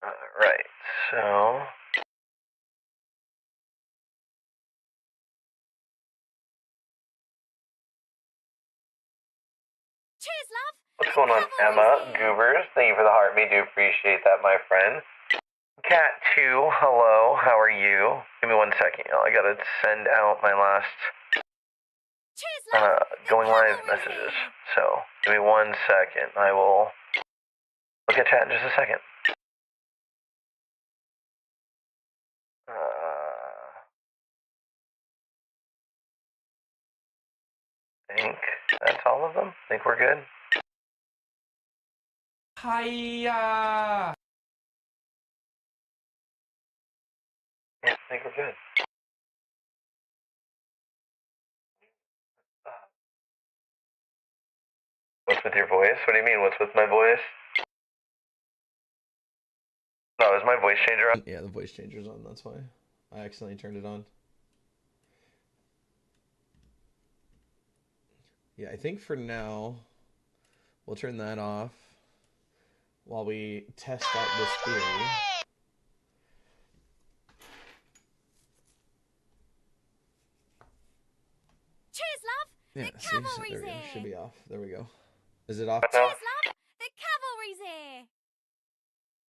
Right. So, Cheers, love. what's The going on, cavalry's Emma here. Goobers? Thank you for the heart. Me do appreciate that, my friend. Cat two, hello. How are you? Give me 1 second, y'all. I gotta send out my last Cheers, love. The going live cavalry's messages. here. So, give me 1 second. I will look at chat in just a second. I think that's all of them. I think we're good. Hiya! Yeah, I think we're good. What's with your voice? What do you mean, what's with my voice? No, is my voice changer on? Yeah, the voice changer's on, that's why. I accidentally turned it on. Yeah, I think for now, we'll turn that off while we test out this theory. Cheers, love. Yeah, The see, so cavalry's there we go. here. Should be off. There we go. Is it off? Cheers, love. The cavalry's here.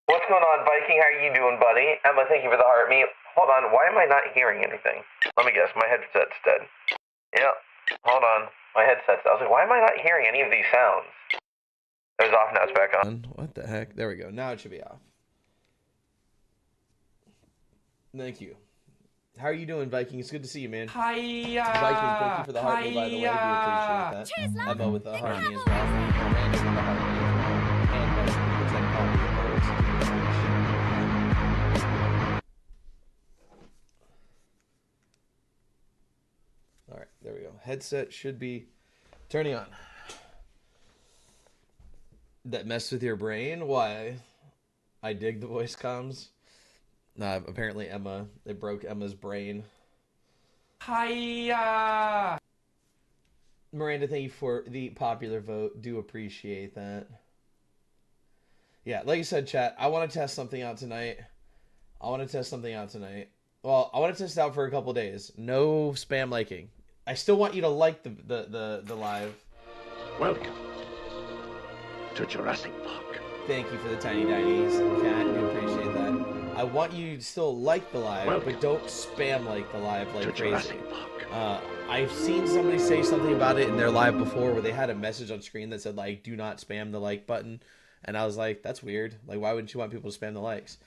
What's going on, Viking? How are you doing, buddy? Emma, thank you for the heart. Me, hold on. Why am I not hearing anything? Let me guess. My headset's dead. Yeah. Hold on. My headset's dead. I was like, why am I not hearing any of these sounds? It was off. Now it's back on. What the heck? There we go. Now it should be off. Thank you. How are you doing, Viking? It's good to see you, man. Hiya! Viking, thank you for the heart me, by the way. Do appreciate that. Cheers, love. Emma with the The heart me as well. cavalry's here. Miranda with the heart me as well. And Viking with the 10 copy of those. Alright, there we go. Headset should be turning on. That messed with your brain? Why? I dig the voice comms. Apparently Emma, they broke Emma's brain. Hiya! Miranda, thank you for the popular vote. Do appreciate that. Yeah, like you said, chat, I want to test something out tonight. Well, I want to test it out for a couple days. No spam liking. I still want you to like the live. Welcome to Jurassic Park. Thank you for the tiny dineys, cat. Do appreciate that. I want you to still like the live, Welcome but don't spam like the live like to crazy. Jurassic Park. I've seen somebody say something about it in their live before where they had a message on screen that said, like, do not spam the like button. And I was like, that's weird. Like, why wouldn't you want people to spam the likes?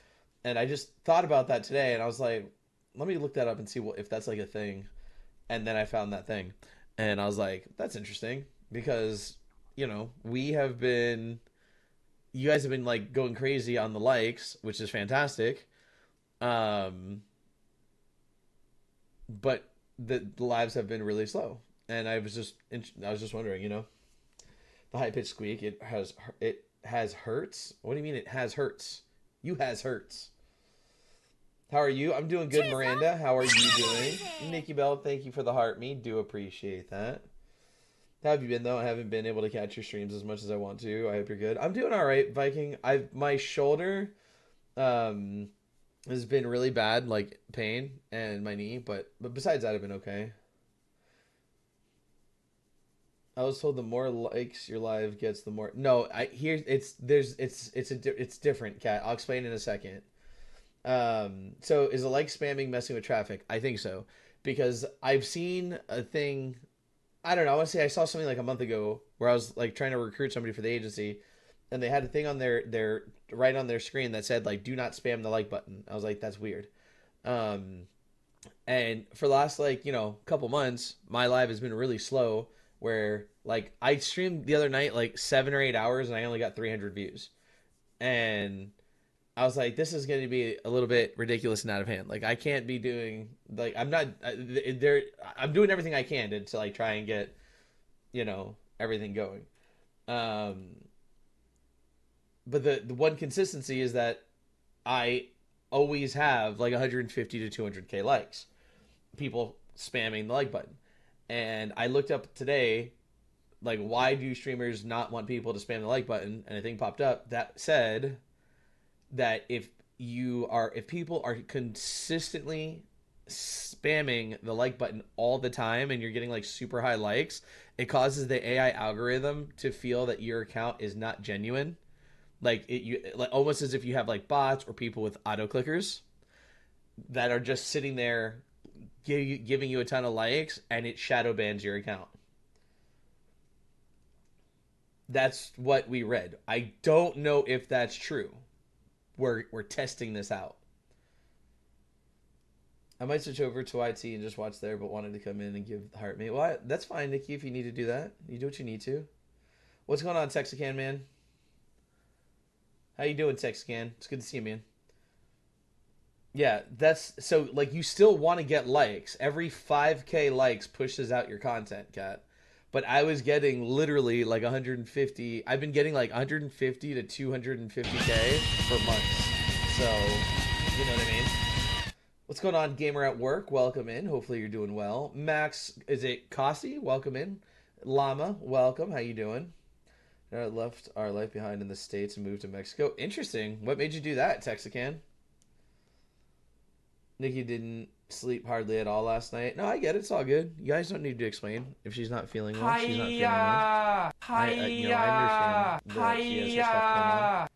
And I just thought about that today, and I was like, let me look that up and see if that's like a thing. And then I found that thing. And I was like, that's interesting because, you guys have been like going crazy on the likes, which is fantastic. But the lives have been really slow, and I was just wondering, the high pitched squeak. It has hurts. What do you mean it has hurts? You has hurts. How are you? I'm doing good, Cheers, Miranda. love. How are The you cavalry's doing? here. Nikki Bell, thank you for the heart. Me do appreciate that. How have you been though? I haven't been able to catch your streams as much as I want to. I hope you're good. I'm doing all right, Viking. My shoulder um has been really bad, like pain, and my knee, but besides that, I've been okay. I was told the more likes your live gets, the more. No, I here it's there's it's different, cat. I'll explain in a second. So is a like spamming messing with traffic? I think so because I've seen a thing. I don't know. I want to say I saw something like a month ago where I was like trying to recruit somebody for the agency, and they had a thing on their right on their screen that said like "Do not spam the like button." I was like, that's weird. Um, and for the last like couple months, my live has been really slow. Where like I streamed the other night like 7 or 8 hours, and I only got 300 views, and I was like, this is going to be a little bit ridiculous and out of hand. Like, I can't be doing like I'm not there. I'm doing everything I can to like try and get everything going. Um, but the one consistency is that I always have like 150 to 200k likes. People spamming the like button, and I looked up today. Like, why do streamers not want people to spam the like button? And a thing popped up that said that if if people are consistently spamming the like button all the time and you're getting like super high likes, it causes the AI algorithm to feel that your account is not genuine. Like like almost as if you have like bots or people with auto clickers that are just sitting there giving you a ton of likes, and it shadow bans your account. That's what we read. I don't know if that's true. We're testing this out. I might switch over to IT and just watch there, but wanted to come in and give heart me. Well, that's fine, Nikki. If you need to do that, you do what you need to. What's going on, Texican man? How you doing, Texican? It's good to see you, man. Yeah, that's so. Like, you still want to get likes. Every 5K likes pushes out your content, cat. But I was getting literally like 150. I've been getting like 150 to 250K for months. So, you know what I mean? What's going on, gamer at work? Welcome in. Hopefully you're doing well. Max, is it Kasi? Welcome in. Llama, welcome. How you doing? I left our life behind in the States and moved to Mexico. Interesting. What made you do that, Texican? Nikki didn't sleep hardly at all last night. No, I get it. It's all good. You guys don't need to explain. If she's not feeling well, she's not feeling well. I understand that she has her stuff going on.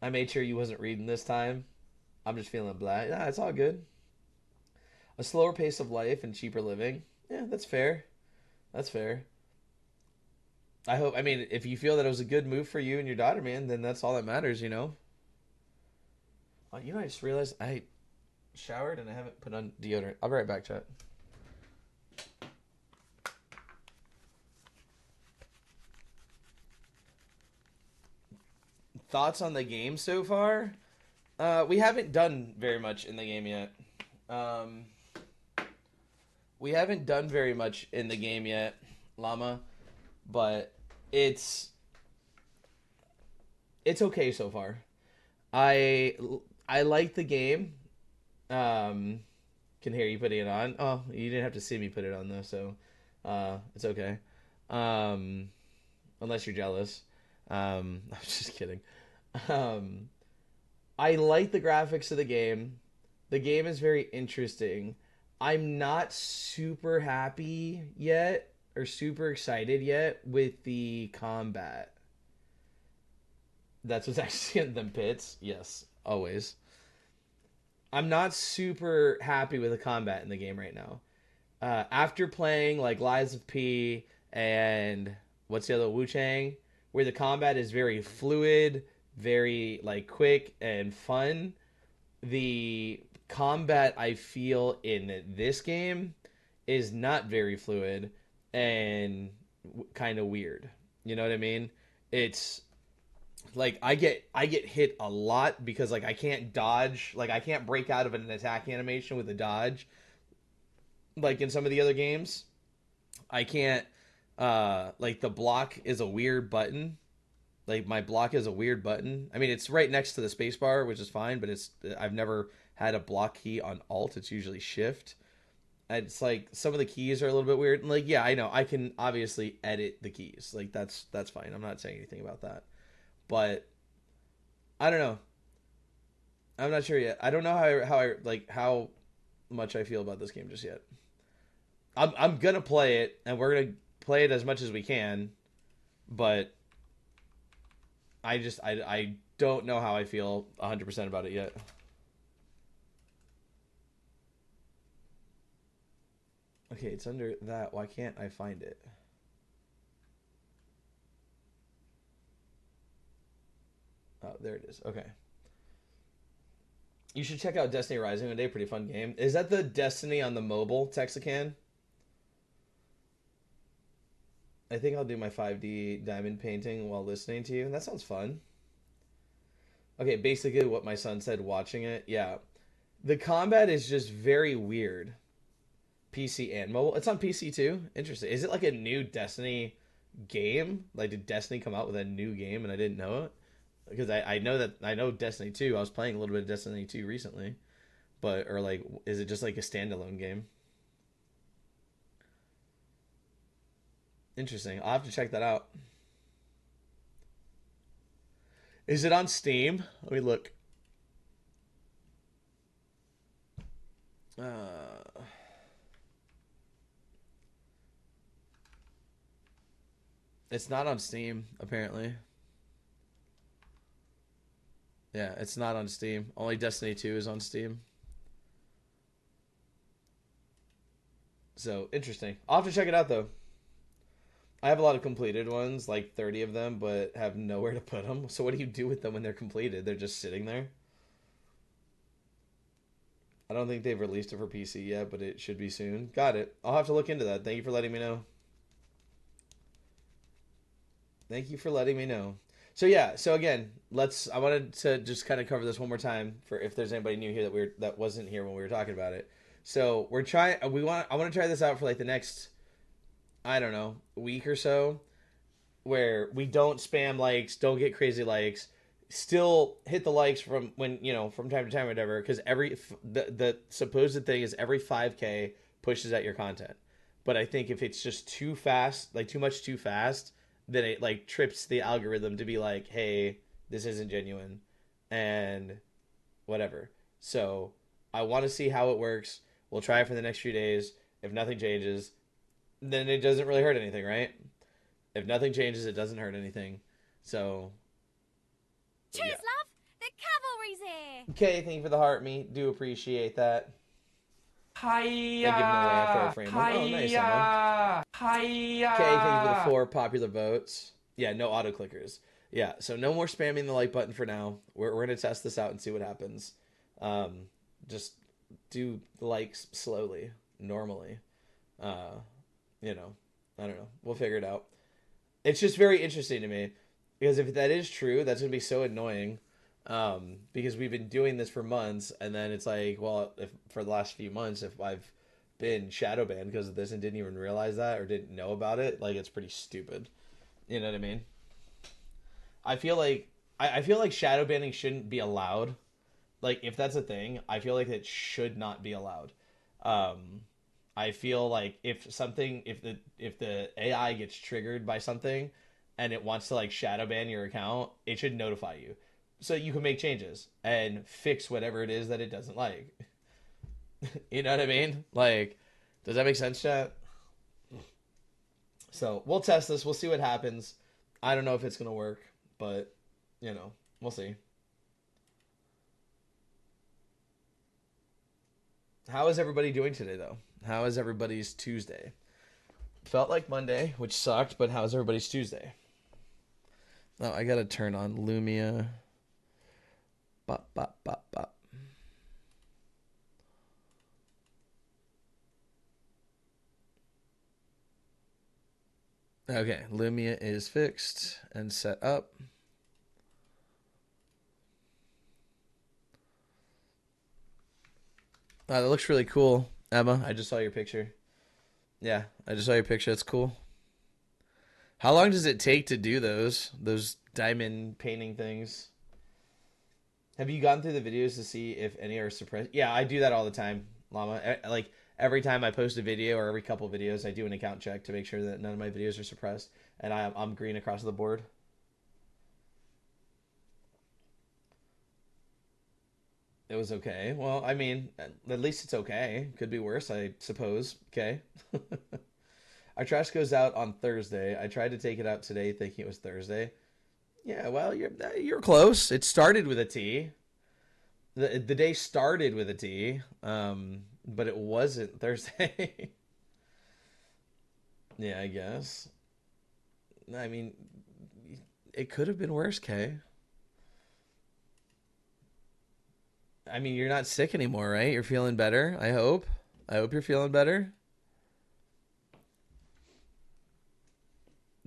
I made sure you wasn't reading this time. I'm just feeling blah. Yeah, it's all good. A slower pace of life and cheaper living. Yeah, that's fair. That's fair. I mean, if you feel that it was a good move for you and your daughter, man, then that's all that matters, you know? Oh, you know, I just realized I showered and I haven't put on deodorant. I'll be right back, chat. Thoughts on the game so far? We haven't done very much in the game yet. We haven't done very much in the game yet, Llama, but it's okay so far. I like the game. Can hear you putting it on. Oh, you didn't have to see me put it on though, so it's okay. Unless you're jealous. I'm just kidding. I like the graphics of the game. The game is very interesting. I'm not super happy yet or super excited yet with the combat. That's what's actually in them pits. Yes, always. I'm not super happy with the combat in the game right now. After playing like Lies of P and what's the other, Wu Chang, where the combat is very fluid, very like quick and fun, the combat I feel in this game is not very fluid and kind of weird. You know what I mean? It's like I get hit a lot because like I can't dodge, like I can't break out of an attack animation with a dodge like in some of the other games. I can't like the block is a weird button. Like my block is a weird button. I mean, it's right next to the spacebar, which is fine, but I've never had a block key on Alt. It's usually Shift. And it's like some of the keys are a little bit weird. And like, yeah, I know I can obviously edit the keys. Like that's fine. I'm not saying anything about that. But I don't know. I'm not sure yet. I don't know how much I feel about this game just yet. I'm gonna play it, and we're gonna play it as much as we can, but I don't know how I feel 100% about it yet. Okay, it's under that. Why can't I find it? Oh, there it is. Okay. You should check out Destiny Rising one day. Pretty fun game. Is that the Destiny on the mobile, Texican? I think I'll do my 5D diamond painting while listening to you. That sounds fun. Okay, basically what my son said watching it. Yeah. The combat is just very weird. PC and mobile. It's on PC too? Interesting. Is it like a new Destiny game? Like, did Destiny come out with a new game and I didn't know it? Because I know Destiny 2. I was playing a little bit of Destiny 2 recently. But, or like, is it just like a standalone game? Interesting. I'll have to check that out. Is it on Steam? Let me look. It's not on Steam, apparently. Yeah, it's not on Steam. Only Destiny 2 is on Steam. So, interesting. I'll have to check it out, though. I have a lot of completed ones, like 30 of them, but have nowhere to put them. So what do you do with them when they're completed? They're just sitting there? I don't think they've released it for PC yet, but it should be soon. Got it. I'll have to look into that. Thank you for letting me know. Thank you for letting me know. So yeah, so again, I wanted to just kind of cover this one more time for if there's anybody new here that wasn't here when we were talking about it. So I want to try this out for like the next, I don't know, week or so, where we don't spam likes, don't get crazy likes, still hit the likes from from time to time or whatever, because the supposed thing is every 5K pushes out your content. But I think if it's just too fast, like too much too fast, then it like trips the algorithm to be like, hey, this isn't genuine and whatever. So I want to see how it works. We'll try it for the next few days. If nothing changes, then it doesn't really hurt anything, right? If nothing changes, it doesn't hurt anything. So Cheers, yeah. love. The cavalry's here. Okay, thank you for the heart, me. Do appreciate that. Hiya! They give them away after our frame. Oh, nice, Emma. Hiya! Okay, thank you for the 4 popular votes. Yeah, no auto clickers. Yeah, so no more spamming the like button for now. We're gonna test this out and see what happens. Just do likes slowly, normally. I don't know. We'll figure it out. It's just very interesting to me because if that is true, that's gonna be so annoying. Because we've been doing this for months, and then it's like, well, if for the last few months, if I've been shadow banned because of this and didn't even realize that or didn't know about it, like it's pretty stupid. You know what I mean? I feel like shadow banning shouldn't be allowed. Like if that's a thing, I feel like it should not be allowed. I feel like if the AI gets triggered by something and it wants to like shadow ban your account, it should notify you so you can make changes and fix whatever it is that it doesn't like. You know what I mean? Like, does that make sense, chat? So we'll test this. We'll see what happens. I don't know if it's gonna work, but we'll see. How is everybody doing today, though? How is everybody's Tuesday? Felt like Monday, which sucked, but how's everybody's Tuesday? Oh, I gotta turn on Lumia. Bop, bop, bop, bop. Okay, Lumia is fixed and set up. That looks really cool, Emma. I just saw your picture. Yeah, I just saw your picture. That's cool. How long does it take to do those diamond painting things? Have you gone through the videos to see if any are suppressed? Yeah, I do that all the time, Llama. Like every time I post a video or every couple videos, I do an account check to make sure that none of my videos are suppressed, and I'm green across the board. It was okay. Well, I mean, at least it's okay. Could be worse, I suppose. Okay. Our trash goes out on Thursday. I tried to take it out today thinking it was Thursday. Yeah, well, you're close. It started with a T. The day started with a T, but it wasn't Thursday. Yeah, I guess. I mean, it could have been worse, Kay. I mean, you're not sick anymore, right? You're feeling better, I hope. I hope you're feeling better.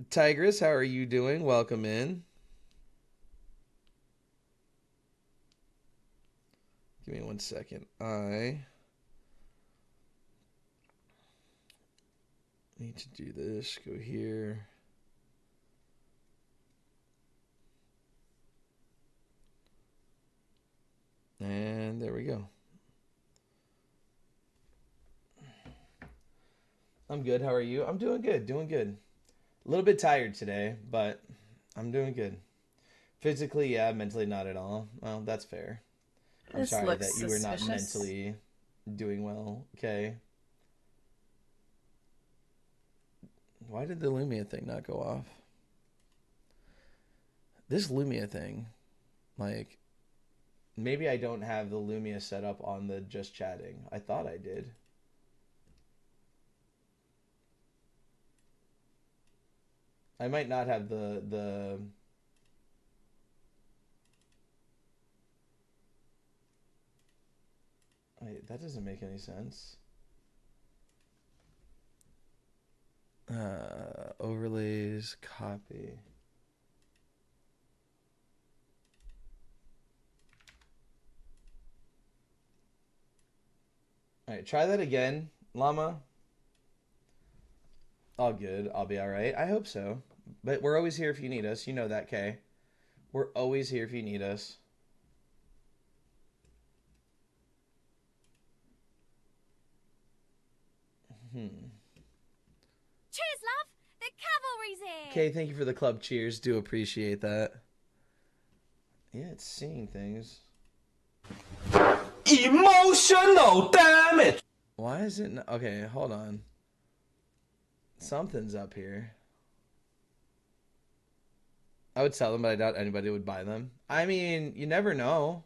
Tigress, how are you doing? Welcome in. Give me 1 second. I need to do this. Go here. And there we go. I'm good. How are you? I'm doing good. Doing good. A little bit tired today, but I'm doing good. Physically, yeah. Mentally, not at all. Well, that's fair. I'm This sorry looks that you were not suspicious. mentally doing well. Okay. Why did the Lumia thing not go off? This Lumia thing, like, maybe I don't have the Lumia set up on the just chatting. I thought I did. I might not have the Wait, that doesn't make any sense. Overlays, copy. All right, try that again, Llama. All good. I'll be all right. I hope so. But we're always here if you need us. You know that, Kay. We're always here if you need us. Cheers, love. The cavalry's here. Kay, thank you for the club cheers. Do appreciate that. Yeah, it's seeing things. Emotional damage. Why is it not... Okay, hold on. Something's up here. I would sell them, but I doubt anybody would buy them. I mean, you never know.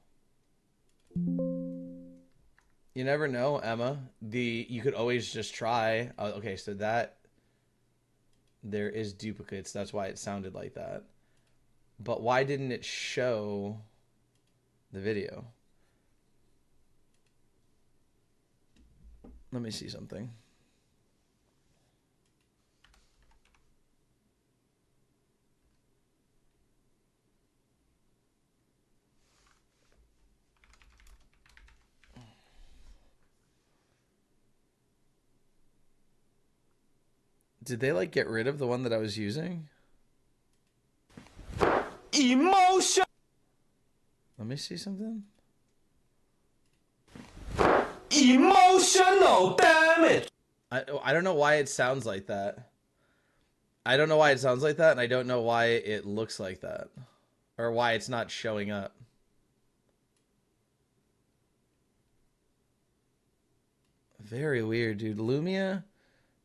You never know, Emma. You could always just try. Okay, so that... There is duplicates. That's why it sounded like that. But why didn't it show the video? Let me see something. Did they like get rid of the one that I was using? Emotion. Let me see something. Emotional damage. I don't know why it sounds like that. I don't know why it sounds like that, and I don't know why it looks like that. Or why it's not showing up. Very weird, dude. Lumia?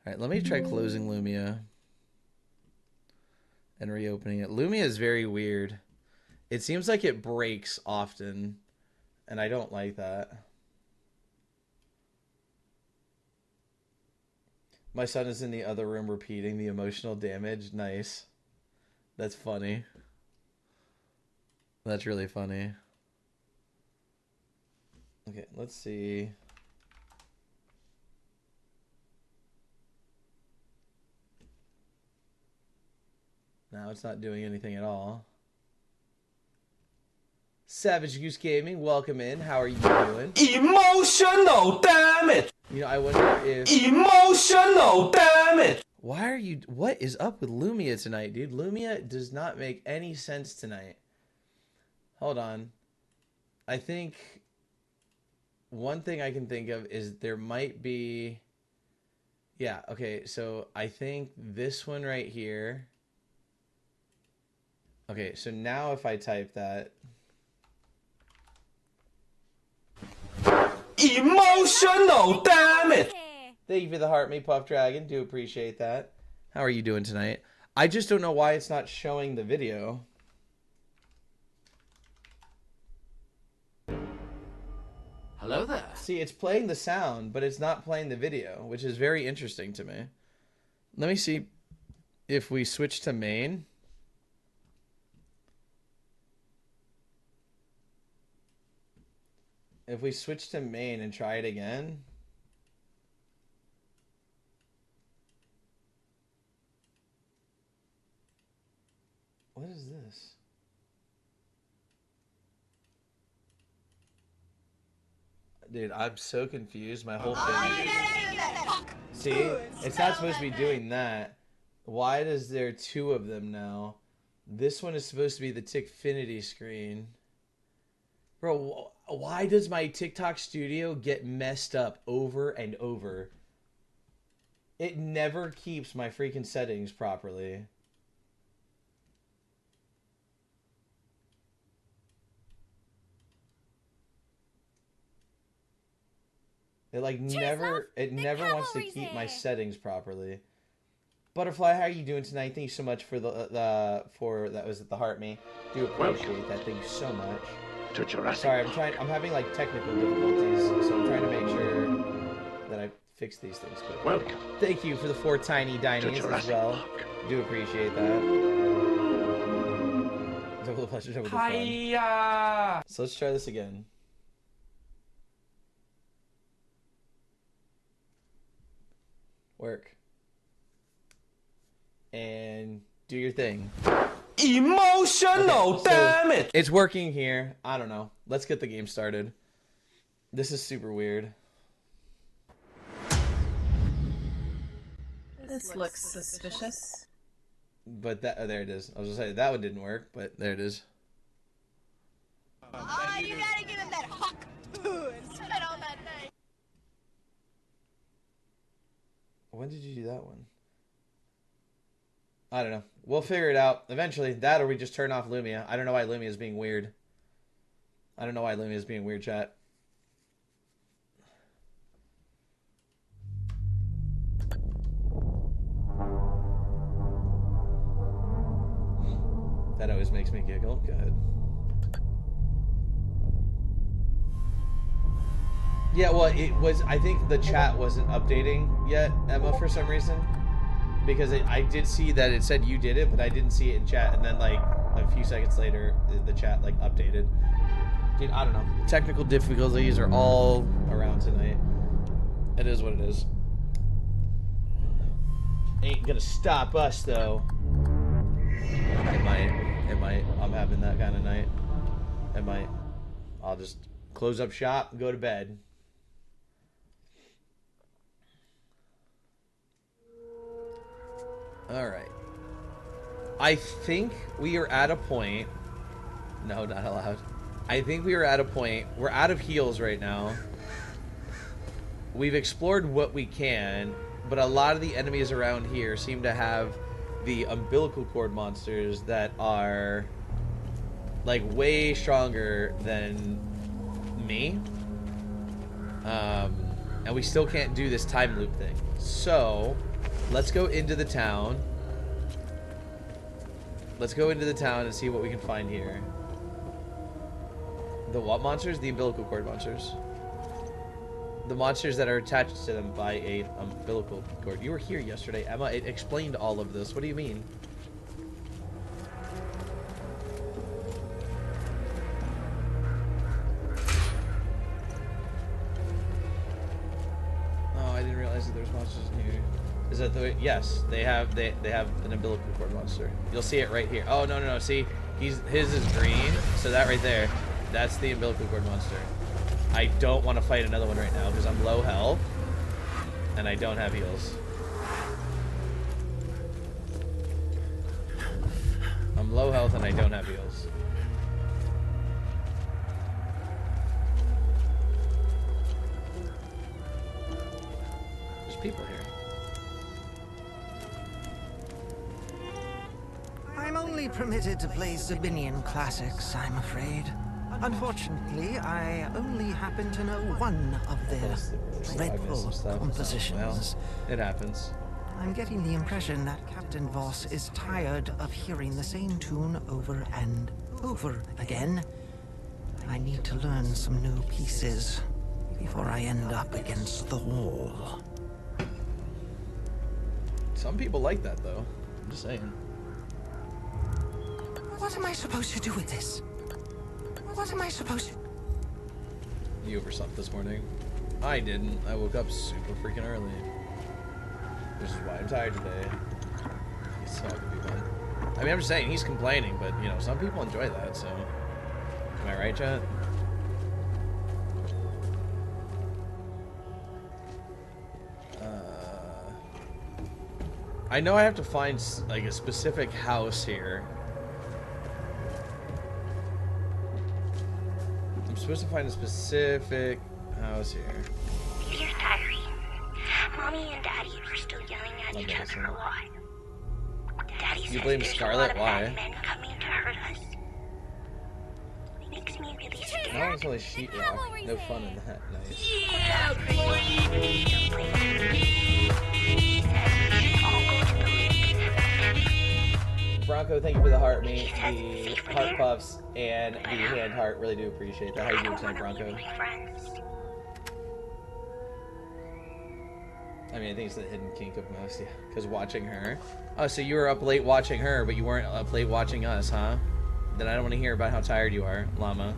Alright, let me try closing Lumia. And reopening it. Lumia is very weird. It seems like it breaks often. And I don't like that. My son is in the other room repeating the emotional damage. Nice. That's funny. That's really funny. Okay, let's see. Now it's not doing anything at all. Savage Goose Gaming, welcome in. How are you doing? Emotional damage. You know, I wonder if... Emotional damage. Why are you... What is up with Lumia tonight, dude? Lumia does not make any sense tonight. Hold on. I think... One thing I can think of is there might be... Yeah, okay, so I think this one right here... Okay, so now if I type that... Emotional damage. Thank you for the heart, me Puff Dragon. Do appreciate that. How are you doing tonight? I just don't know why it's not showing the video. Hello there. See, it's playing the sound, but it's not playing the video, which is very interesting to me. Let me see if we switch to main. If we switch to main and try it again. What is this? Dude, I'm so confused. My whole thing. See? It's not supposed to be doing that. Why does there two of them now? This one is supposed to be the Tickfinity screen. Bro, why does my TikTok studio get messed up over and over? It never keeps my freaking settings properly. It like Cheers, never love. it The never wants to cavalry's keep my here. settings properly. Butterfly, how are you doing tonight? Thank you so much for for that was the heart me. Do appreciate that. Thank you so much. To Jurassic Sorry, Park. I'm having like technical difficulties, so I'm trying to make sure that I fix these things quickly. Welcome Thank you for the 4 tiny to dinies as Jurassic well. Park. Do appreciate that. Double the pleasure, double the fun. Hiya! So let's try this again. Work. And do your thing. Emotional Okay, so- damage! It's working here. I don't know. Let's get the game started. This is super weird. This looks suspicious. But that there it is. I was gonna say that one didn't work, but there it is. Oh, you gotta give him that hawk and spit on that thing. When did you do that one? I don't know. We'll figure it out eventually. That or we just turn off Lumia. I don't know why Lumia is being weird. I don't know why Lumia is being weird, chat. That always makes me giggle. Go ahead. Yeah, well, it was. I think the chat wasn't updating yet, Emma, for some reason. Because I did see that it said you did it, but I didn't see it in chat. And then, like, a few seconds later, the chat, like, updated. Dude, I don't know. Technical difficulties are all around tonight. It is what it is. Ain't gonna stop us, though. It might. It might. I'm having that kind of night. It might. I'll just close up shop and go to bed. Alright. I think we are at a point... No, not allowed. I think we are at a point... We're out of heals right now. We've explored what we can, but a lot of the enemies around here seem to have the umbilical cord monsters that are like way stronger than me. And we still can't do this time loop thing. So let's go into the town. Let's go into the town and see what we can find here. The what monsters? The umbilical cord monsters. The monsters that are attached to them by a umbilical cord. You were here yesterday, Emma. It explained all of this. What do you mean? Oh, I didn't realize that there's monsters in here. Is that the... Yes, they have an umbilical cord monster. You'll see it right here. Oh, no. See, his is green, so that right there, that's the umbilical cord monster. I don't want to fight another one right now because I'm low health and I don't have heals. I'm low health and I don't have heals. There's people here. I'm only permitted to play Sabinian classics, I'm afraid. Unfortunately, I only happen to know one of their dreadful compositions. Well, it happens. I'm getting the impression that Captain Voss is tired of hearing the same tune over and over again. I need to learn some new pieces before I end up against the wall. Some people like that, though. I'm just saying. What am I supposed to do with this? What am I supposed to... You overslept this morning. I didn't. I woke up super freaking early. Which is why I'm tired today. So it could be fun. I mean, I'm just saying, he's complaining, but, you know, some people enjoy that, so... Am I right, chat? I know I have to find, like, a specific house here. I'm supposed to find a specific house here. Dear Diary, Mommy and Daddy are still yelling at each other a lot. Daddy says blame there's Scarlet? a lot of Why? bad men coming to hurt us. makes me really No, scared. it's only sheetrock. No fun in that. Nice. Don't play that. He says we should all go to the lake. Bronco, thank you for the heart, mate. The heart puffs and the hand heart. Really do appreciate that. How you I doing don't tonight, want to Bronco? leave my friends. I mean, I think it's the hidden kink of most, yeah. Because watching her. Oh, so you were up late watching her, but you weren't up late watching us, huh? Then I don't want to hear about how tired you are, llama.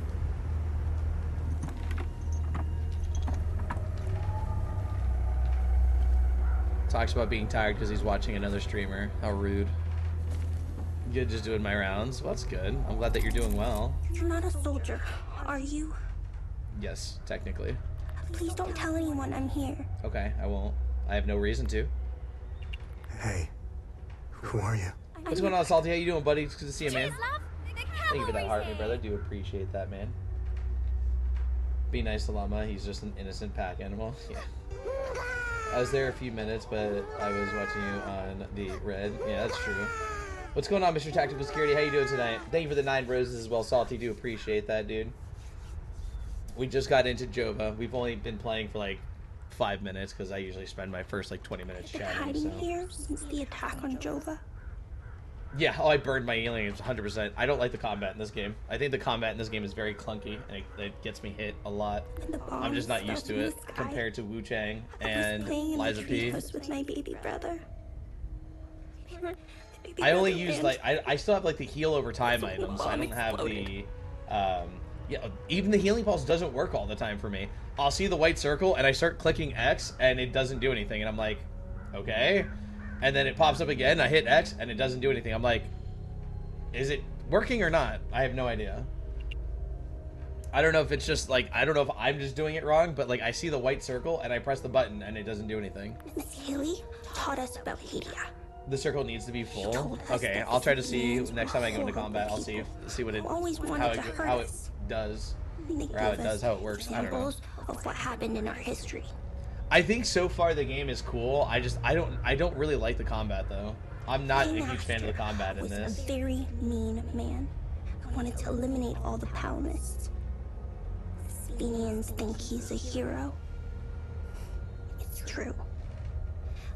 Talks about being tired because he's watching another streamer. How rude. Good, just doing my rounds. Well, that's good. I'm glad that you're doing well. You're not a soldier, are you? Yes, technically. Please don't tell anyone I'm here. Okay, I won't. I have no reason to. Hey, who are you? What's going on, Salty? How you doing, buddy? It's good to see you, man. Cheers, love. The Thank you for that heart, my cavalry's brother. Do appreciate that, man. Be nice to Llama. He's just an innocent pack animal. Yeah. I was there a few minutes, but I was watching you on the red. Yeah, that's true. What's going on, Mr. Tactical Security? How you doing tonight? Thank you for the 9 roses as well, Salty. Do appreciate that, dude. We just got into Jova. We've only been playing for like 5 minutes because I usually spend my first like 20 minutes Been chatting. hiding So. here since the attack on Jova. Yeah, oh, I burned my aliens 100%. I don't like the combat in this game. I think the combat in this game is very clunky, and it gets me hit a lot. And the I'm just not used to it compared to Wu Chang and Liza P. With my baby brother. I only use like I still have like the heal over time items. So I don't have the yeah, even the healing pulse doesn't work all the time for me. I'll see the white circle and I start clicking X and it doesn't do anything, and I'm like, okay. And then it pops up again, I hit X and it doesn't do anything. I'm like, is it working or not? I have no idea. I don't know if it's just like, I don't know if I'm just doing it wrong, but like I see the white circle and I press the button and it doesn't do anything. Miss Haley taught us about Hadia. The circle needs to be full. Okay, I'll try to see next time I go into combat. I'll see what it how it does, or how it does, how it works. I don't know. Of what happened in our history. I think so far the game is cool. I don't really like the combat though. I'm not a huge fan of the combat in this. A very mean man. I wanted to eliminate all the Palamists. Athenians think he's a hero. It's true.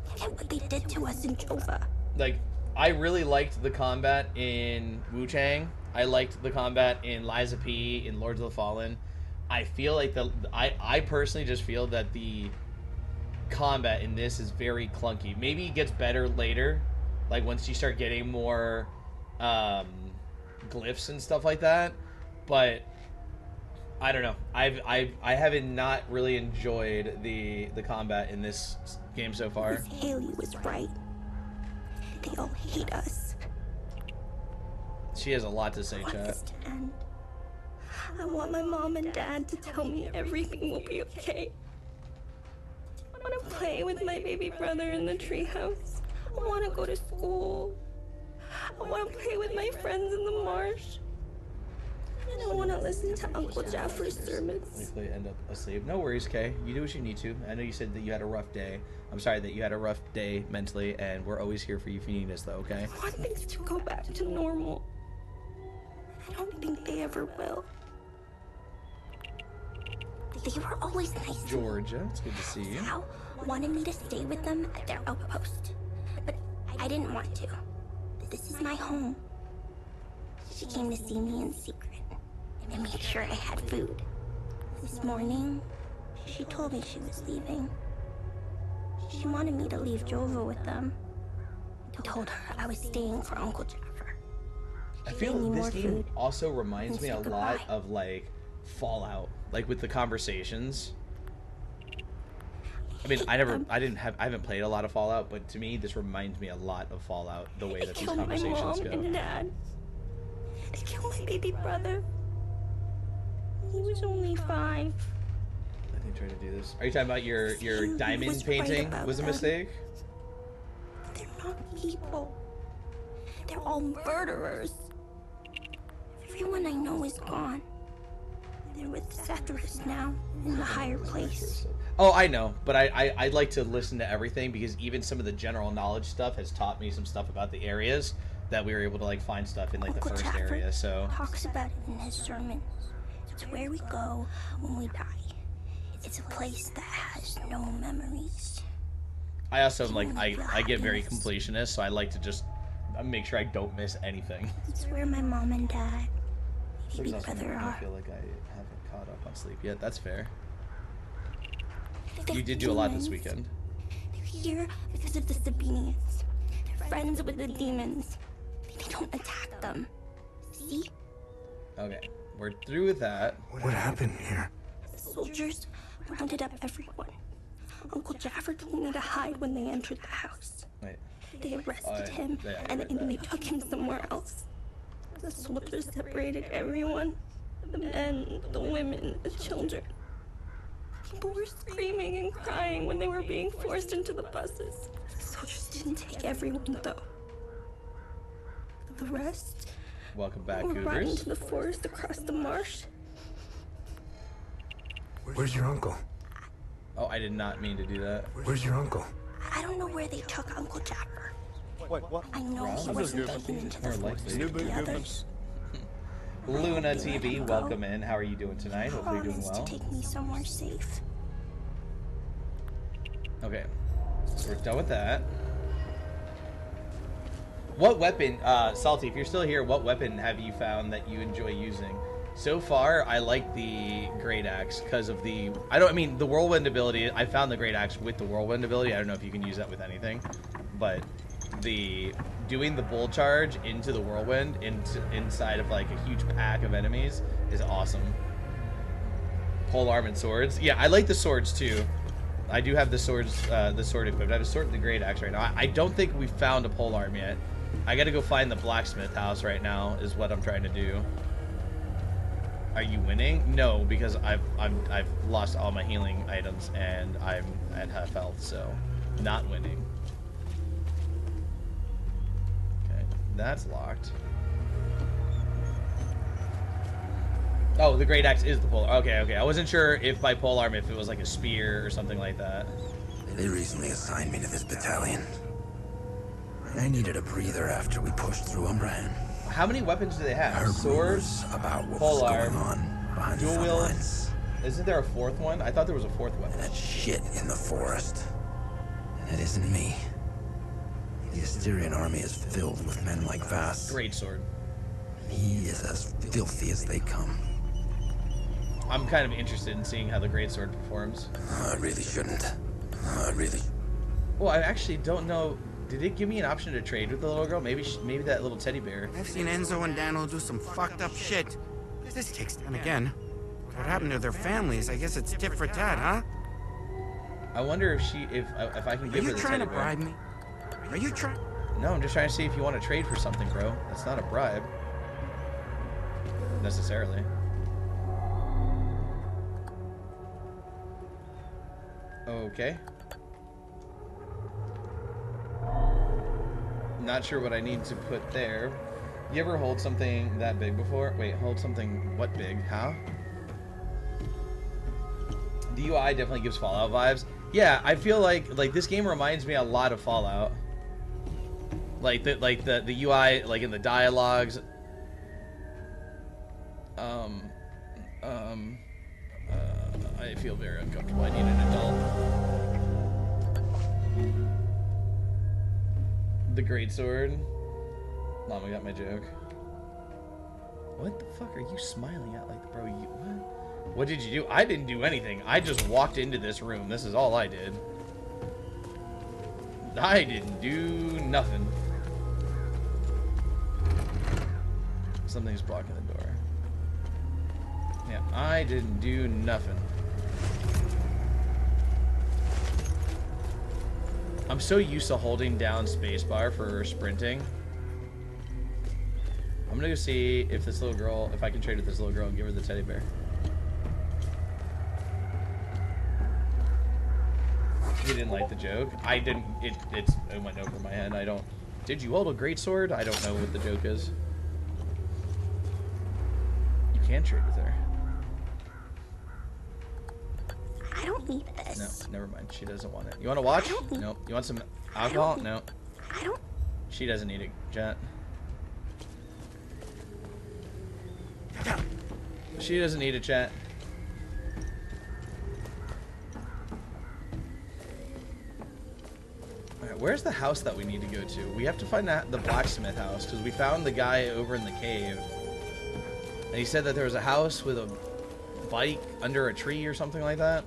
Look at what they did to us in Jova. Like, I really liked the combat in Wu Chang. I liked the combat in Liza P, in Lords of the Fallen. I feel like I personally just feel that the combat in this is very clunky. Maybe it gets better later, like once you start getting more glyphs and stuff like that. But I don't know. I haven't not really enjoyed the combat in this game so far. Miss Haley was right. They all hate us. She has a lot to say, chat. And I want my mom and dad to tell me everything will be okay. I want to play with my baby brother in the treehouse. I want to go to school. I want to play with my friends in the marsh. And I want to listen to Uncle Jaffer's sermons. Hopefully end up asleep. No worries, Kay. You do what you need to. I know you said that you had a rough day. I'm sorry that you had a rough day mentally, and we're always here for you if you need us, though, okay? I want things to go back to normal. I don't think they ever will. They were always nice. Georgia, it's good to see you. Sal wanted me to stay with them at their outpost, but I didn't want to. This is my home. She came to see me in secret and make sure I had food. This morning, she told me she was leaving. She wanted me to leave Jova with them. I told her I was staying for Uncle Jaffer. I feel this game also reminds me a lot of like Fallout, like with the conversations. I mean, I haven't played a lot of Fallout, but to me, this reminds me a lot of Fallout. The way that these conversations my mom go. And Dad. They killed my baby brother. He was only 5. I think trying to do this. Are you talking about your diamond painting was a mistake? They're not people. They're all murderers. Everyone I know is gone. They're with Cethulus now, in the higher place. Oh, I know, but I like to listen to everything because even some of the general knowledge stuff has taught me some stuff about the areas that we were able to like find stuff in like Uncle the first Jaffer area. So talks about it in his sermons. It's where we go when we die. It's a place that has no memories. I also like I get very completionist, so I like to just make sure I don't miss anything. It's where my mom and dad, There's baby also brother making me are. feel like I haven't caught up on sleep yet. That's fair. They're You did do a lot this demons. weekend. They're here because of the Sabinians. They're friends with the demons. They don't attack them. See? Okay, we're through with that. What happened here? The soldiers rounded up everyone. Uncle Jaffer told me to hide when they entered the house. Wait. They arrested him, yeah, I and read then that. they took him somewhere else. The soldiers separated everyone. The men, the women, the children. People were screaming and crying when they were being forced into the buses. The soldiers didn't take everyone, though. The rest Welcome back, were brought Cougars. into the forest across the marsh. Where's your uncle? Oh, I did not mean to do that. Where's your uncle? I don't know where they took Uncle Jaffer. What? I know he Wrong? wasn't taken into the More forest likely. with the others. Luna TV, welcome in. How are you doing tonight? Hopefully you're doing Promised well. to take me somewhere safe. Okay, so we're done with that. What weapon, Salty, if you're still here, what weapon have you found that you enjoy using? So far, I like the Great Axe because of the, the Whirlwind ability. I found the Great Axe with the Whirlwind ability. I don't know if you can use that with anything, but doing the Bull Charge into the Whirlwind inside of like a huge pack of enemies is awesome. Pole arm and swords. Yeah, I like the swords too. I do have the swords, the sword equipped. I have a sword and the Great Axe right now. I don't think we found a pole arm yet. I gotta go find the blacksmith house right now is what I'm trying to do. Are you winning? No, because I've lost all my healing items and I'm at half health, so not winning. Okay, that's locked. Oh, the Great Axe is the pole. Okay, okay. I wasn't sure if by polearm if it was like a spear or something like that. They recently assigned me to this battalion. I needed a breather after we pushed through Umbrahan. How many weapons do they have? Heard Swords, rumors about what was polearm, going on behind the dual front wield. lines. Isn't there a fourth one? I thought there was a fourth weapon. That shit in the forest. And it isn't me. The Asterian army is filled with men like Vass. Great sword. He is as filthy as they come. I'm kind of interested in seeing how the great sword performs. I really shouldn't. I really... Well, I actually don't know. Did it give me an option to trade with the little girl? Maybe maybe that little teddy bear. I've seen Enzo and Dano do some fucked up shit. This takes time again. What happened to their families? I guess it's tit for tat, huh? I wonder if I can Are give her you the trying teddy to bear. bribe me? Are you trying? No, I'm just trying to see if you want to trade for something, bro. That's not a bribe. Necessarily. Okay. Not sure what I need to put there. You ever hold something that big before? Wait, hold something what big? How? The UI definitely gives Fallout vibes. Yeah, I feel like this game reminds me a lot of Fallout. Like the UI, like in the dialogues. I feel very uncomfortable. I need an adult. The greatsword. Mama got my joke. What the fuck are you smiling at? Like, bro, you what? What did you do? I didn't do anything. I just walked into this room. This is all I did. I didn't do nothing. Something's blocking the door. Yeah, I didn't do nothing. I'm so used to holding down spacebar for sprinting. I'm gonna go see if this little girl, if I can trade with this little girl and give her the teddy bear. You didn't like the joke. I didn't. It went over my head. I don't. Did you hold a great sword? I don't know what the joke is. You can trade with her. I don't need this. No, never mind. She doesn't want it. You want to watch? No. You want some alcohol? No. I don't. She doesn't need it, Jet. She doesn't need a chat. Alright, where's the house that we need to go to? We have to find the blacksmith house, because we found the guy over in the cave. And he said that there was a house with a bike under a tree or something like that.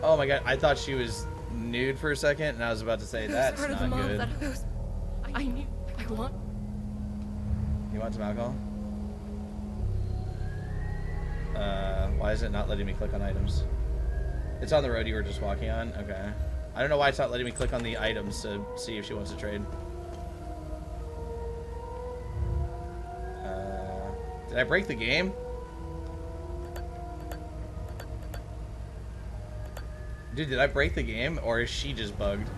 Oh my god, I thought she was nude for a second, and I was about to say, that's not good. I knew. I want. You want some alcohol? Why is it not letting me click on items? It's on the road you were just walking on? Okay. I don't know why it's not letting me click on the items to see if she wants to trade. Did I break the game? Dude, did I break the game, or is she just bugged?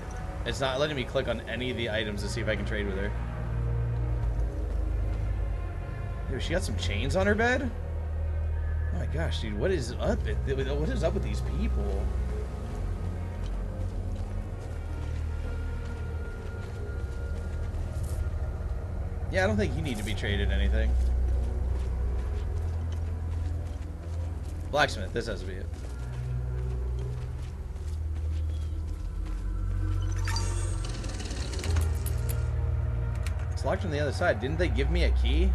It's not letting me click on any of the items to see if I can trade with her. Dude, she got some chains on her bed? Oh my gosh, dude, what is up? What is up with these people? Yeah, I don't think you need to be traded anything. Blacksmith, this has to be it. It's locked on the other side. Didn't they give me a key?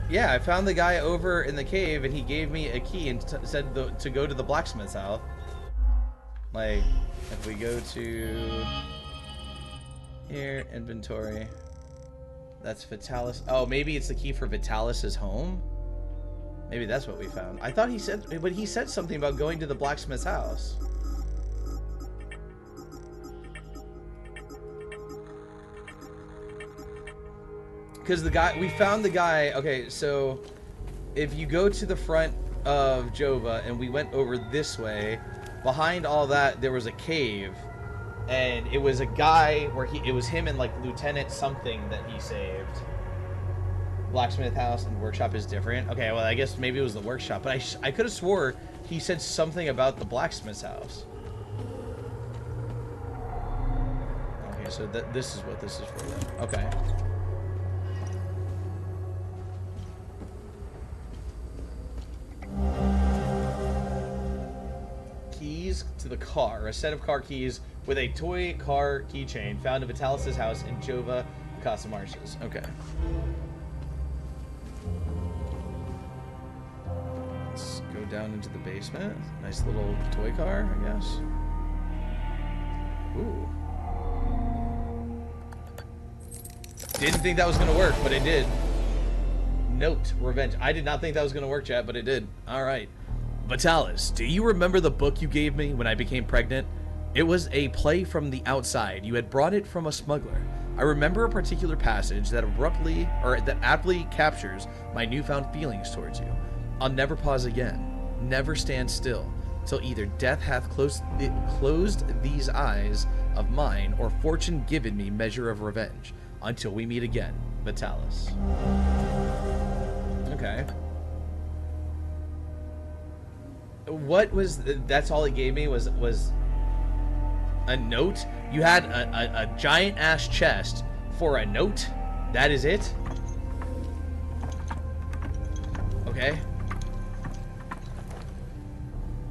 Yeah, I found the guy over in the cave, and he gave me a key and said to go to the blacksmith's house. Like, if we go to here, inventory, that's Vitalis. Oh, maybe it's the key for Vitalis's home. Maybe that's what we found. I thought he said, but he said something about going to the blacksmith's house. Because the guy, we found the guy, okay, so if you go to the front of Jova and we went over this way, behind all that there was a cave, and it was a guy where it was him and like Lieutenant something that he saved. Blacksmith house and workshop is different. Okay, well I guess maybe it was the workshop, but I could have swore he said something about the blacksmith's house. Okay, so this is what this is for then. Okay. Keys to the car. A set of car keys with a toy car keychain found in Vitalis' house in Jova, Casa Marshes. Okay. Let's go down into the basement. Nice little toy car, I guess. Ooh. Didn't think that was going to work, but it did. Note, revenge. I did not think that was going to work, chat, but it did. All right. Vitalis, do you remember the book you gave me when I became pregnant? It was a play from the outside. You had brought it from a smuggler. I remember a particular passage that aptly captures my newfound feelings towards you. I'll never pause again, never stand still, till either death hath closed these eyes of mine, or fortune given me measure of revenge. Until we meet again, Vitalis. Okay. What was that's all he gave me was a note? You had a giant ass chest for a note? That is it? Okay.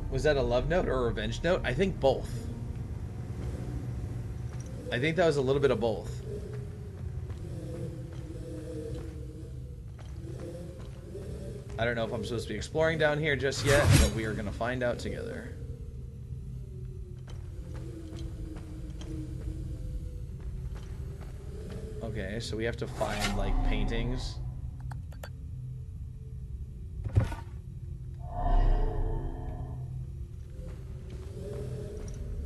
Was that a love note or a revenge note? I think both. I think that was a little bit of both. I don't know if I'm supposed to be exploring down here just yet, but we are going to find out together. Okay, so we have to find, like, paintings.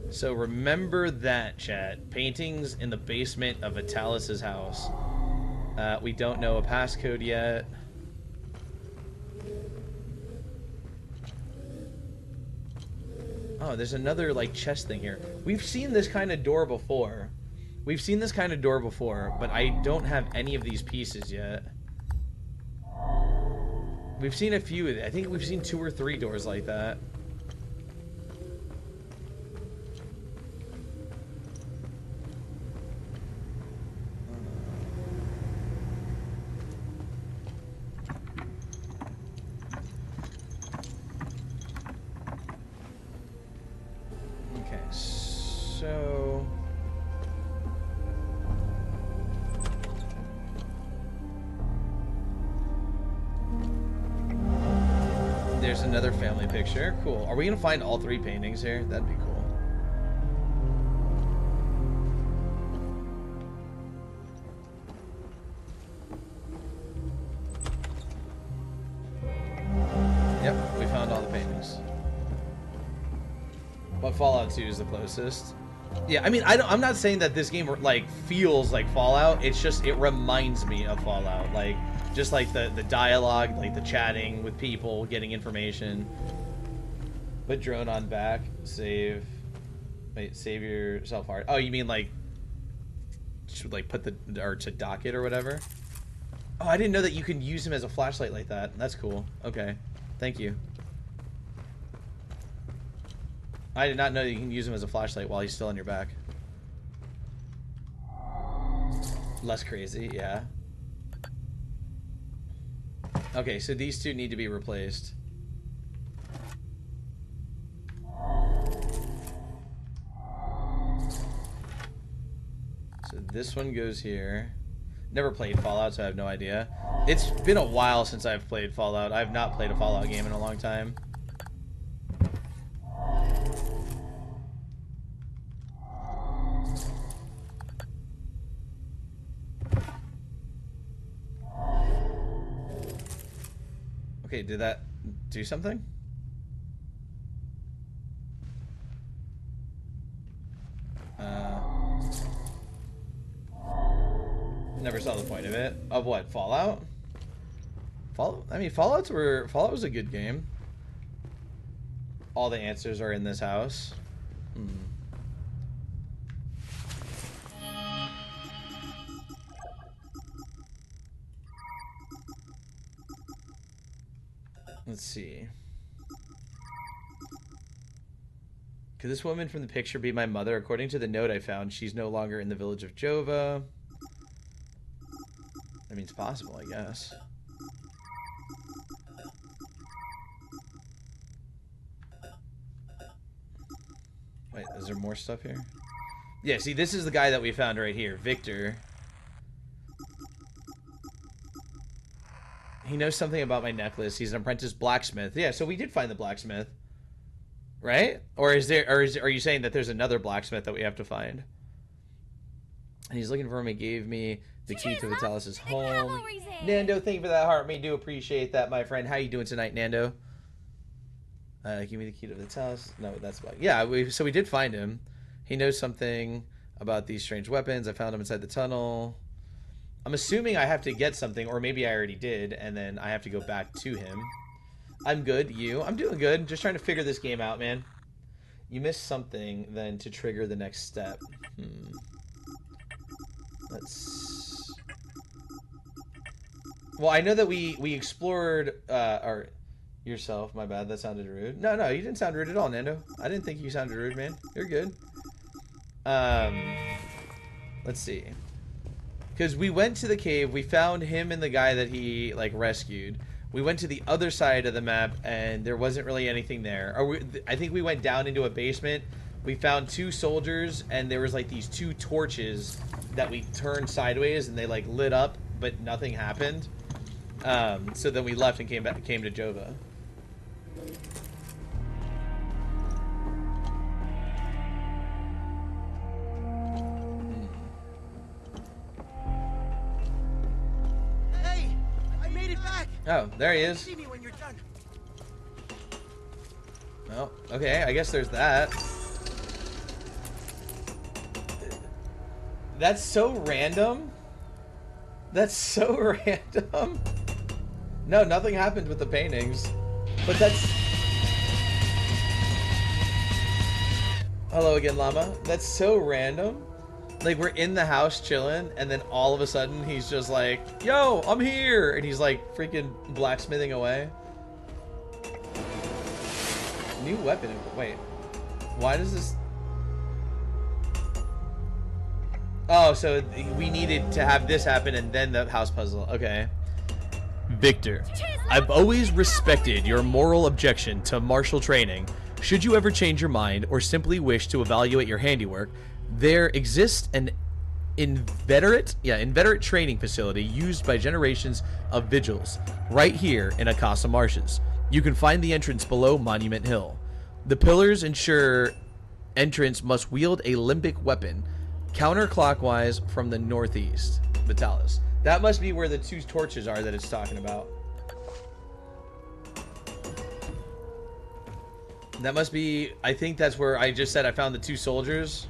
So remember that, chat. Paintings in the basement of Vitalis' house. We don't know a passcode yet. Oh, there's another, like, chest thing here. We've seen this kind of door before. We've seen this kind of door before, but I don't have any of these pieces yet. We've seen a few. I think we've seen 2 or 3 doors like that. Okay, so... There's another family picture. Cool. Are we gonna find all 3 paintings here? That'd be cool. Yep, we found all the paintings. But Fallout 2 is the closest. Yeah, I mean, I'm not saying that this game like feels like Fallout. It's just it reminds me of Fallout. Like, just like the dialogue, like the chatting with people, getting information. Put drone on back. Save. Wait, save yourself hard. Oh, you mean like put the or to dock it or whatever? Oh, I didn't know that you can use him as a flashlight like that. That's cool. Okay, thank you. I did not know you can use him as a flashlight while he's still on your back. Less crazy, yeah. Okay, so these 2 need to be replaced. So this one goes here. Never played Fallout, so I have no idea. It's been a while since I've played Fallout. I've not played a Fallout game in a long time. Okay, did that do something? Never saw the point of it. Of what? Fallout? I mean, Fallout was a good game. All the answers are in this house. Let's see. Could this woman from the picture be my mother? According to the note I found, she's no longer in the village of Jova. I mean, it's possible, I guess. Wait, is there more stuff here? Yeah, see, this is the guy that we found right here, Victor. He knows something about my necklace. He's an apprentice blacksmith. Yeah, so we did find the blacksmith. Right? Or are you saying that there's another blacksmith that we have to find? And he's looking for him. He gave me the key to Vitalis' home. Nando, thank you for that heart. Me do appreciate that, my friend. How you doing tonight, Nando? Give me the key to Vitalis. No, that's why. Yeah, so we did find him. He knows something about these strange weapons. I found him inside the tunnel. I'm assuming I have to get something, or maybe I already did, and then I have to go back to him. I'm good. You? I'm doing good. Just trying to figure this game out, man. You missed something, then to trigger the next step. Let's... Well, I know that we explored, or yourself. My bad. That sounded rude. No, you didn't sound rude at all, Nando. I didn't think you sounded rude, man. You're good. Let's see. Because we went to the cave, we found him and the guy that he, like, rescued. We went to the other side of the map, and there wasn't really anything there. I think we went down into a basement. We found 2 soldiers, and there was, like, these 2 torches that we turned sideways, and they, like, lit up, but nothing happened. So then we left and came to Jova. Oh, there he is. Well, okay, I guess there's that. That's so random. That's so random. No, nothing happened with the paintings. But that's... Hello again, Llama. That's so random. Like, we're in the house chilling, and then all of a sudden he's just like, yo, I'm here! And he's like freaking blacksmithing away. New weapon. Wait. Why does this... Oh, so we needed to have this happen and then the house puzzle. Okay. Victor, I've always respected your moral objection to martial training. Should you ever change your mind or simply wish to evaluate your handiwork, there exists an inveterate training facility used by generations of vigils right here in Akasa Marshes. You can find the entrance below Monument Hill. The pillars ensure entrance must wield a limbic weapon counterclockwise from the northeast. Vitalis. That must be where the two torches are that it's talking about. That must be... I think that's where I just said I found the two soldiers.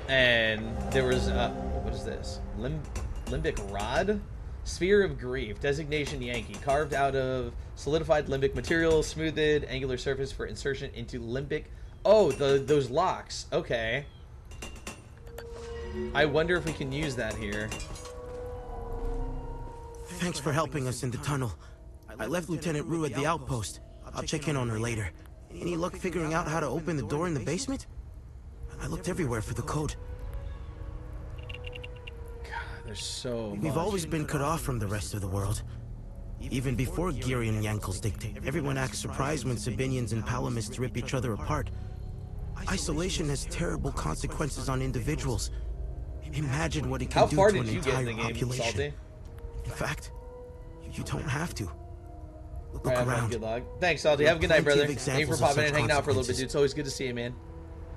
And there was... what is this? Limbic rod? Sphere of Grief. Designation Yankee. Carved out of solidified limbic material. Smoothed angular surface for insertion into limbic... Oh, those locks. Okay. I wonder if we can use that here. Thanks for helping us in the tunnel. I left Lieutenant Rue at the outpost. I'll check in on her later. Any luck figuring out how to open the door in the basement? I looked everywhere for the code. God, there's so much. We've always been cut off from the rest of the world. Even before Giri and Yankel's dictate, everyone acts surprised when Sabinians and Palamists rip each other apart. Isolation has terrible consequences on individuals. Imagine what it can do to an entire population. In fact, you don't have to. Look around. Good luck. Thanks, Salty. Have a good night, brother. Thank you for popping in and hanging out for a little bit, dude. It's always good to see you, man.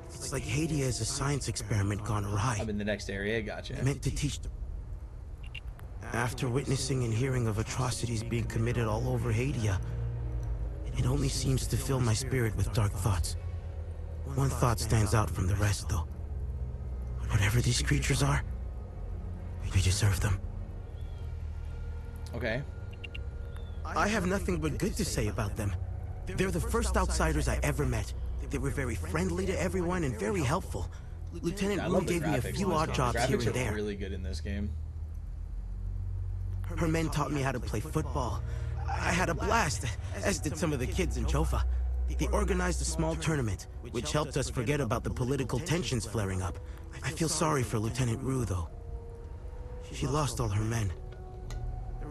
It's like Hadia is a science experiment gone awry. I'm in the next area. Gotcha. Meant to teach. After witnessing and hearing of atrocities being committed all over Hadia, it only seems to fill my spirit with dark thoughts. One thought stands out from the rest, though. Whatever these creatures are, we deserve them. Okay. I have nothing but good to say about them. They're the first outsiders I ever met. They were very friendly to everyone and very helpful. Lieutenant Rue gave me a few odd jobs here and there. Graphics are really good in this game. Her men taught me how to play football. I had a blast, as did some of the kids in Jofa. They organized a small tournament, which helped us forget about the political tensions flaring up. I feel sorry for Lieutenant Rue, though. She lost all her men.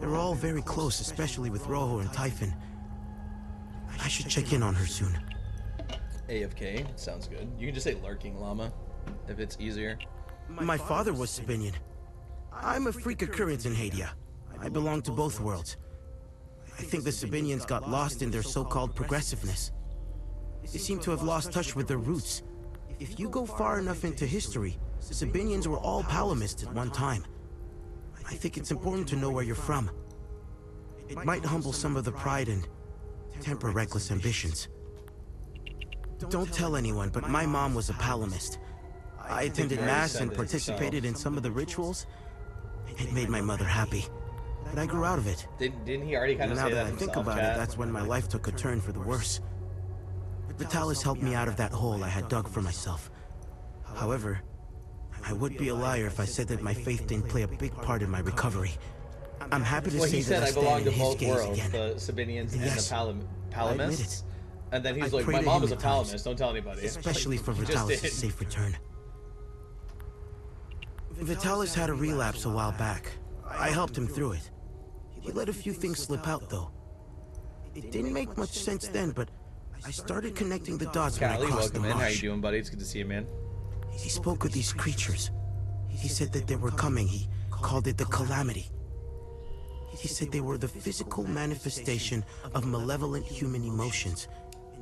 They were all very close, especially with Rojo and Typhon. I should check in on her soon. AFK sounds good. You can just say lurking llama, if it's easier. My father was Sabinian. I'm a freak occurrence in Hadia. I belong to both worlds. I think the Sabinians got lost in their so-called progressiveness. They seem to have lost touch with their roots. If you go far enough into history, Sabinians were all Palamists at one time. I think it's important to know where you're from. It might humble some of the pride and temper reckless ambitions. Don't tell anyone, but my mom was a Palamist. I attended Mass and participated in some of the rituals. It made my mother happy. But I grew out of it. Didn't he already kind of say that Now that I think about it, that's when my life took a turn for the worse. Vitalis helped me out of that hole I had dug for myself. However, I would be a liar if I said that my faith didn't play a big part in my recovery. I'm happy to say that I stand in his gaze again. The Sabinians and the Palamists. And then he's like, my mom is a Palamist, don't tell anybody. Especially for Vitalis' safe return. Vitalis had a relapse a while back. I helped him through it. He let a few things slip out, though. It didn't make much sense then, but I started connecting the dots when I crossed the marsh. How you doing, buddy? It's good to see you, man. He spoke of these creatures. He said that they were coming. He called it the Calamity. He said they were the physical manifestation of malevolent human emotions,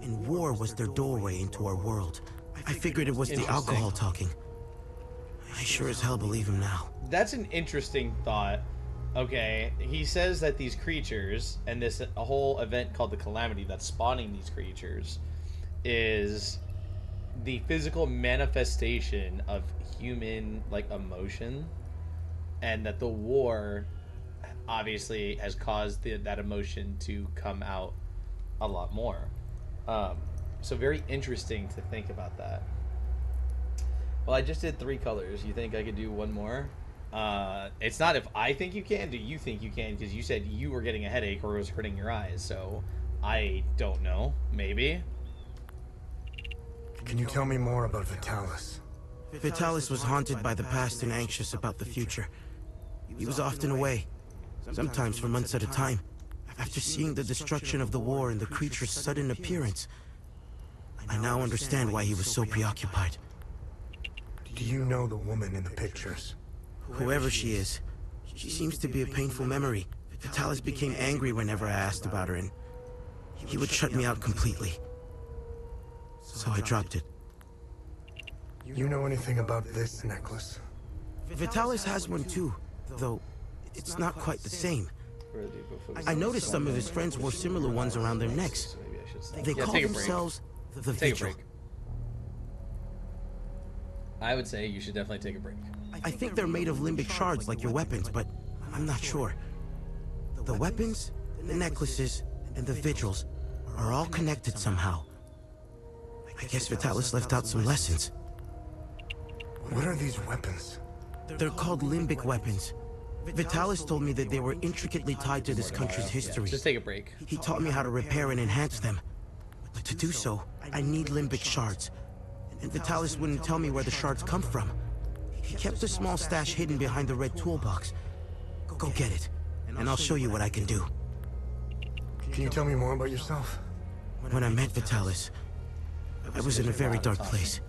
and war was their doorway into our world. I figured it was the alcohol talking. I sure as hell believe him now. That's an interesting thought. Okay, he says that these creatures, and this a whole event called the Calamity that's spawning these creatures, is the physical manifestation of human, like, emotion, and that the war obviously has caused that emotion to come out a lot more. So very interesting to think about that. Well, I just did 3 colors. You think I could do one more? It's not if I think you can. Do you think you can? Because you said you were getting a headache or it was hurting your eyes. So I don't know. Maybe. Can you tell me more about Vitalis? Vitalis was haunted by the past and anxious about the future. He was often away, sometimes for months at a time. After seeing the destruction of the war and the creature's sudden appearance, I now understand why he was so preoccupied. Do you know the woman in the pictures? Whoever she is, she seems to be a painful memory. Vitalis became angry whenever I asked about her, and he would shut me out completely. So I dropped it. You know anything about this necklace? Vitalis has one too, though it's not quite the same. I noticed some of his friends wore similar ones around their necks. They call themselves the Vigil. I would say you should definitely take a break. I think they're made of limbic shards like your weapons, but I'm not sure. The weapons, the necklaces, and the vigils are all connected somehow. I guess Vitalis left out some lessons. What are these weapons? They're called limbic weapons. Vitalis told me that they were intricately tied to this country's history. Just take a break. He taught me how to repair and enhance them. But to do so, I need limbic shards. And Vitalis wouldn't tell me where the shards come from. He kept a small stash hidden behind the red toolbox. Go get it, and I'll show you what I can do. Can you tell me more about yourself? When I met Vitalis, I was in a very dark place.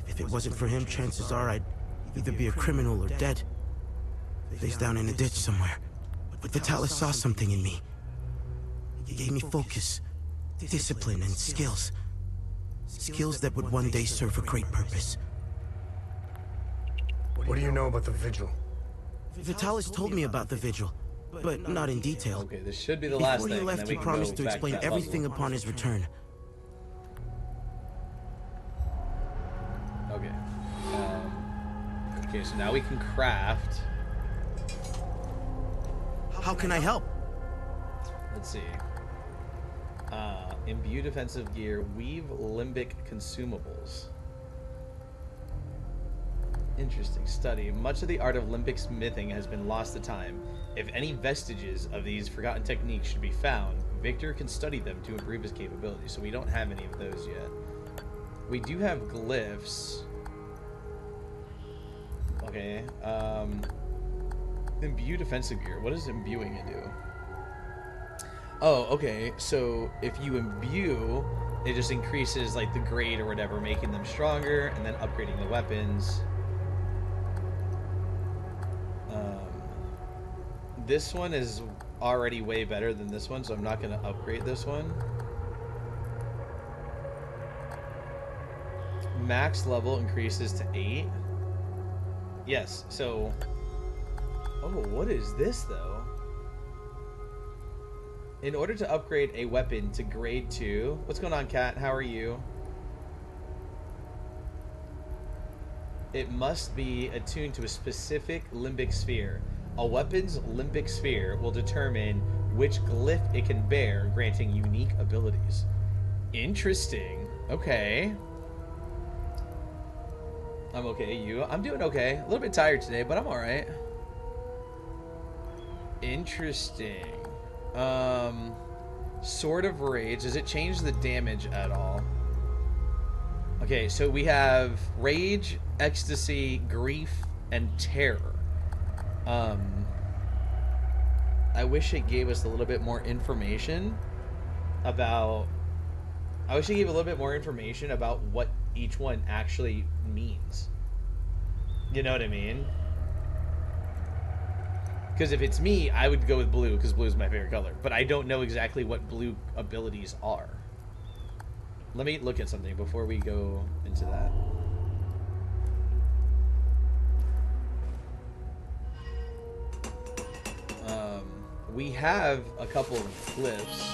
If it wasn't for him, chances are I'd either be a criminal or dead. Face down in a ditch somewhere. But Vitalis saw something in me. He gave me focus, discipline, and skills. Skills that would one day serve a great purpose. What do you know about the Vigil? Vitalis told me about the Vigil, but not in detail. Okay, this should be the last thing. Before he left, he promised to explain everything upon his return. Okay. Okay, so now we can craft. How can I help? Let's see. Imbue defensive gear, weave limbic consumables. Interesting study. Much of the art of limbic smithing has been lost to time. If any vestiges of these forgotten techniques should be found, Victor can study them to improve his capabilities. So we don't have any of those yet. We do have glyphs. Okay. Imbue defensive gear. What does imbuing it do? Oh, okay. So if you imbue, it just increases like the grade or whatever, making them stronger, and then upgrading the weapons. This one is already way better than this one, so I'm not going to upgrade this one. Max level increases to 8. Yes, so... Oh, what is this, though? In order to upgrade a weapon to grade 2... What's going on, Kat? How are you? It must be attuned to a specific limbic sphere. A weapon's limbic sphere will determine which glyph it can bear, granting unique abilities. Interesting. Okay. I'm okay. You? I'm doing okay. A little bit tired today, but I'm alright. Interesting. Sword of Rage. Does it change the damage at all? Okay, so we have Rage, Ecstasy, Grief, and Terror. I wish it gave us a little bit more information about... I wish it gave a little bit more information about what each one actually means. You know what I mean? Because if it's me, I would go with blue, because blue is my favorite color. But I don't know exactly what blue abilities are. Let me look at something before we go into that. We have a couple of glyphs.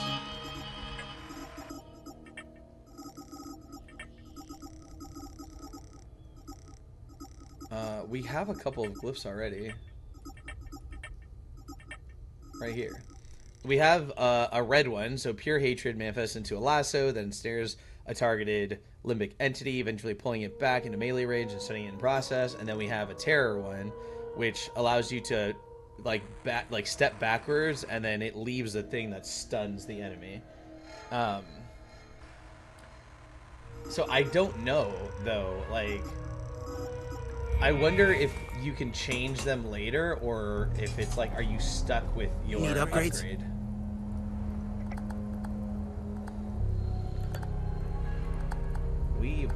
We have a couple of glyphs already. Right here. we have a red one, so pure hatred manifests into a lasso, then ensnares a targeted limbic entity, eventually pulling it back into melee range and stunning it in process. And then we have a terror one, which allows you to like step backwards, and then it leaves a thing that stuns the enemy. So I don't know though, like, I wonder if you can change them later, or if it's like, are you stuck with your Need upgrades? upgrade?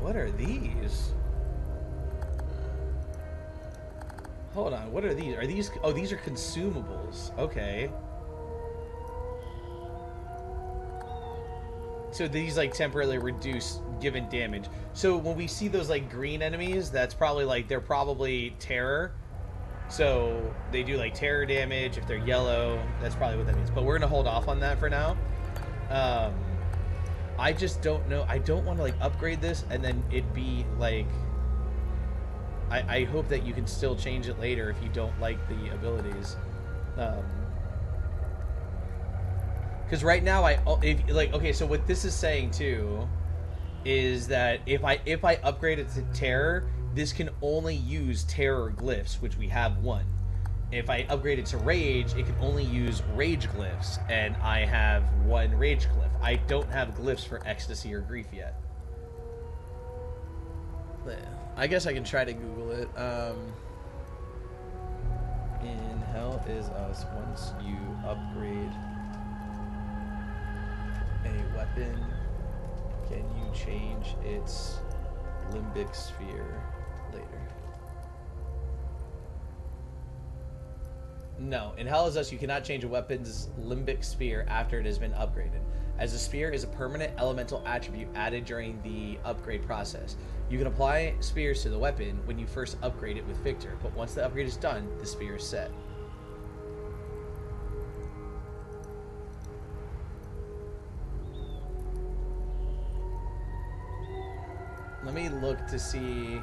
What are these? Hold on, what are these? Are these, oh, these are consumables. Okay. So these like temporarily reduce given damage. So when we see those like green enemies, that's probably like, they're probably terror. So they do like terror damage. If they're yellow, that's probably what that means. But we're gonna hold off on that for now. I just don't know. I don't want to like upgrade this and then it be like, I hope that you can still change it later if you don't like the abilities. Because right now, okay, so what this is saying too is that if I upgrade it to terror, this can only use terror glyphs, which we have one. If I upgrade it to rage, it can only use rage glyphs, and I have one rage glyph. I don't have glyphs for ecstasy or grief yet. I guess I can try to Google it. In Hell Is Us, once you upgrade a weapon, can you change its limbic sphere later? No, in Hell Is Us, you cannot change a weapon's limbic sphere after it has been upgraded, as the sphere is a permanent elemental attribute added during the upgrade process. You can apply spears to the weapon when you first upgrade it with Victor, but once the upgrade is done, the spear is set. Let me look to see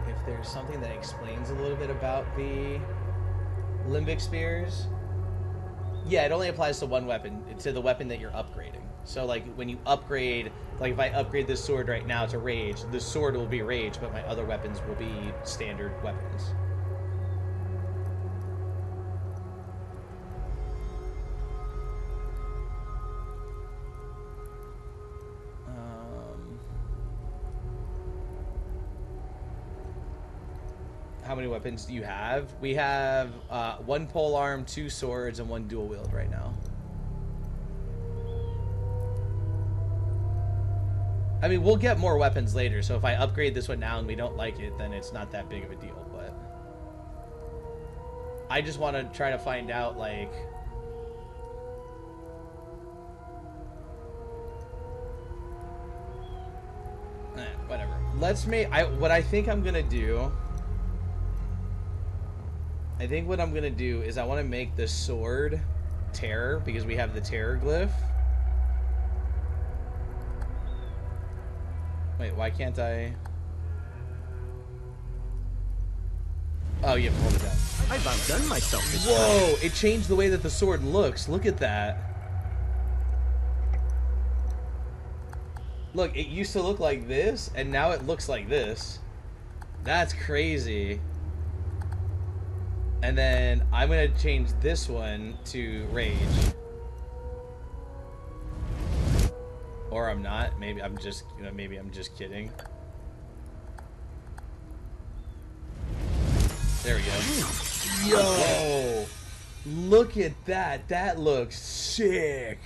if there's something that explains a little bit about the limbic spears. Yeah, it only applies to one weapon, to the weapon that you're upgrading. So like when you upgrade, like if I upgrade this sword right now to rage, the sword will be rage, but my other weapons will be standard weapons. How many weapons do you have? We have one polearm, 2 swords, and 1 dual wield right now. I mean, we'll get more weapons later, so if I upgrade this one now and we don't like it, then it's not that big of a deal, but I just want to try to find out, like, whatever. Let's make, what I think I'm gonna do, I think what I'm gonna do is I want to make the sword terror, because we have the terror glyph. Wait, why can't I? Oh, you have to hold it down. I've outdone myself this time. Whoa, it changed the way that the sword looks. Look at that. Look, it used to look like this, and now it looks like this. That's crazy. And then I'm gonna change this one to rage. Or I'm not. Maybe I'm just, maybe I'm just kidding. There we go. Yo! Look at that. That looks sick.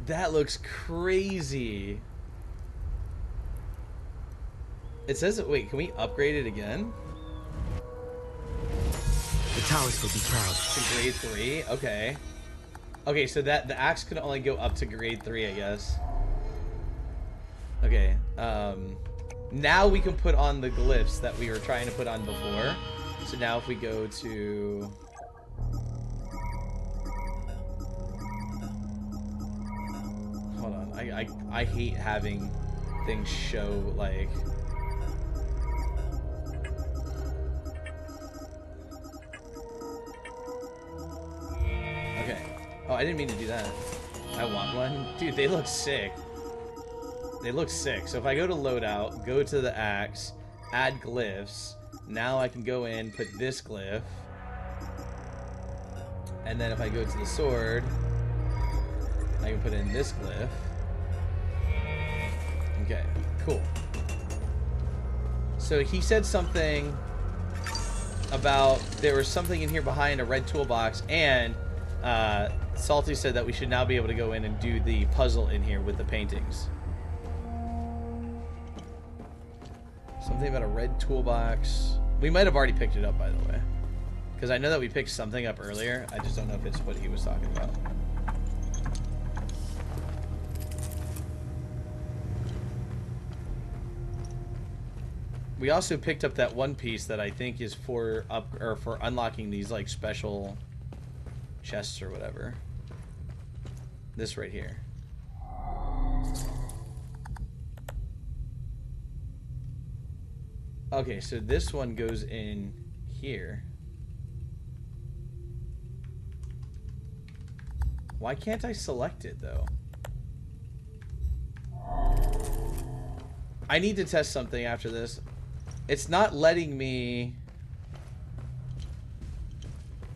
That looks crazy. It says, wait, can we upgrade it again? The Taoists will be proud. To grade 3? Okay. Okay, so that the axe can only go up to grade 3, I guess. Okay. Now we can put on the glyphs that we were trying to put on before. So now if we go to... Hold on. I hate having things show, like... I didn't mean to do that. I want one. Dude, they look sick. They look sick. So if I go to loadout, go to the axe, add glyphs, now I can go in, put this glyph, and then if I go to the sword, I can put in this glyph. Okay, cool. So he said something about there was something in here behind a red toolbox, and Salty said that we should now be able to go in and do the puzzle in here with the paintings. Something about a red toolbox. We might have already picked it up, by the way. Because I know that we picked something up earlier. I just don't know if it's what he was talking about. We also picked up that one piece that I think is for for unlocking these like special chests or whatever. This right here. Okay, so this one goes in here. Why can't I select it though? I need to test something after this. It's not letting me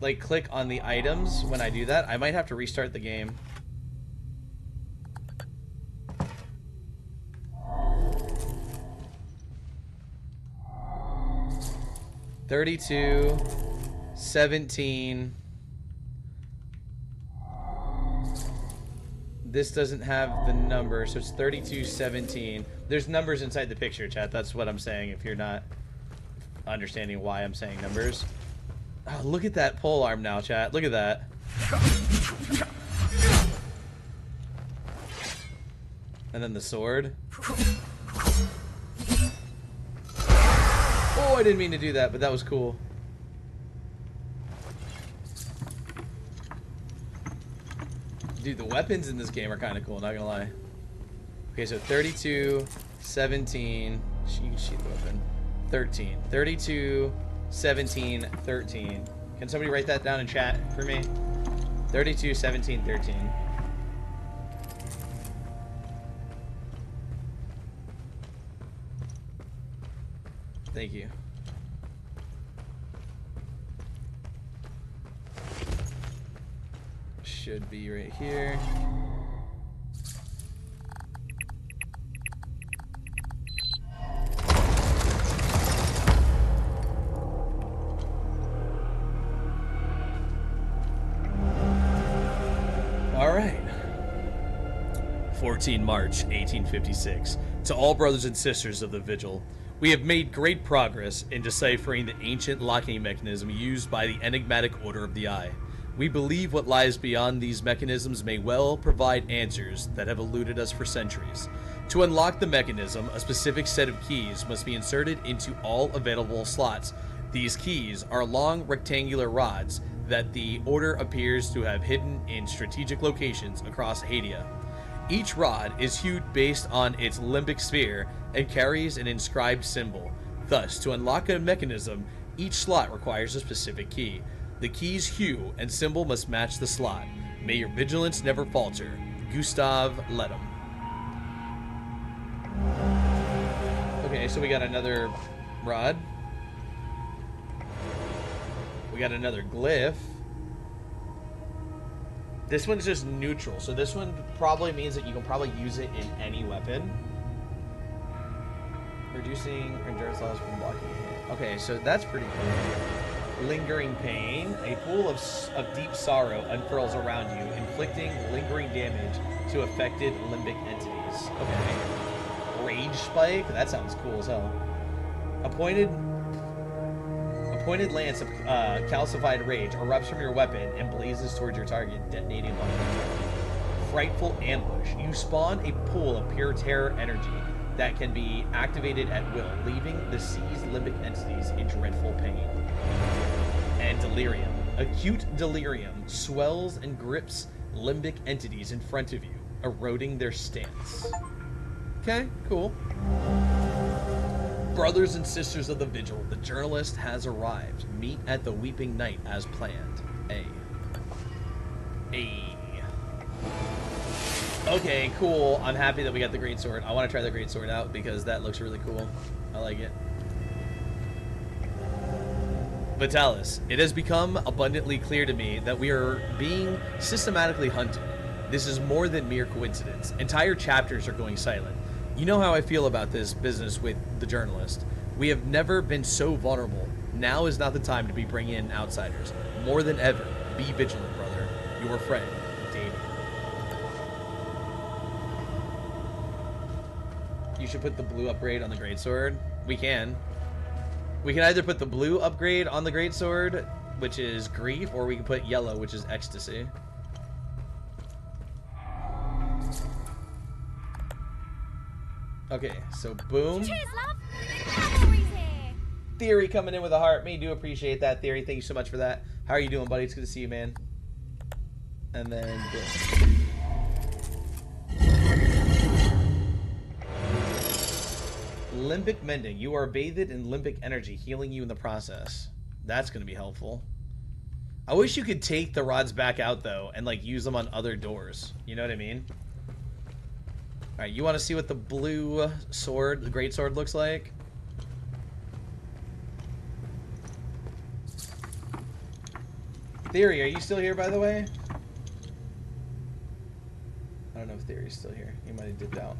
like click on the items when I do that. I might have to restart the game. $32, 17. This doesn't have the number, so it's 32, 17. There's numbers inside the picture, chat. That's what I'm saying if you're not understanding why I'm saying numbers. Oh, look at that pole arm now, chat. Look at that. And then the sword. Oh, I didn't mean to do that, but that was cool. Dude, the weapons in this game are kind of cool, not gonna lie. Okay, so 32, 17, you can shoot the weapon. 13. 32, 17, 13. Can somebody write that down in chat for me? 32, 17, 13. Thank you. Should be right here. All right. 14 March 1856. To all brothers and sisters of the Vigil, we have made great progress in deciphering the ancient locking mechanism used by the enigmatic Order of the Eye. We believe what lies beyond these mechanisms may well provide answers that have eluded us for centuries. To unlock the mechanism, a specific set of keys must be inserted into all available slots. These keys are long rectangular rods that the Order appears to have hidden in strategic locations across Hadia. Each rod is hued based on its limbic sphere and carries an inscribed symbol. Thus, to unlock a mechanism, each slot requires a specific key. The key's hue and symbol must match the slot. May your vigilance never falter. Gustav Ledum. Okay, so we got another rod. We got another glyph. This one's just neutral, so this one probably means that you can probably use it in any weapon. Reducing endurance loss from blocking a hit. Okay, so that's pretty cool. Lingering pain. A pool of deep sorrow unfurls around you, inflicting lingering damage to affected limbic entities. Okay. Rage spike. That sounds cool as hell. Appointed lance of calcified rage erupts from your weapon and blazes towards your target, detonating one. Frightful ambush. You spawn a pool of pure terror energy that can be activated at will, leaving the seized limbic entities in dreadful pain. And delirium. Acute delirium swells and grips limbic entities in front of you, eroding their stance. Okay, cool. Brothers and sisters of the Vigil, the journalist has arrived. Meet at the Weeping Night as planned. A. Okay, cool. I'm happy that we got the greatsword. I want to try the greatsword out because that looks really cool. I like it. Vitalis, it has become abundantly clear to me that we are being systematically hunted. This is more than mere coincidence. Entire chapters are going silent. You know how I feel about this business with the journalist. We have never been so vulnerable. Now is not the time to be bringing in outsiders. More than ever, be vigilant, brother. Your friend, Damien. You should put the blue upgrade on the greatsword. We can. We can either put the blue upgrade on the greatsword, which is grief, or we can put yellow, which is ecstasy. Okay, so boom. Cheers, love. Cavalry's here. Theory coming in with a heart. Me, do appreciate that, Theory. Thank you so much for that. How are you doing, buddy? It's good to see you, man. And then boom. Limbic mending. You are bathed in limbic energy, healing you in the process. That's going to be helpful. I wish you could take the rods back out, though, and, like, use them on other doors. You know what I mean? Alright, you want to see what the blue sword, the great sword, looks like? Theory, are you still here, by the way? I don't know if Theory's still here. He might have dipped out.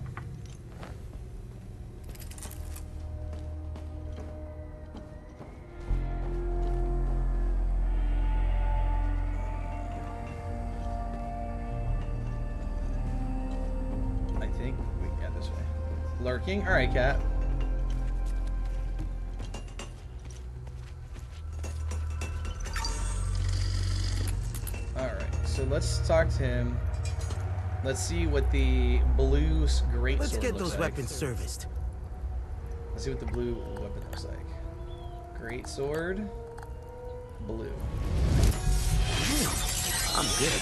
Lurking. Alright, cat. Alright, so let's talk to him. Let's see what the blue greatsword looks like. Let's get those weapons serviced. Let's see what the blue weapon looks like. Greatsword. Blue. I'm good.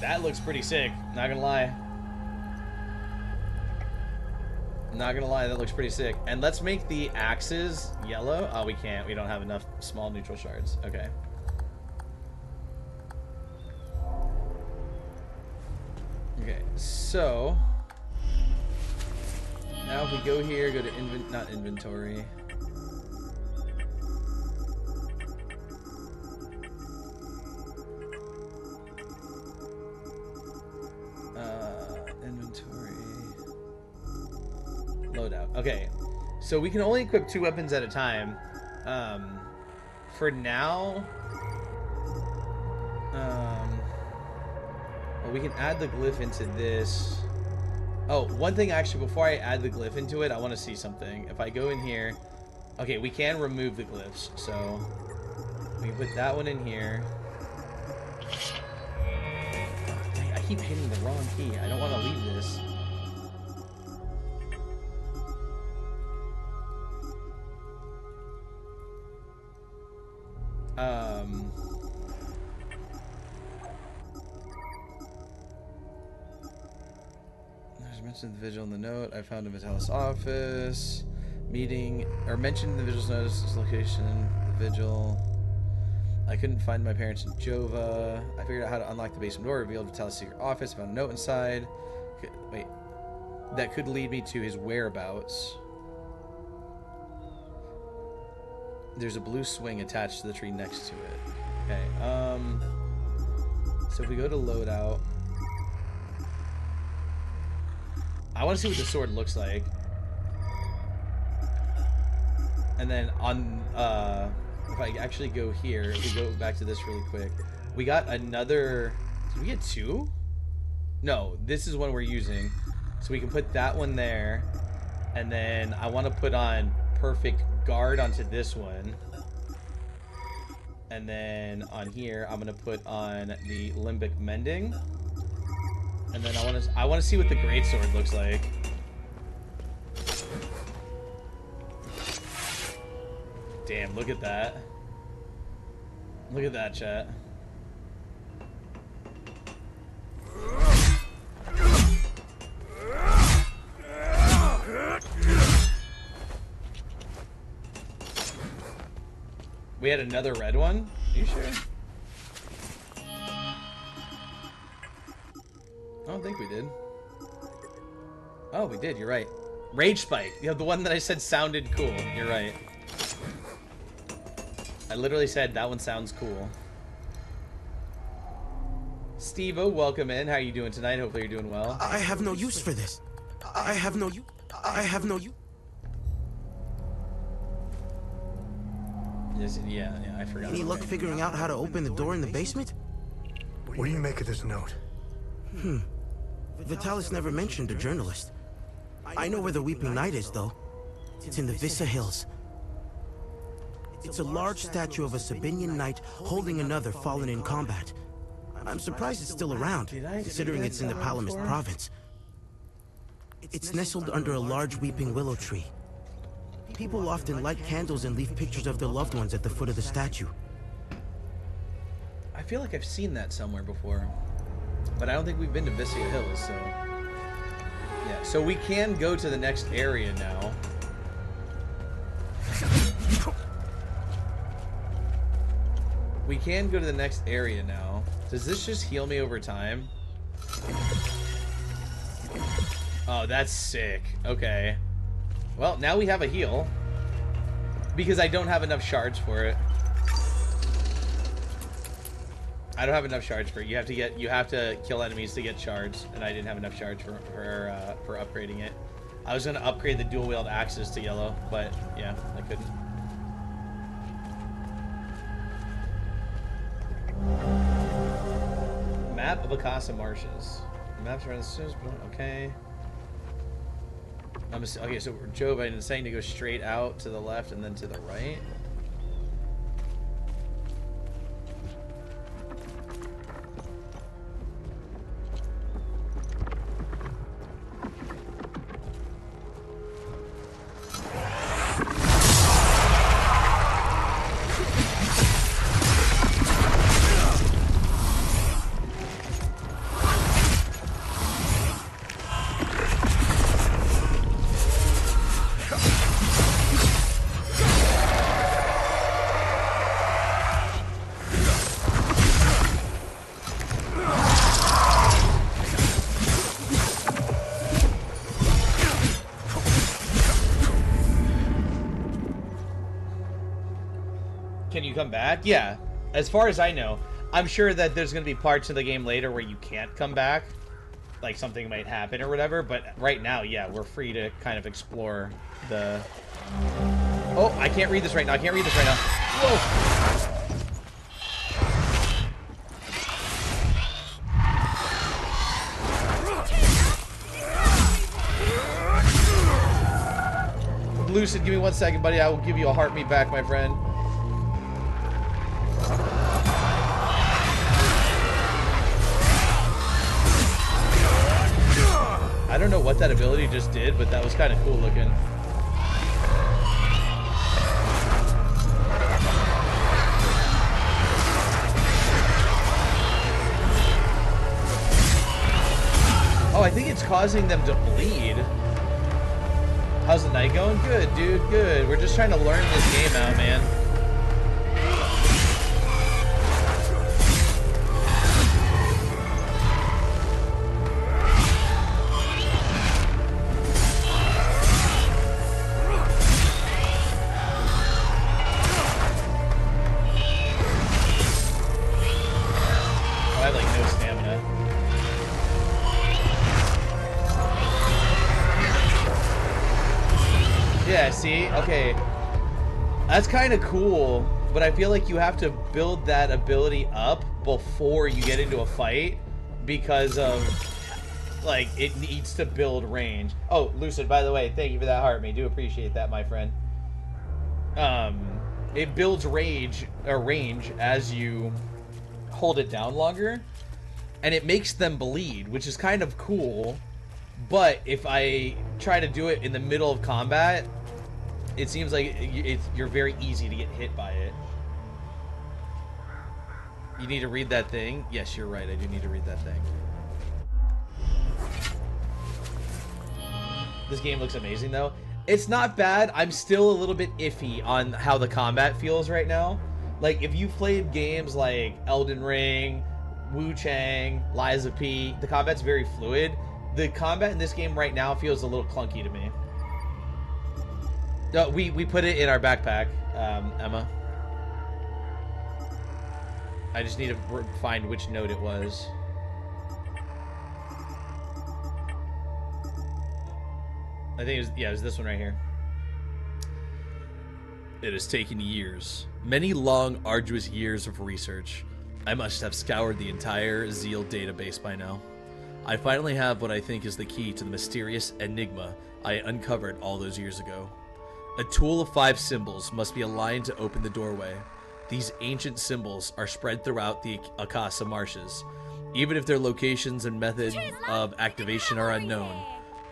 That looks pretty sick. Not gonna lie. Not gonna lie, that looks pretty sick. And let's make the axes yellow. Oh, we can't. We don't have enough small neutral shards. Okay. Okay, so now if we go here, go to not inventory. Inventory. Loadout. Okay, so we can only equip 2 weapons at a time. For now, well, we can add the glyph into this. Oh, one thing actually, before I add the glyph into it, I want to see something. If I go in here, okay, we can remove the glyphs. So we put that one in here. Oh, dang, I keep hitting the wrong key. I don't want to leave this. There's mentioned the vigil in the note. I found a Vitalis office meeting, or mentioned the vigil's notice, his location, the vigil. I couldn't find my parents in Jova. I figured out how to unlock the basement door, revealed Vitalis' secret office, found a note inside. Wait, that could lead me to his whereabouts. There's a blue swing attached to the tree next to it. Okay, so if we go to loadout, I want to see what the sword looks like. And then on, if I actually go here, if we go back to this really quick, we got another, did we get 2? No, this is one we're using. So we can put that one there. And then I want to put on Perfect Guard onto this one. And then on here, I'm going to put on the Limbic Mending. And then I want to see what the greatsword looks like. Damn, look at that. Look at that, chat. We had another red one? Are you sure? don't think we did. Oh, we did. You're right. Rage Spike. You know, the one that I said sounded cool. You're right. I literally said that one sounds cool. Steve-O, welcome in. How are you doing tonight? Hopefully you're doing well. I have no use for this. I have no use. Yes, yeah, I forgot. Any luck figuring out how to open the door in the basement? What do you make of this note? Vitalis never mentioned a journalist. I know where the Weeping Knight is, though. It's in the Vissa Hills. It's a large statue of a Sabinian knight holding another fallen in combat. I'm surprised it's still around, considering it's in the Palamist province. It's nestled under a large weeping willow tree. People often light candles and leave pictures of their loved ones at the foot of the statue. I feel like I've seen that somewhere before, but I don't think we've been to Vissa Hills, so... Yeah, so we can go to the next area now. We can go to the next area now. Does this just heal me over time? Oh, that's sick. Okay. Well, now we have a heal. Because I don't have enough shards for it. I don't have enough shards for it. You have to kill enemies to get shards, and I didn't have enough shards for upgrading it. I was gonna upgrade the dual wield axes to yellow, but yeah, I couldn't. Map of Akasa Marshes. Maps around the okay. Okay, so Joe Biden is saying to go straight out to the left and then to the right. Come back? Yeah, as far as I know. I'm sure that there's going to be parts of the game later where you can't come back, like something might happen or whatever, but right now, yeah, we're free to kind of explore the... Oh, I can't read this right now. I can't read this right now. Whoa! Lucid, give me 1 second, buddy. I will give you a heartbeat back, my friend. I don't know what that ability just did, but that was kind of cool looking. Oh, I think it's causing them to bleed. How's the night going? Good, dude, good. We're just trying to learn this game out, man. See? Okay. That's kind of cool, but I feel like you have to build that ability up before you get into a fight because of, like, it needs to build range. Oh, Lucid, by the way, thank you for that heart, mate. Do appreciate that, my friend. It builds range as you hold it down longer, and it makes them bleed, which is kind of cool, but if I try to do it in the middle of combat, it seems like you're very easy to get hit by it. You need to read that thing? Yes, you're right. I do need to read that thing. This game looks amazing, though. It's not bad. I'm still a little bit iffy on how the combat feels right now. Like, if you've played games like Elden Ring, Wu Chang, Liza P. The combat's very fluid. The combat in this game right now feels a little clunky to me. We put it in our backpack, Emma. I just need to find which note it was. I think it was, yeah, it was this one right here. It has taken years. Many long, arduous years of research. I must have scoured the entire Zeal database by now. I finally have what I think is the key to the mysterious enigma I uncovered all those years ago. A tool of 5 symbols must be aligned to open the doorway. These ancient symbols are spread throughout the Akasa marshes. Even if their locations and method of activation are unknown,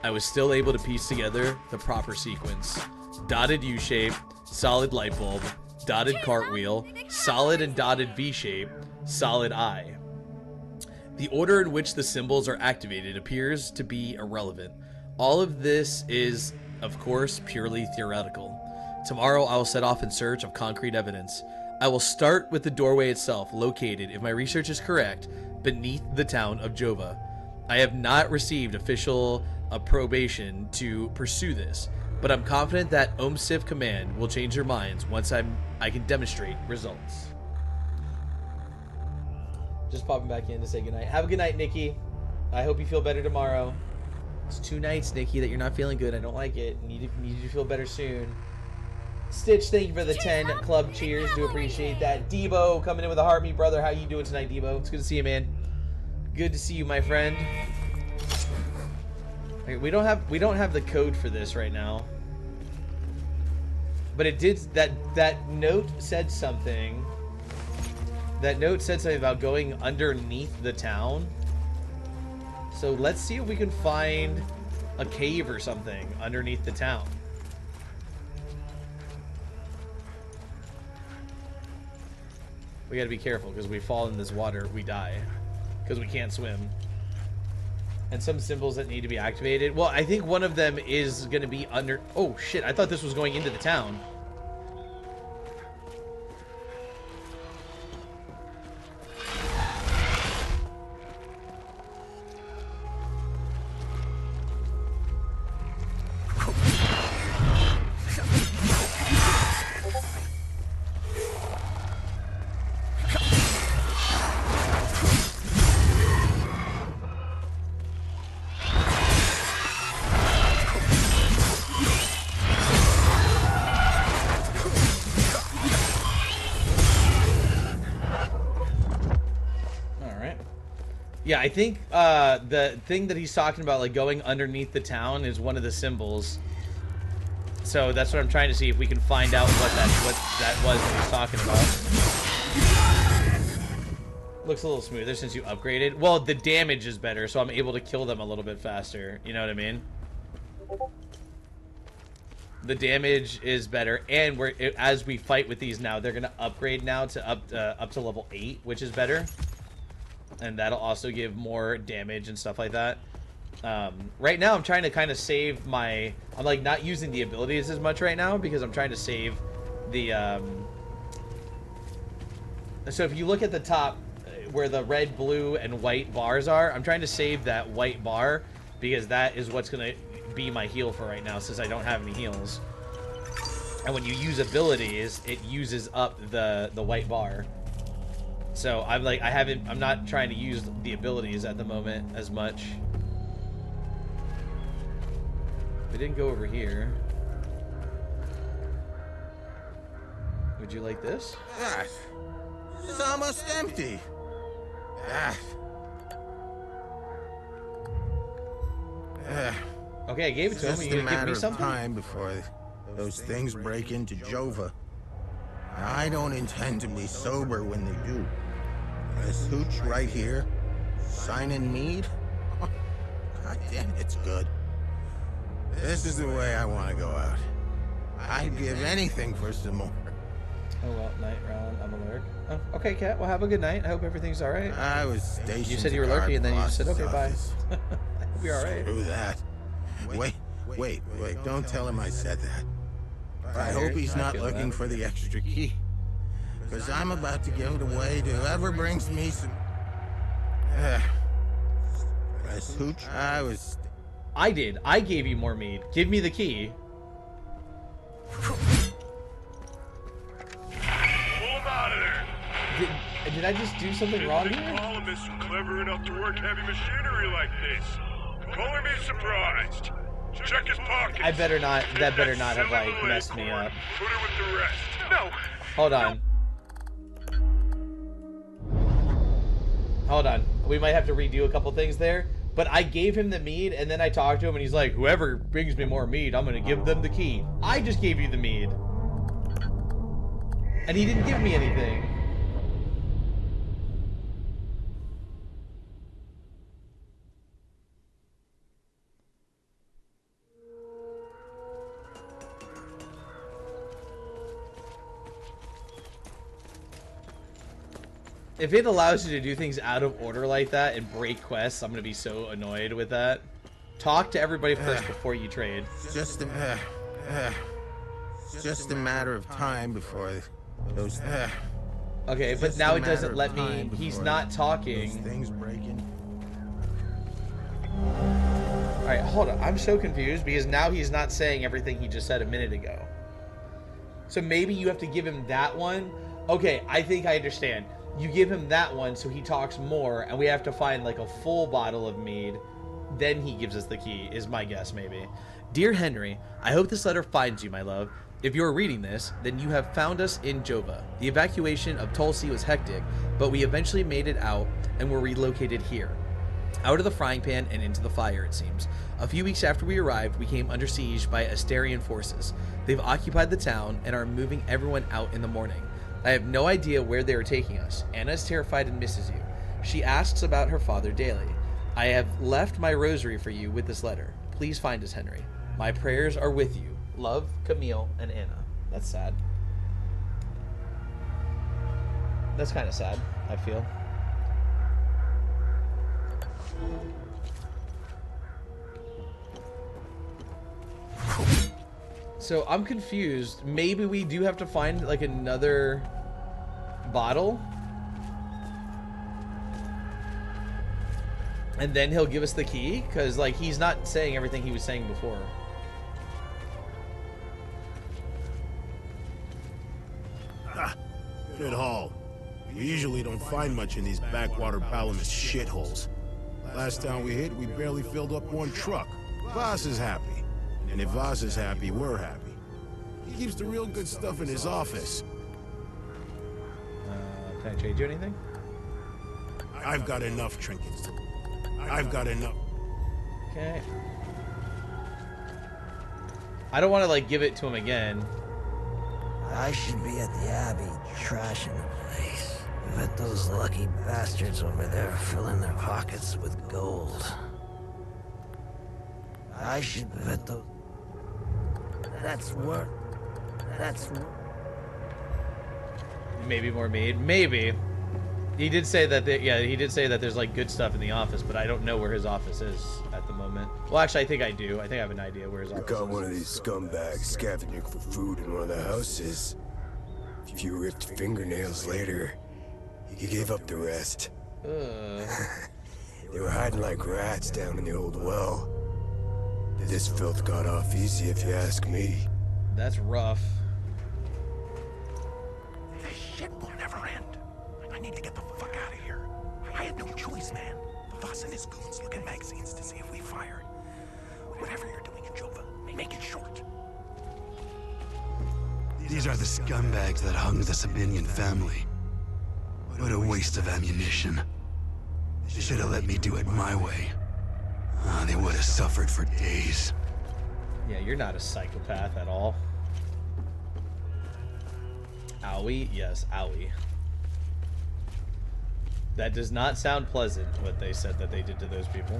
I was still able to piece together the proper sequence. Dotted U-shape, solid light bulb, dotted cartwheel, solid and dotted V-shape, solid eye. The order in which the symbols are activated appears to be irrelevant. All of this is, of course, purely theoretical. Tomorrow I will set off in search of concrete evidence. I will start with the doorway itself, located, if my research is correct, beneath the town of Jova. I have not received official approbation to pursue this, but I'm confident that OMSIF command will change their minds once I can demonstrate results. Just popping back in to say goodnight. Have a good night, Nikki. I hope you feel better tomorrow. It's 2 nights, Nikki, that you're not feeling good. I don't like it. Need you to feel better soon. Stitch, thank you for the 10 club cheers. Do appreciate that. Debo coming in with a heart. Me, brother. How you doing tonight, Debo? It's good to see you, man. Good to see you, my friend. Okay, we don't have the code for this right now. But it did that note said something. That note said something about going underneath the town. So let's see if we can find a cave or something underneath the town. We gotta be careful because we fall in this water, we die. Because we can't swim. And some symbols that need to be activated. Well, I think one of them is gonna be under... Oh shit, I thought this was going into the town. Yeah, I think the thing that he's talking about, like going underneath the town, is one of the symbols. So that's what I'm trying to see if we can find out what that was that he's talking about. Looks a little smoother since you upgraded. Well, the damage is better, so I'm able to kill them a little bit faster. You know what I mean? The damage is better, and as we fight with these now, they're gonna upgrade now to up to level 8, which is better. And that'll also give more damage and stuff like that. Right now I'm trying to kind of save my... I'm like not using the abilities as much right now because I'm trying to save the... So if you look at the top where the red, blue, and white bars are, I'm trying to save that white bar because that is what's going to be my heal for right now since I don't have any heals. And when you use abilities, it uses up the white bar. So I'm like, I'm not trying to use the abilities at the moment as much. We didn't go over here. Would you like this? It's almost empty. Okay, I gave it to him. It's You just a gonna give matter me of something? time before those things break into Jova. I don't intend to be sober when they do. This hooch right here, signing mead. God damn, it's good. This is the way I want to go out. I'd give anything for some more. Oh well, night round. I'm alert. Oh, okay, Kat. Well, have a good night. I hope everything's all right. I was stationed. You said you were lurking, and then you just said, "Okay, bye." I hope you're all right. Screw that. Wait! Don't tell him I said that. I hope he's not looking for the extra key. Because I'm about to give it away to whoever brings me some... I did. I gave you more mead. Give me the key. Pull him out of there. Did I just do something wrong here? Columnists clever enough to work heavy machinery like this. Color me surprised. Check his pockets. I better not. That better not have like messed me up. Put her with the rest. No. Hold on. Hold on. We might have to redo a couple things there. But I gave him the mead, and then I talked to him, and he's like, whoever brings me more mead, I'm going to give them the key. I just gave you the mead. And he didn't give me anything. If it allows you to do things out of order like that and break quests, I'm going to be so annoyed with that. Talk to everybody first before you trade. Just a matter of time before those... Okay, but now it doesn't let me... He's not talking. Things breaking. Alright, hold on. I'm so confused because now he's not saying everything he just said a minute ago. So maybe you have to give him that one? Okay, I think I understand. You give him that one so he talks more, and we have to find like a full bottle of mead. Then he gives us the key, is my guess maybe. Dear Henry, I hope this letter finds you, my love. If you're reading this, then you have found us in Jova. The evacuation of Tulsi was hectic, but we eventually made it out and were relocated here. Out of the frying pan and into the fire, it seems. A few weeks after we arrived, we came under siege by Asterian forces. They've occupied the town and are moving everyone out in the morning. I have no idea where they are taking us. Anna is terrified and misses you. She asks about her father daily. I have left my rosary for you with this letter. Please find us, Henry. My prayers are with you. Love, Camille, and Anna. That's sad. That's kind of sad, I feel. So I'm confused. Maybe we do have to find like another bottle, and then he'll give us the key, because like he's not saying everything he was saying before. Good haul. We usually don't find much in these backwater Palamas shitholes. Last town we hit, we barely filled up one truck. Voss is happy. And if Voss is happy, we're happy. He keeps the real good stuff in his office. Can I trade you anything? I've got enough trinkets. I've got enough. Okay. I don't want to like give it to him again. I should be at the Abbey trashing the place. Bet those lucky bastards over there filling their pockets with gold. I should bet those... That's worth... Maybe more mead. Maybe. He did say that. He did say that there's like good stuff in the office, but I don't know where his office is at the moment. Well, actually, I think I do. I think I have an idea where his office is. We caught one of these scumbags scavenging for food in one of the houses. A few ripped fingernails later, he gave up the rest. They were hiding like rats down in the old well. This filth got off easy, if you ask me. That's rough. This shit will never end. I need to get the fuck out of here. I had no choice, man. Voss and his goons look at magazines to see if we fired. Whatever you're doing in Jova, make it short. These are the scumbags that hung the Sabinian family. What a waste of ammunition. They should have let me do it my way. They would have suffered for days. Yeah, you're not a psychopath at all. Owie? Yes, owie. That does not sound pleasant, what they said that they did to those people.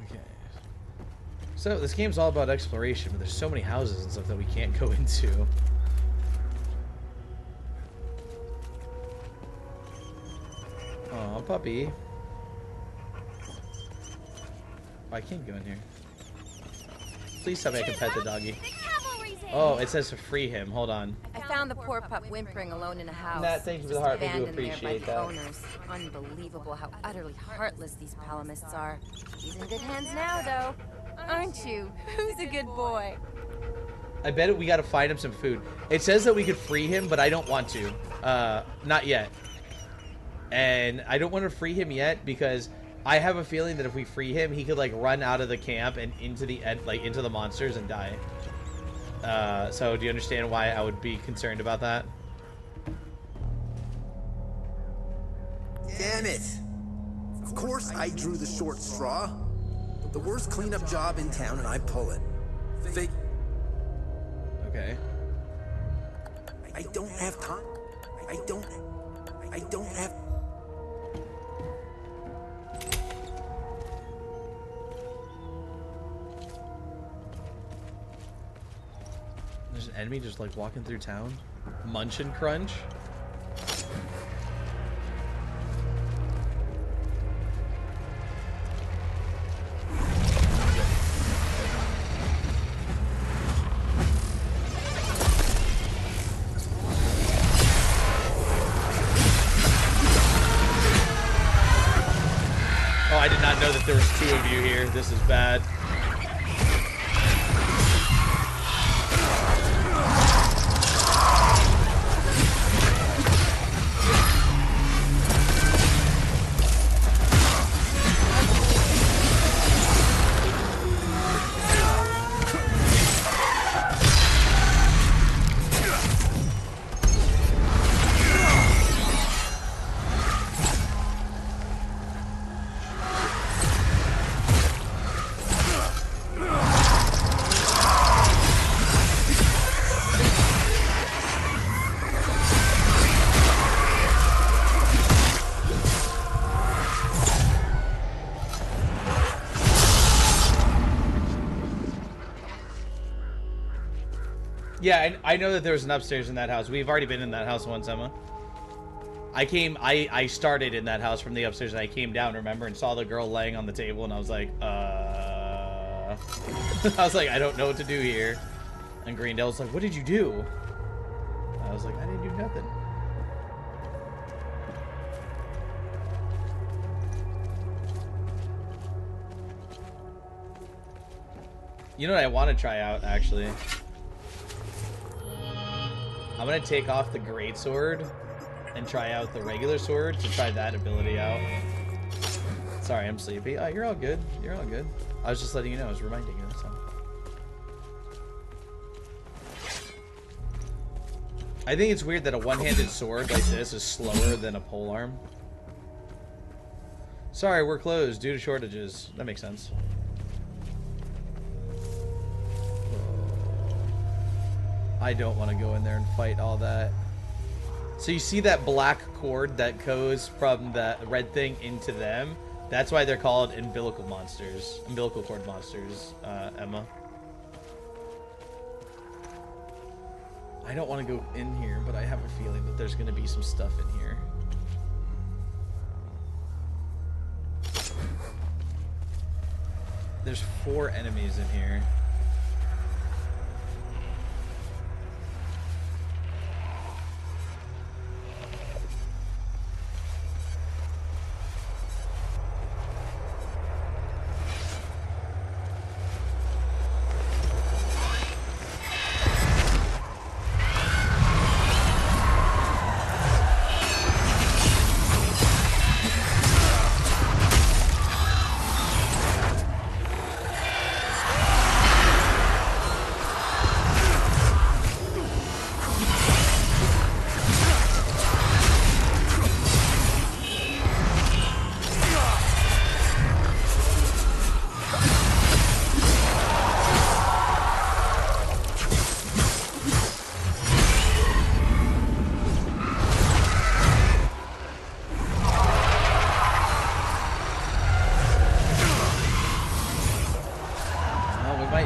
Okay. So, this game's all about exploration, but there's so many houses and stuff that we can't go into. Aw, puppy. Oh, I can't go in here. Please tell me I can pet the doggy. Oh, it says to free him. Hold on. I found the poor pup whimpering alone in a house. Nat, thank you for the heart. We do Abandoned there by appreciate the that. owners. Unbelievable how utterly heartless these Palamists are. He's in good hands now, though. Aren't you? Who's a good boy? I bet we gotta find him some food. It says that we could free him, but I don't want to. Not yet. And I don't want to free him yet because I have a feeling that if we free him, he could like run out of the camp and into the into the monsters and die. So do you understand why I would be concerned about that? Damn it! Of course I drew the short straw. The worst cleanup job in town and I pull it. Okay. I don't have time. I don't have... There's an enemy just like walking through town. Munch and Crunch. Oh, I did not know that there was 2 of you here. This is bad. Yeah, I know that there was an upstairs in that house. We've already been in that house once, Emma. I started in that house from the upstairs and I came down, remember, and saw the girl laying on the table and I was like, I was like, I don't know what to do here. And Greendale was like, what did you do? I was like, I didn't do nothing. You know what I want to try out, actually? I'm gonna take off the greatsword and try out the regular sword to try that ability out. Sorry, I'm sleepy. Oh, you're all good. You're all good. I was just letting you know. I was reminding you. That's all. I think it's weird that a one-handed sword like this is slower than a polearm. Sorry, we're closed due to shortages. That makes sense. I don't want to go in there and fight all that. So you see that black cord that goes from the red thing into them? That's why they're called umbilical monsters. Umbilical cord monsters, Emma. I don't want to go in here, but I have a feeling that there's going to be some stuff in here. There's 4 enemies in here.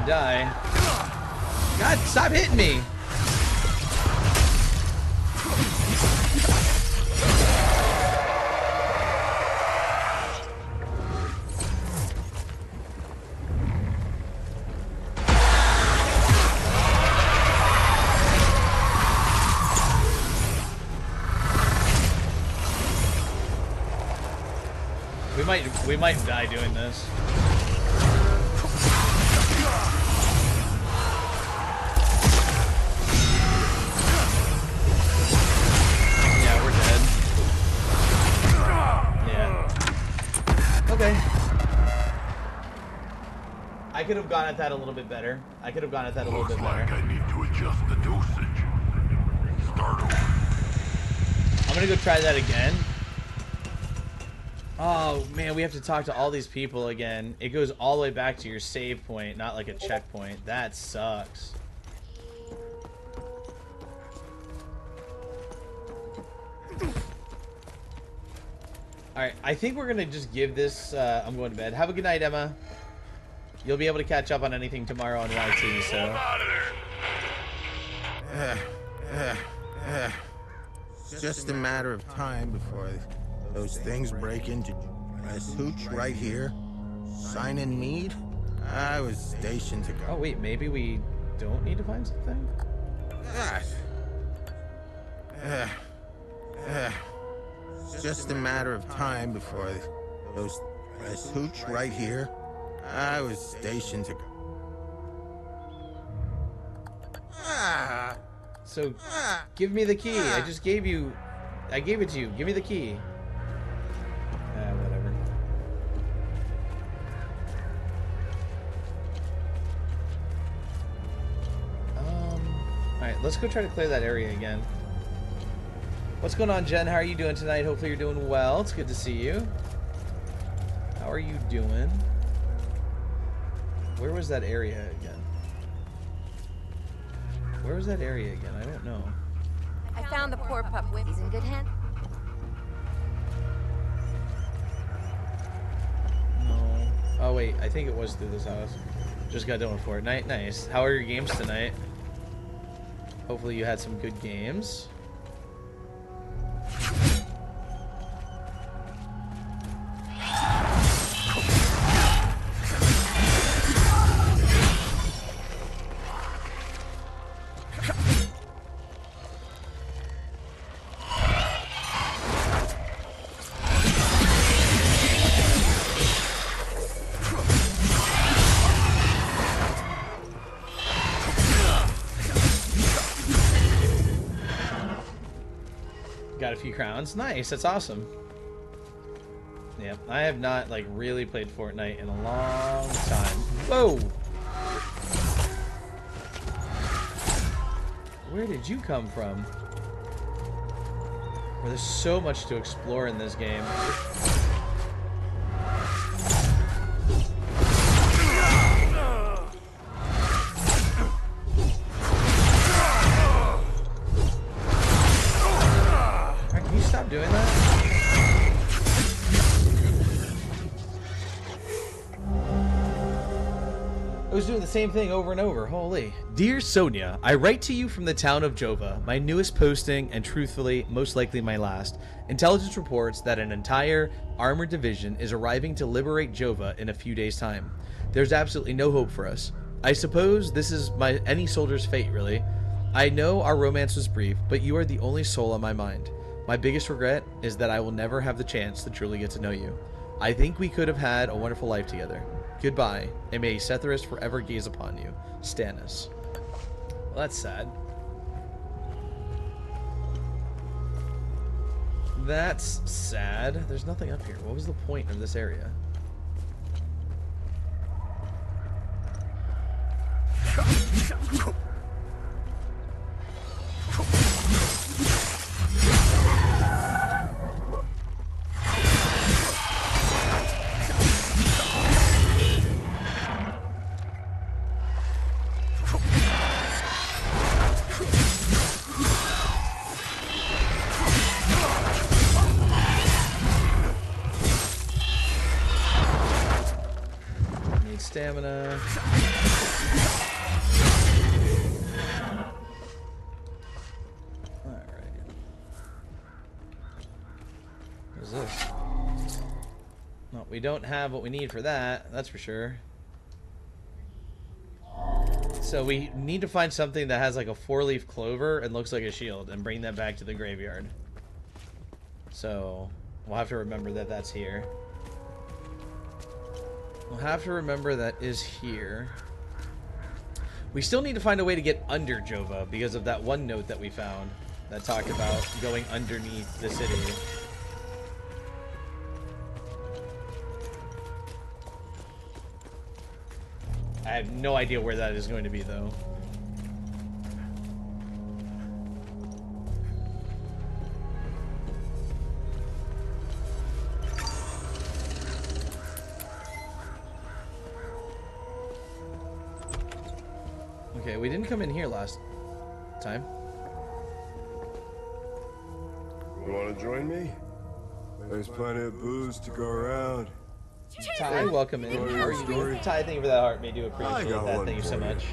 Die. God, stop hitting me. might die doing this. Yeah, we're dead. Yeah. Okay. I could have gone at that a little bit better. I could have gone at that a little bit better. I need to adjust the dosage. Start over. I'm gonna go try that again. Oh man, we have to talk to all these people again. It goes all the way back to your save point, not like a checkpoint. That sucks. Alright, I think we're gonna just give this, I'm going to bed. Have a good night, Emma. You'll be able to catch up on anything tomorrow on YT, so. It's just a matter of time before those things break into this hooch right here. Sign in Mead. I was stationed to go. Oh wait, maybe we don't need to find something? It's just a matter of time before those this hooch right here. I was stationed to go. So, give me the key. I just gave you... I gave it to you. Give me the key. Whatever. Alright, let's go try to clear that area again. What's going on, Jen? How are you doing tonight? Hopefully you're doing well. It's good to see you. How are you doing? Where was that area again? Where was that area again? I don't know. I found the poor pup. He's in good hands. No. Oh wait, I think it was through this house. Just got done with Fortnite. Nice. How are your games tonight? Hopefully you had some good games. Got a few crowns. Nice, that's awesome. Yeah, I have not like really played Fortnite in a long time. Whoa! Where did you come from? Well, there's so much to explore in this game. Doing that? I was doing the same thing over and over. Holy. Dear Sonia, I write to you from the town of Jova, my newest posting and truthfully, most likely my last. Intelligence reports that an entire armored division is arriving to liberate Jova in a few days' time. There's absolutely no hope for us. I suppose this is any soldier's fate, really. I know our romance was brief, but you are the only soul on my mind. My biggest regret is that I will never have the chance to truly get to know you. I think we could have had a wonderful life together. Goodbye, and may Setharus forever gaze upon you. Stannis. Well, that's sad. That's sad. There's nothing up here. What was the point of this area? Stamina. Alright. What is this? No, we don't have what we need for that, that's for sure. So we need to find something that has like a 4-leaf clover and looks like a shield and bring that back to the graveyard. So we'll have to remember that that's here. We'll have to remember that is here. We still need to find a way to get under Jova because of that one note that we found that talked about going underneath the city. I have no idea where that is going to be, though. Okay, we didn't come in here last time. You want to join me? There's plenty of booze to go around. Ty, welcome in. How are you doing? Ty, thank you for that heart. We do appreciate that. Thank you so much.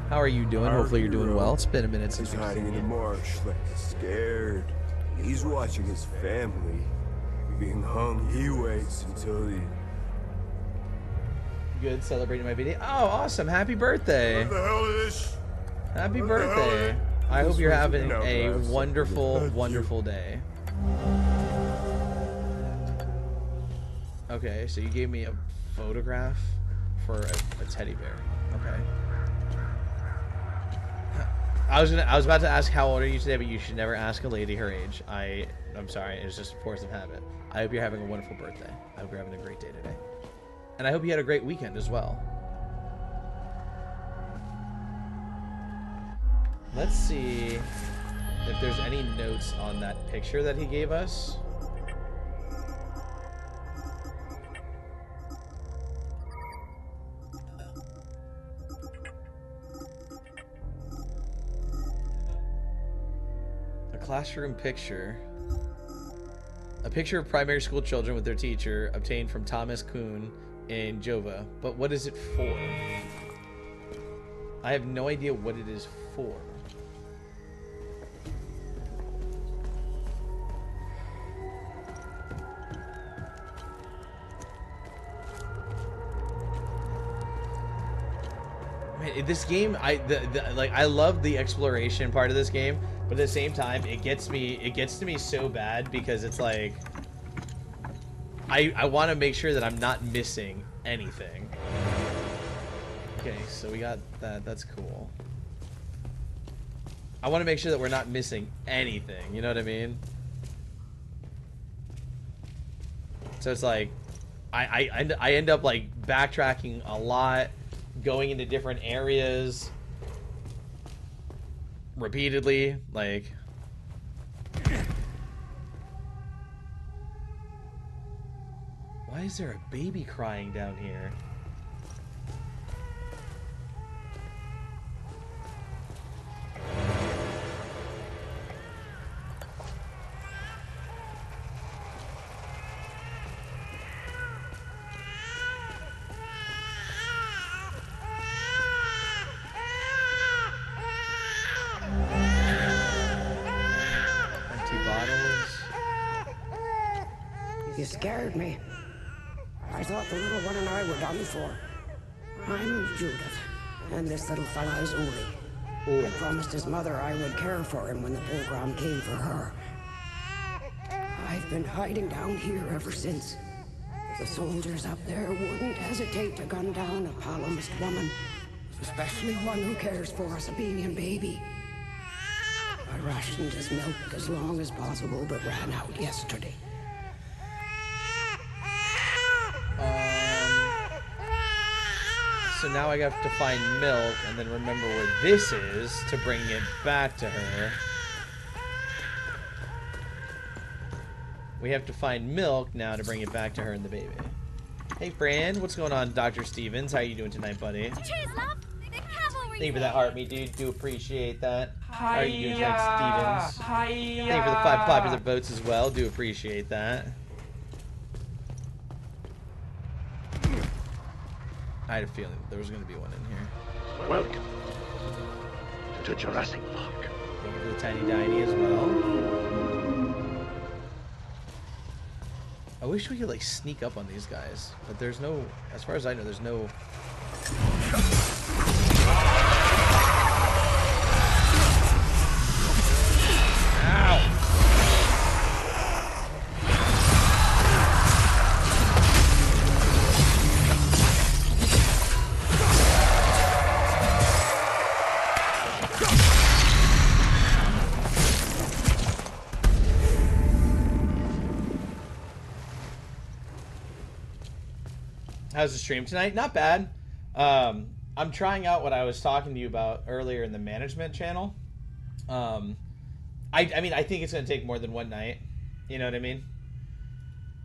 How are you doing? Hopefully you're doing well. It's been a minute since He's we've hiding seen in the you. marsh, like scared. He's watching his family being hung. He waits until the... Good, celebrating my video. Oh, awesome. Happy birthday. What the hell is this? Happy What the hell birthday. is it? I hope This you're one's having an a outcast. wonderful, wonderful day. Okay, so you gave me a photograph for a teddy bear. Okay. I was about to ask how old are you today, but you should never ask a lady her age. I'm sorry, it's just a force of habit. I hope you're having a wonderful birthday. I hope you're having a great day today. And I hope you had a great weekend as well. Let's see if there's any notes on that picture that he gave us. A classroom picture. A picture of primary school children with their teacher obtained from Thomas Kuhn in Jova. But what is it for? I have no idea what it is for. Man, this game, I love the exploration part of this game, but at the same time, it gets to me so bad because it's like I want to make sure that I'm not missing anything. Okay, so we got that. That's cool. I want to make sure that we're not missing anything. You know what I mean? So it's like I end up like backtracking a lot, going into different areas repeatedly, like. Why is there a baby crying down here? Empty bottles. You scared me. I thought the little one and I were done for. I'm Judith, and this little fella is Uli. I promised his mother I would care for him when the program came for her. I've been hiding down here ever since. The soldiers up there wouldn't hesitate to gun down a Palomist woman, especially one who cares for a Sabinian baby. I rationed his milk as long as possible, but ran out yesterday. So now I have to find milk and then remember where this is to bring it back to her. We have to find milk now to bring it back to her and the baby. Hey, Fran, what's going on, Dr. Stevens? How you doing tonight, buddy? Cheers, love. The cavalry. Thank you for that heart, me dude. Do appreciate that. How are you doing tonight, Stevens? Thank you for the 5 popular votes as well. Do appreciate that. I had a feeling there was going to be one in here. Welcome to Jurassic Park. Thank you for the tiny diny as well. I wish we could like sneak up on these guys, but there's no, as far as I know, there's no. Ow! How's the stream tonight? Not bad. I'm trying out what I was talking to you about earlier in the management channel. I mean, I think it's going to take more than one night. You know what I mean?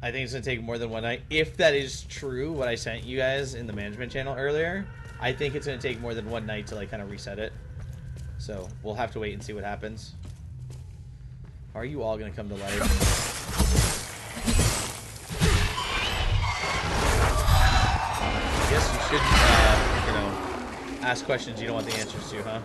I think it's going to take more than one night. If that is true, what I sent you guys in the management channel earlier, I think it's going to take more than one night to, like, kind of reset it. So, we'll have to wait and see what happens. Are you all going to come to life? I guess you should, you know, ask questions you don't want the answers to, huh?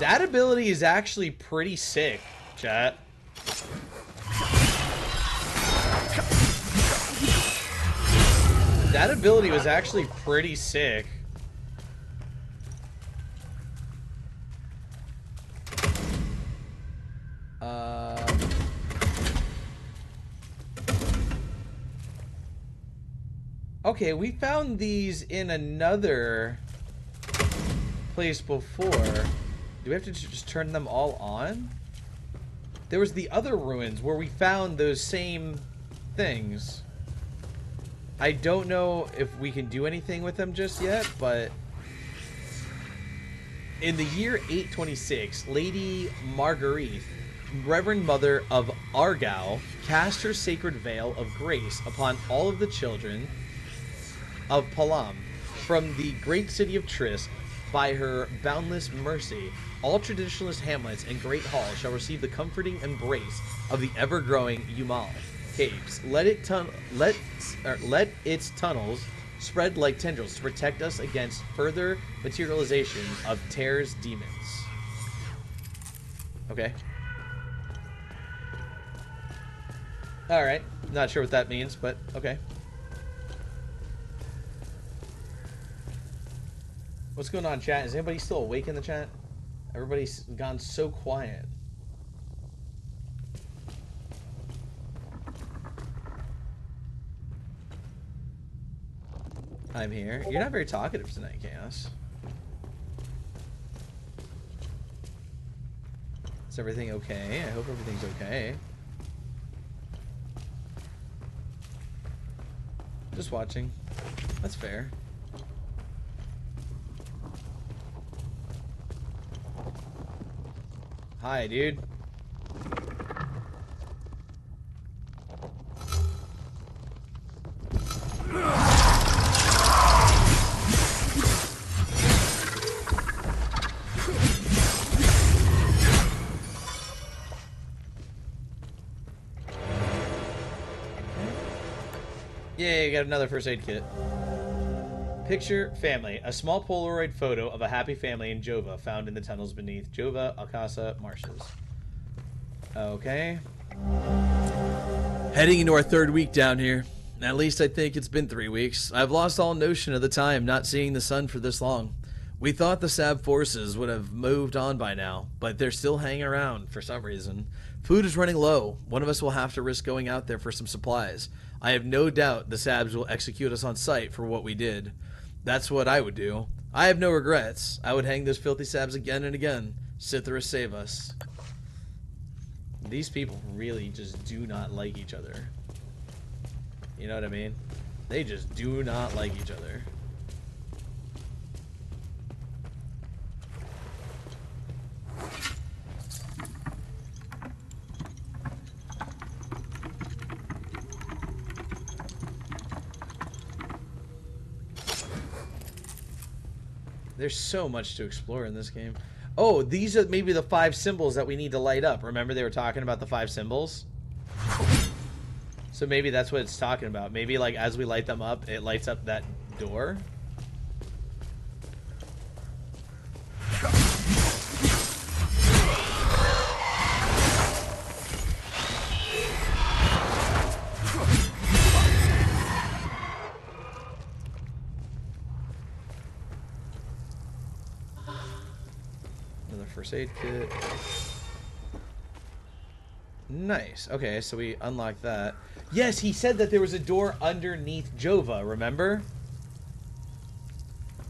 That ability is actually pretty sick, chat. That ability was actually pretty sick. Okay, we found these in another place before. Do we have to just turn them all on? There was the other ruins where we found those same things. I don't know if we can do anything with them just yet, but in the year 826, Lady Marguerite, Reverend Mother of Argyle, cast her sacred veil of grace upon all of the children of Palam from the great city of Triss. By her boundless mercy, all traditionalist hamlets and great halls shall receive the comforting embrace of the ever-growing Umal caves. Let its tunnels spread like tendrils to protect us against further materialization of Terror's demons. Okay. Alright. Not sure what that means, but okay. What's going on, chat? Is anybody still awake in the chat? Everybody's gone so quiet. I'm here. You're not very talkative tonight, Chaos. Is everything okay? I hope everything's okay. Just watching. That's fair. Hi, dude. Yay, got another first aid kit. Picture family. A small Polaroid photo of a happy family in Jova found in the tunnels beneath Jova Alcasa marshes. Okay. Heading into our third week down here. At least I think it's been 3 weeks. I've lost all notion of the time not seeing the sun for this long. We thought the SAB forces would have moved on by now, but they're still hanging around for some reason. Food is running low. One of us will have to risk going out there for some supplies. I have no doubt the SABs will execute us on sight for what we did. That's what I would do. I have no regrets. I would hang those filthy SABs again and again. Sithra save us. These people really just do not like each other. You know what I mean? They just do not like each other. There's so much to explore in this game. Oh, these are maybe the 5 symbols that we need to light up. Remember they were talking about the 5 symbols? So maybe that's what it's talking about. Maybe like as we light them up, it lights up that door. First aid kit. Nice. Okay, so we unlocked that. Yes, he said that there was a door underneath Jova, remember?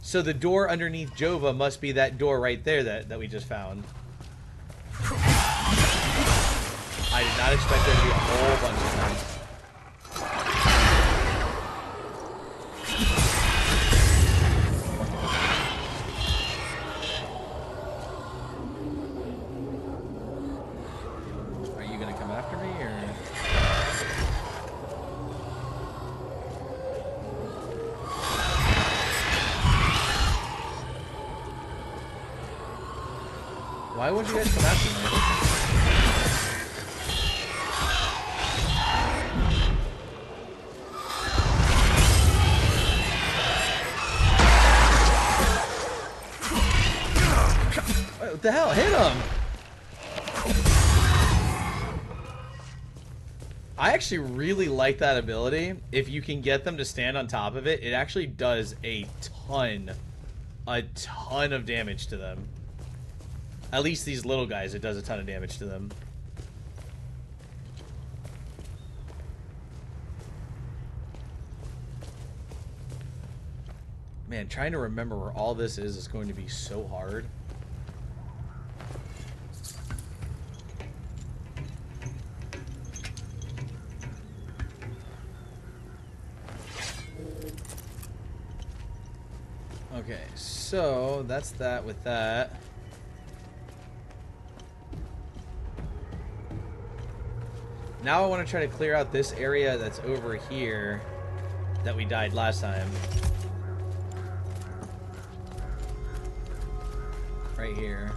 So the door underneath Jova must be that door right there that we just found. I did not expect there to be a whole bunch of them. Are you gonna come after me, or? Why would you guys come after me? What the hell? Hit him! I actually really like that ability. If you can get them to stand on top of it, it actually does a ton of damage to them. At least these little guys, it does a ton of damage to them. Man, trying to remember where all this is going to be so hard. Okay, so that's that with that. Now I want to try to clear out this area that's over here that we died last time. Right here.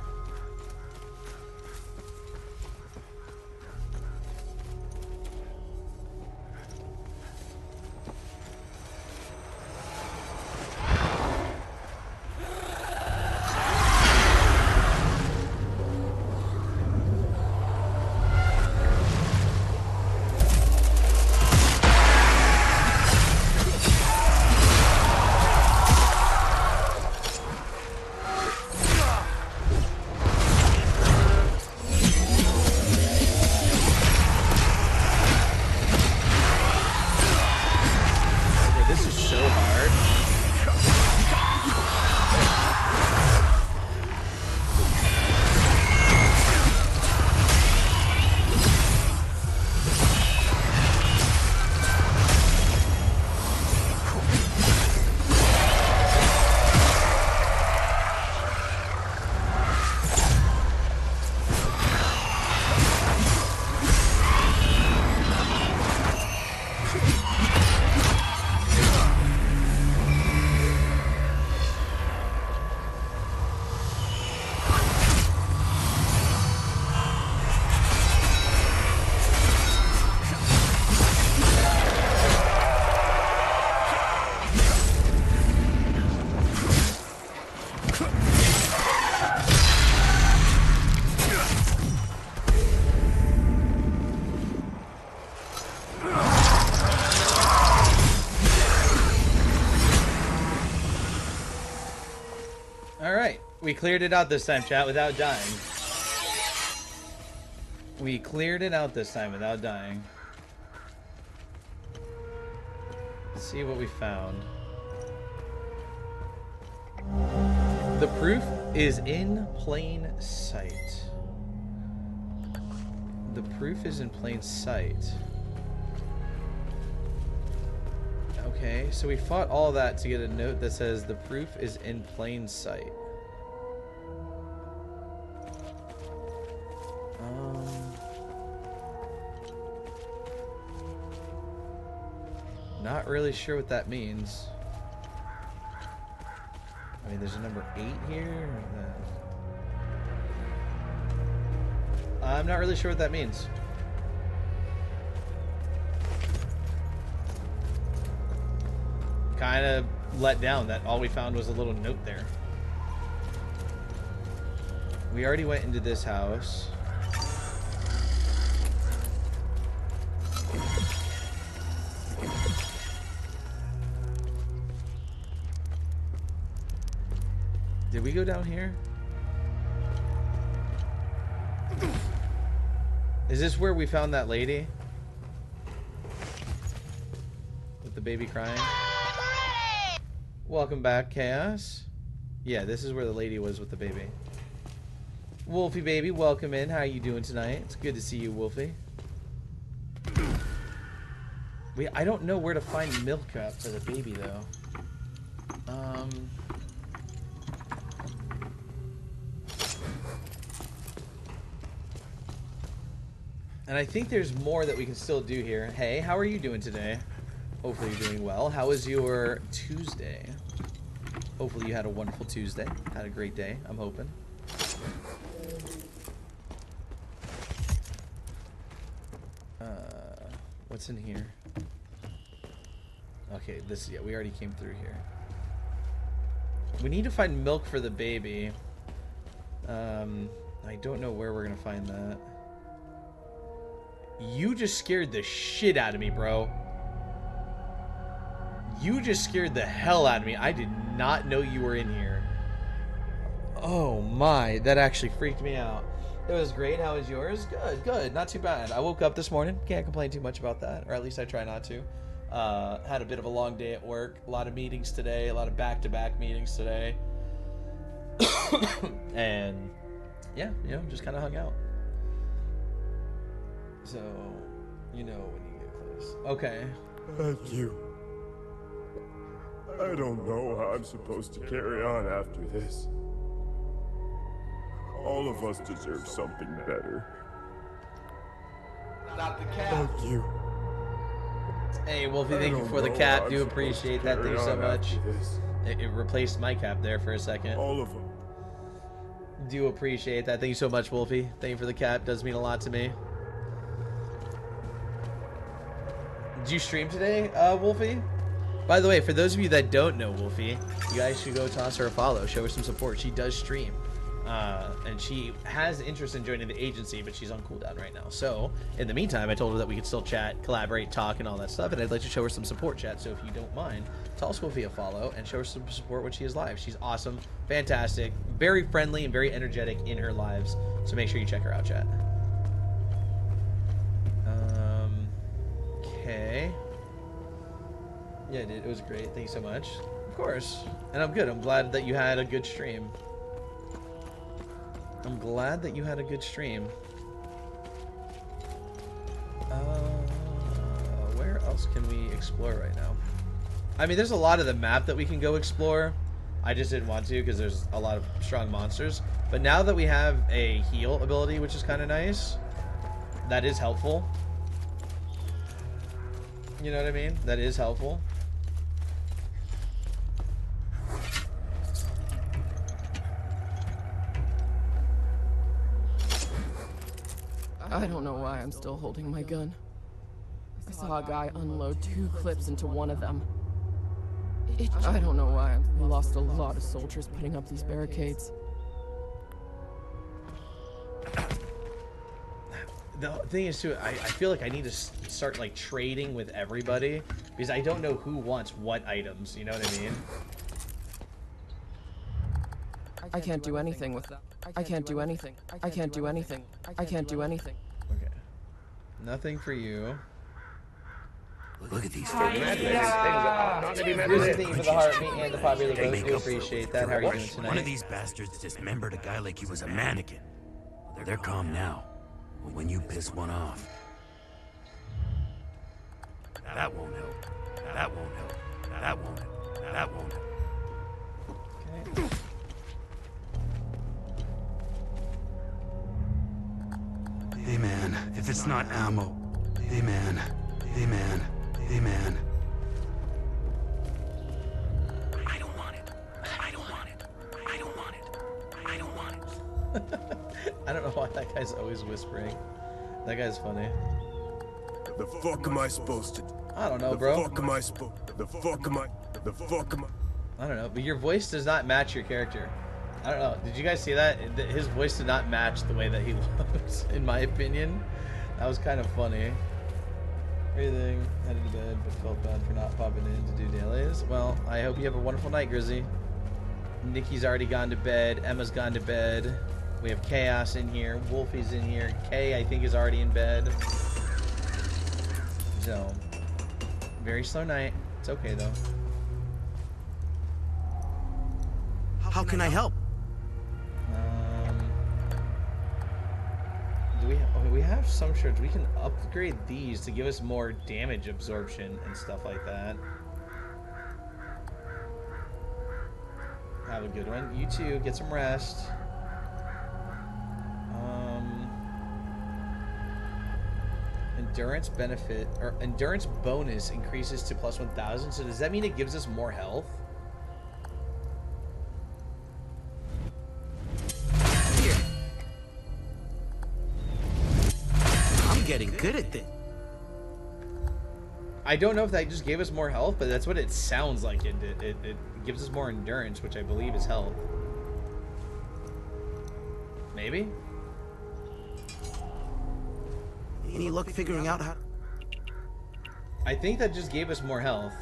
We cleared it out this time, chat, without dying. We cleared it out this time without dying. Let's see what we found. The proof is in plain sight. The proof is in plain sight. Okay, so we fought all that to get a note that says the proof is in plain sight. Not really sure what that means. I mean, there's a number 8 here. I'm not really sure what that means. Kind of let down that all we found was a little note there. We already went into this house. Did we go down here? Is this where we found that lady? baby crying. Welcome back, Chaos. Yeah, this is where the lady was with the baby. Wolfie baby, welcome in. How you doing tonight? It's good to see you, Wolfie. I don't know where to find milk crap for the baby though. And I think there's more that we can still do here. Hey, how are you doing today? Hopefully you're doing well. How was your Tuesday? Hopefully you had a wonderful Tuesday. Had a great day, I'm hoping. What's in here? Okay, this, yeah, we already came through here. We need to find milk for the baby. I don't know where we're gonna find that. You just scared the shit out of me, bro. You just scared the hell out of me. I did not know you were in here. Oh my, that actually freaked me out. It was great. How was yours? Good, good. Not too bad. I woke up this morning. Can't complain too much about that, or at least I try not to. Had a bit of a long day at work. A lot of meetings today. A lot of back-to-back meetings today. And yeah, you know, just kind of hung out. So, you know when you get close. Okay. Thank you. I don't know how I'm supposed to carry on after this. All of us deserve something better. Not the cat. Thank you. Hey, Wolfie, thank you for the cap. Do appreciate that. Thank you so much. It replaced my cap there for a second. All of them. Do appreciate that. Thank you so much, Wolfie. Thank you for the cap. Does mean a lot to me. Did you stream today, Wolfie? By the way, for those of you that don't know Wolfie, you guys should go toss her a follow. Show her some support. She does stream. And she has interest in joining the agency, but she's on cooldown right now. So, in the meantime, I told her that we could still chat, collaborate, talk, and all that stuff, and I'd like to show her some support chat. So if you don't mind, toss Wolfie a follow and show her some support when she is live. She's awesome, fantastic, very friendly, and very energetic in her lives. So make sure you check her out, chat. Okay. Yeah, dude, it was great. Thank you so much. Of course. And I'm good. I'm glad that you had a good stream. I'm glad that you had a good stream. Where else can we explore right now? I mean, there's a lot of the map that we can go explore. I just didn't want to because there's a lot of strong monsters. But now that we have a heal ability, which is kind of nice, that is helpful. You know what I mean? That is helpful. I don't know why I'm still holding my gun. I saw a guy unload 2 clips into one of them. I don't know why we lost a lot of soldiers putting up these barricades. The thing is too, I feel like I need to start like trading with everybody because I don't know who wants what items, you know what I mean? I can't do anything with that. I can't do anything. I can't do anything. I can't do anything. Okay. Nothing for you. Look at these Thank you for the heartbeat and the popular vote. We appreciate that. How are you doing tonight? One of these bastards dismembered a guy like he was a mannequin. They're calm now. When you piss one off. That won't help. That won't help. That won't help. That won't help. Okay. Hey man, if it's not ammo. Hey man. Hey man. Hey man. I don't want it. I don't want it. I don't want it. I don't want it. I don't know why that guy's always whispering. That guy's funny. The fuck am I supposed to do? I don't know, bro. The fuck am I supposed to? The fuck am I? The fuck am I? I don't know, but your voice does not match your character. I don't know. Did you guys see that? His voice did not match the way that he looks, in my opinion. That was kind of funny. Everything, headed to bed, but felt bad for not popping in to do dailies. Well, I hope you have a wonderful night, Grizzy. Nikki's already gone to bed. Emma's gone to bed. We have Chaos in here. Wolfie's in here. Kay, I think, is already in bed. So, very slow night. It's okay though. How can I help? Do we? We have some shirts. We can upgrade these to give us more damage absorption and stuff like that. Have a good one. You too. Get some rest. Endurance benefit or endurance bonus increases to plus 1,000. So does that mean it gives us more health? Here. I'm getting good at this. I don't know if that just gave us more health, but that's what it sounds like. It gives us more endurance, which I believe is health. Maybe? Any luck figuring out how? I think that just gave us more health.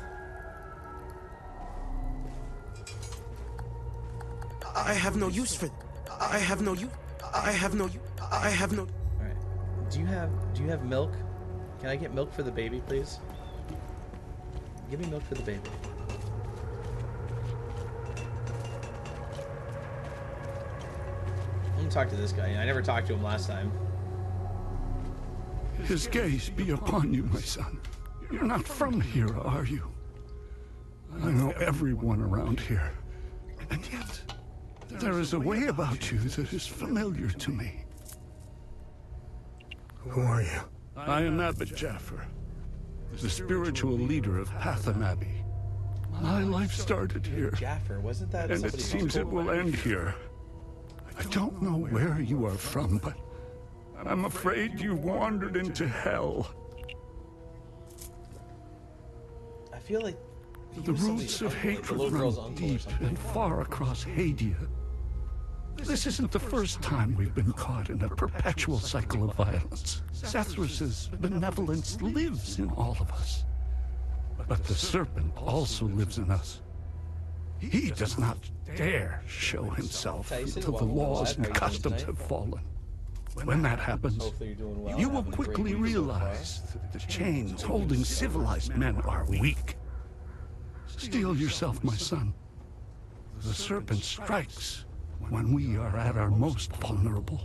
I have no use for. I have no use. I have no. I have no. All right. Do you have milk? Can I get milk for the baby, please? Give me milk for the baby. I'm gonna talk to this guy. I never talked to him last time. His gaze be upon you, my son. You're not from here, are you? I know everyone around here. And yet, there is a way about you that is familiar to me. Who are you? I am Abbot Jaffer, the spiritual leader of Patham Abbey. My life started here, Jaffer, wasn't that? and it seems it will end here. I don't know where you are from, but I'm afraid you wandered into hell. I feel like the roots of hatred run deep and far across Hadia. This isn't the first time we've been caught in a perpetual cycle of violence. Sethrus's benevolence lives in all of us. But the serpent also lives in us. He does not dare show himself until the laws and customs have fallen. When that happens, you will quickly realize that the chains holding civilized men are weak. Steel yourself, my son. The serpent strikes when we are at our most vulnerable.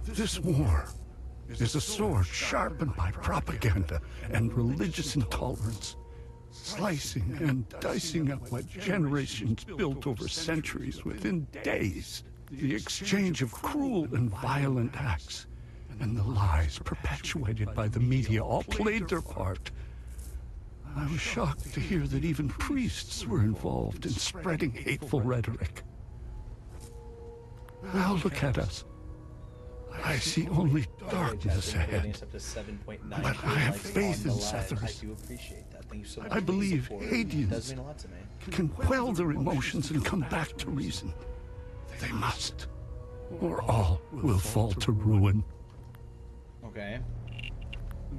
This war is a sword sharpened by propaganda and religious intolerance, slicing and dicing up what generations built over centuries within days. The exchange of cruel and violent acts and the lies perpetuated by the media all played their part. I was shocked to hear that even priests were involved in spreading hateful rhetoric. Now look at us. I see only darkness ahead. But I have faith in Sethrus. I believe Hadians can quell their emotions and come back to reason. They must, or all will fall to ruin. Okay.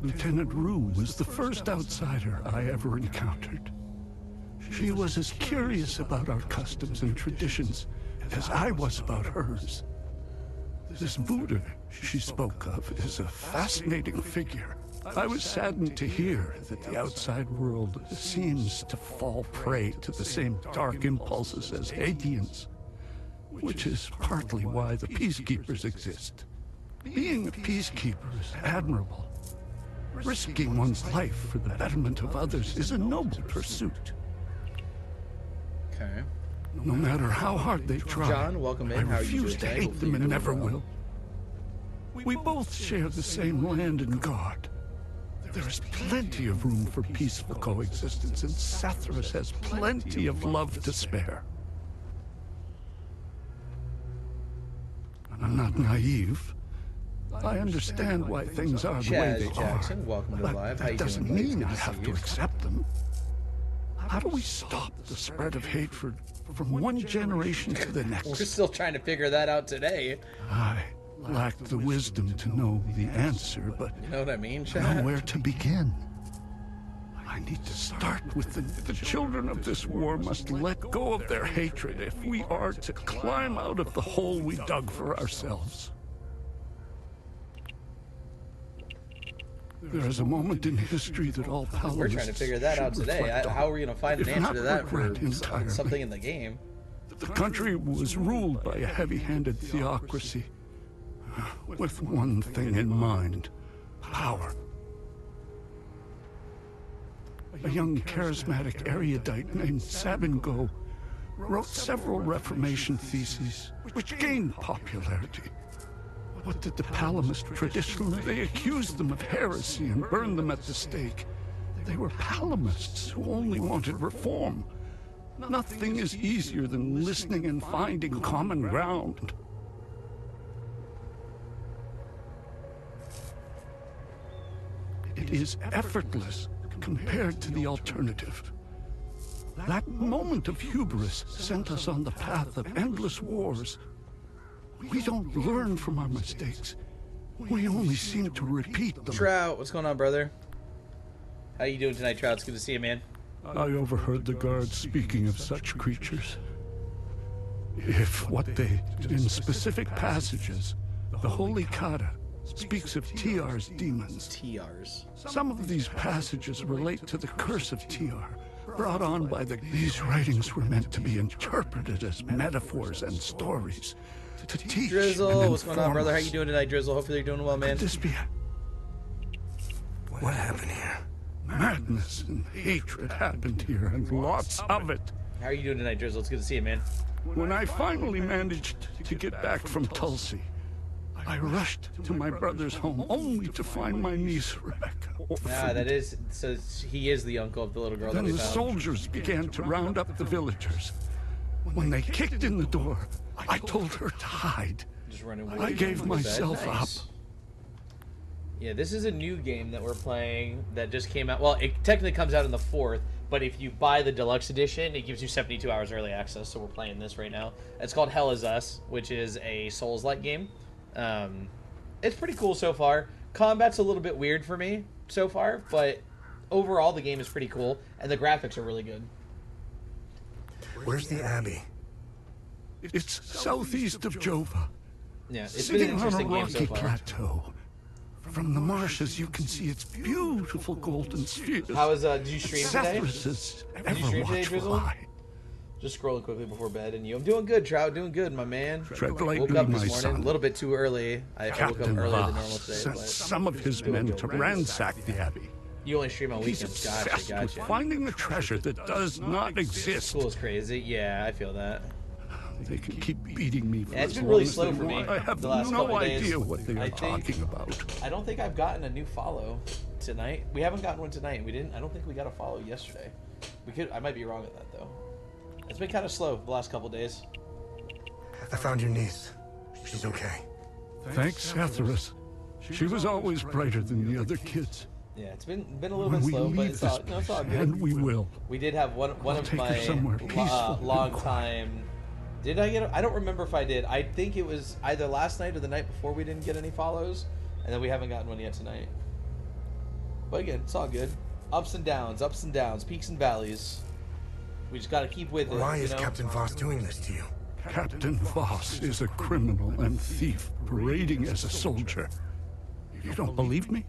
Lieutenant Rue was the first outsider I ever encountered. She was as curious about our customs and traditions as I was about hers. This Buddha she spoke of is a fascinating figure. I was saddened to hear that the outside world seems to fall prey to the same dark impulses as Hadians, which is partly why the Peacekeepers exist. Being a peacekeeper is admirable. Risking one's life for the betterment of others is a noble pursuit. Okay. No matter how hard they try, John, welcome in. I How are you refuse doing to today? hate them and never will. We both share the same land and God. There is plenty of room for peaceful coexistence, and Sethrus has plenty of love to spare. I'm not naive. I understand why things are the way they Jackson, are. welcome to But Live. How that you doesn't doing, buddy? mean Good I to see have to you. accept them. How do we stop the spread of hatred from one generation to the next? We're still trying to figure that out today. I lack the wisdom to know the answer, but You know what I mean, know Chad? where to begin. I need to start with the children of this war must let go of their hatred if we are to climb out of the hole we dug for ourselves. There is a moment in history that all Palamists We're trying to figure that out should today. reflect on, How are we going to find an if answer not to that for regret entirely. something in the game? The country was ruled by a heavy-handed theocracy, with one thing in mind: power. A young charismatic erudite named Sabingo wrote several Reformation theses, which gained popularity. What did the Palamists traditionally? They accused them of heresy and burned them at the stake. They were Palamists who only wanted reform. Nothing is easier than listening and finding common ground. It is effortless compared to the alternative. That moment of hubris sent us on the path of endless wars. We don't learn from our mistakes. We only seem to repeat them. Trout, what's going on, brother? How you doing tonight, Trout? It's good to see you, man. I overheard the guards speaking of such creatures. If what they, in specific passages, the Holy Kata speaks of Tiar's demons. Tiar's. Some of these passages relate to the curse of Tiar, brought on by the... These writings were meant to be interpreted as metaphors and stories, to teach Drizzle, and what's going on, inform brother? How us. you doing tonight, Drizzle? Hopefully you're doing well, man. Could this be... What happened here? Madness and hatred happened here, and lots of it. How are you doing tonight, Drizzle? It's good to see you, man. When I finally managed to get back from Tulsi, I rushed to my brother's home only to find my niece, Rebecca, orphaned. Ah, that is... So he is the uncle of the little girl Then that we the found. soldiers began to round up the villagers. When they kicked in the door, I told her to hide. Just run away. I gave Look at that. myself Nice. up. Yeah, this is a new game that we're playing that just came out. Well, it technically comes out on the 4th, but if you buy the deluxe edition, it gives you 72 hours early access, so we're playing this right now. It's called Hell Is Us, which is a Souls-like game. It's pretty cool so far. Combat's a little bit weird for me so far, but overall the game is pretty cool, and the graphics are really good. Where's the Abbey? It's southeast of Jova. Yeah, it's been an Sitting on a interesting game so rocky far. plateau. From the marshes, you can see its beautiful golden spheres. How was, did you stream today? Sethrus's Did you stream today, ever-watchful Drizzle? eye. Just scrolling quickly before bed, and you. I'm doing good, Trout. Doing good, my man. Tread lightly, Woke up my this morning son. a little bit too early. I woke up Captain earlier than normal Voss today. sent But some of his doing men good. to ransack the Abbey. You only stream on He's weekends. obsessed Gotcha, with gotcha. finding the treasure that does not exist. School is crazy. Yeah, I feel that. They can keep beating me for Yeah, it's as been long really as slow they for me. want. I have the last no couple days. idea what they are I think- talking about. I don't think I've gotten a new follow tonight. We haven't gotten one tonight. We didn't. I don't think we got a follow yesterday. We could. I might be wrong at that though. It's been kind of slow the last couple days. I found your niece. She's okay. Thanks, Sethrus. She was always brighter than the other kids. Yeah, it's been a little When bit we slow, but leave it's this all, no, it's all place, good. and we will. We did have one I'll of take her my somewhere peaceful and long quiet. time. Did I get? I don't remember if I did. I think it was either last night or the night before we didn't get any follows, and then we haven't gotten one yet tonight. But again, it's all good. Ups and downs, peaks and valleys. We just got to keep with it. Why you is know? Captain Voss doing this to you? Captain Voss is a criminal and thief parading as a soldier. You don't believe me?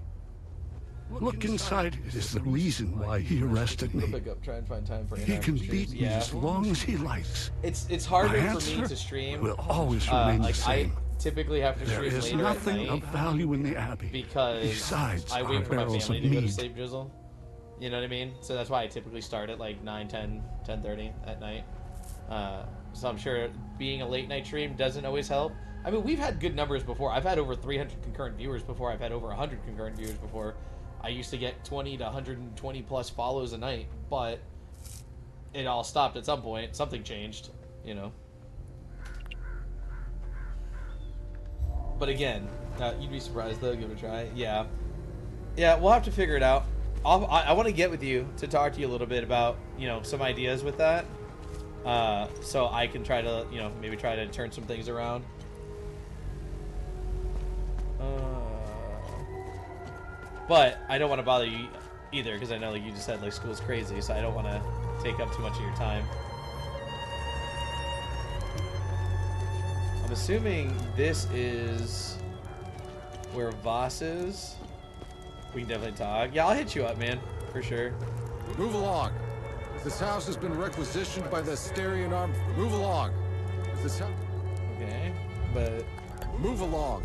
Look inside. It is the reason why he arrested We'll me. pick up, try and find time for He can in-action beat streams. me Yeah. as long as he likes. It's harder My for me answer to stream. will always remain like the same. I typically have to There stream is later nothing at night of value in the Abbey because besides I our wait for my barrels family of to go to mead. sleep, Drizzle. You know what I mean? So that's why I typically start at like 9, 10, 10:30 at night. So I'm sure being a late night stream doesn't always help. I mean, we've had good numbers before. I've had over 300 concurrent viewers before. I've had over 100 concurrent viewers before. I used to get 20 to 120 plus follows a night, but it all stopped at some point. Something changed, you know. But again, you'd be surprised though. Give it a try. Yeah, we'll have to figure it out. I want to get with you to talk to you a little bit about, you know, some ideas with that, so I can try to, you know, maybe try to turn some things around. But I don't want to bother you either, because I know, like you just said, like school's crazy, so I don't want to take up too much of your time. I'm assuming this is where Voss is. We can definitely talk. Yeah, I'll hit you up, man, for sure. Move along. This house has been requisitioned by the Asterian arm. Move along. This house. Okay, but move along.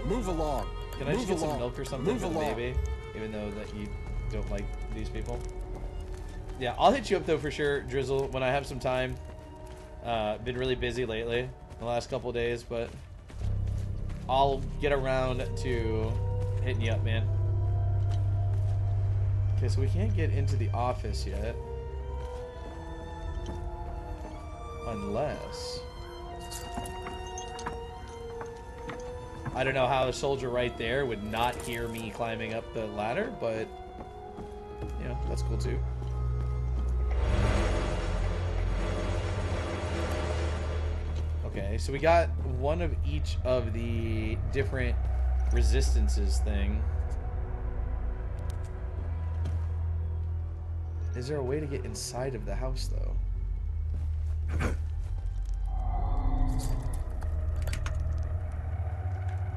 Move along. Can I just get some milk or something for the along. baby? Even though that you don't like these people. Yeah, I'll hit you up though for sure, Drizzle, when I have some time. Been really busy lately, the last couple of days, but I'll get around to hitting you up, man. Okay, so we can't get into the office yet. Unless... I don't know how the soldier right there would not hear me climbing up the ladder, but, you know, that's cool too. Okay, so we got one of each of the different resistances thing. Is there a way to get inside of the house, though?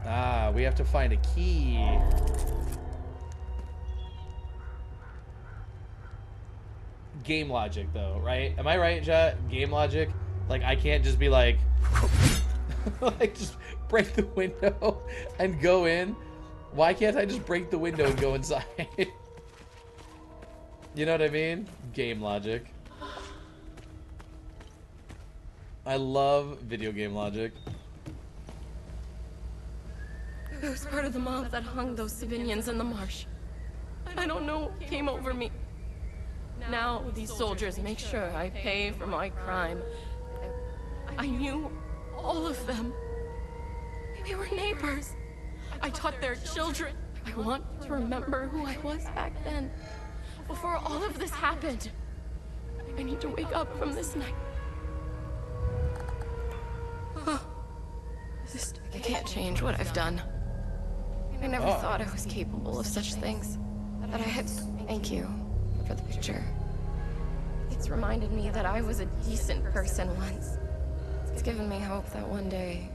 Ah, we have to find a key. Game logic, though, right? Am I right, Jet? Game logic? Like, I can't just be like... like, just break the window and go in. Why can't I just break the window and go inside? You know what I mean? Game logic. I love video game logic. It was part of the mob that hung those civilians in the marsh. I don't know what came over me. Now these soldiers make sure I pay for my crime. I knew all of them. We were neighbors. I taught their children. I want to remember who I was back then, before all of this happened. I need to wake up from this night. Oh, I can't change what I've done. I never thought I was capable of such things. But I had to thank you for the picture. It's reminded me that I was a decent person once. It's given me hope that one day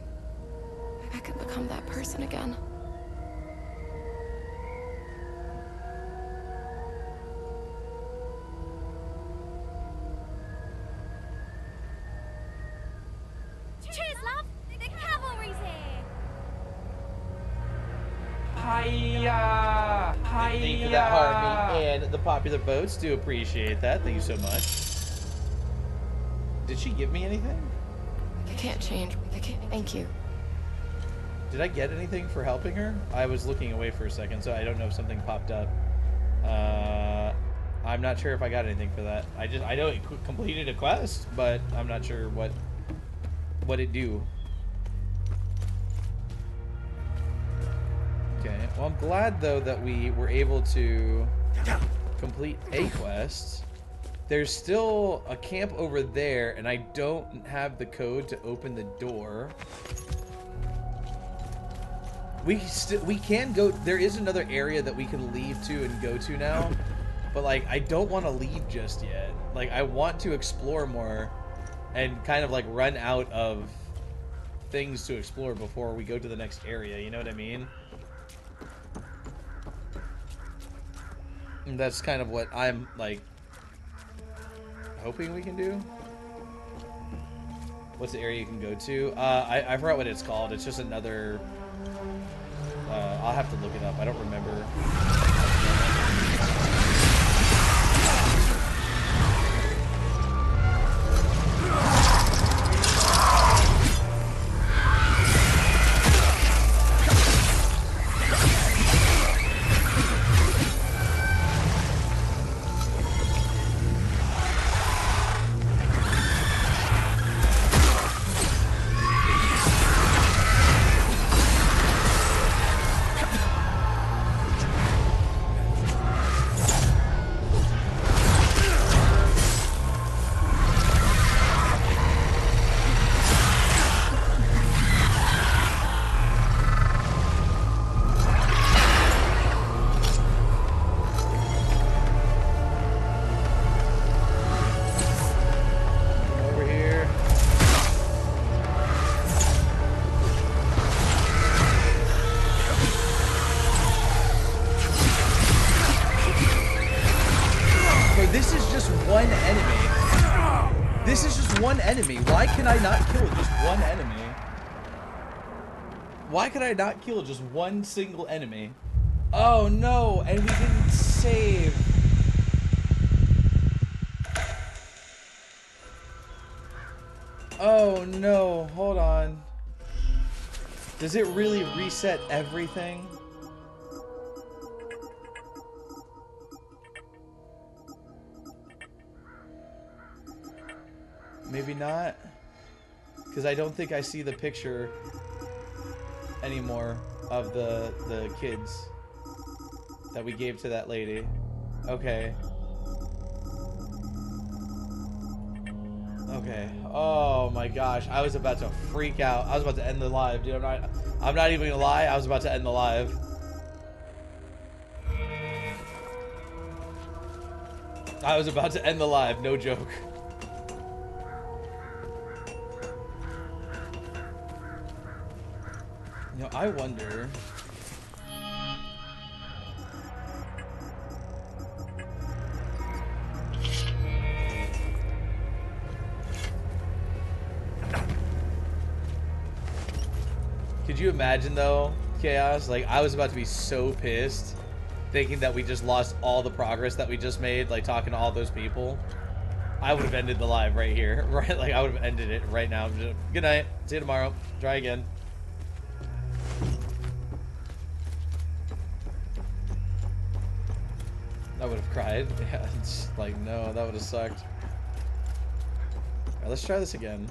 I could become that person again. Cheers, love! The cavalry's here! Hiya! Thank you for that, Harvey, and the popular votes. Do appreciate that. Thank you so much. Did she give me anything? I can't change. I can't. Thank you. Did I get anything for helping her? I was looking away for a second, so I don't know if something popped up. I'm not sure if I got anything for that. I know it completed a quest, but I'm not sure what it do. Okay, well, I'm glad though that we were able to complete a quest. There's still a camp over there, and I don't have the code to open the door. We can go. There is another area that we can leave to and go to now, but like I don't want to leave just yet. Like I want to explore more, and kind of like run out of things to explore before we go to the next area. You know what I mean? And that's kind of what I'm like hoping we can do. What's the area you can go to? I forgot what it's called. It's just another. I'll have to look it up. I don't remember. This is just one enemy. Why can I not kill just one enemy? Why could I not kill just one single enemy? Oh no, and we didn't save. Oh no, hold on. Does it really reset everything? Maybe not. Because I don't think I see the picture anymore of the kids that we gave to that lady. Okay. Okay. Oh my gosh. I was about to freak out. I was about to end the live, dude. I'm not even gonna lie. I was about to end the live. I was about to end the live, no joke. You know, I wonder. Could you imagine though, Chaos? Like, I was about to be so pissed thinking that we just lost all the progress that we just made, like talking to all those people. I would have ended the live right here, right? Like, I would have ended it right now. Just, good night. See you tomorrow. Try again. I would have cried. Yeah, it's like, no, that would have sucked. Alright, let's try this again.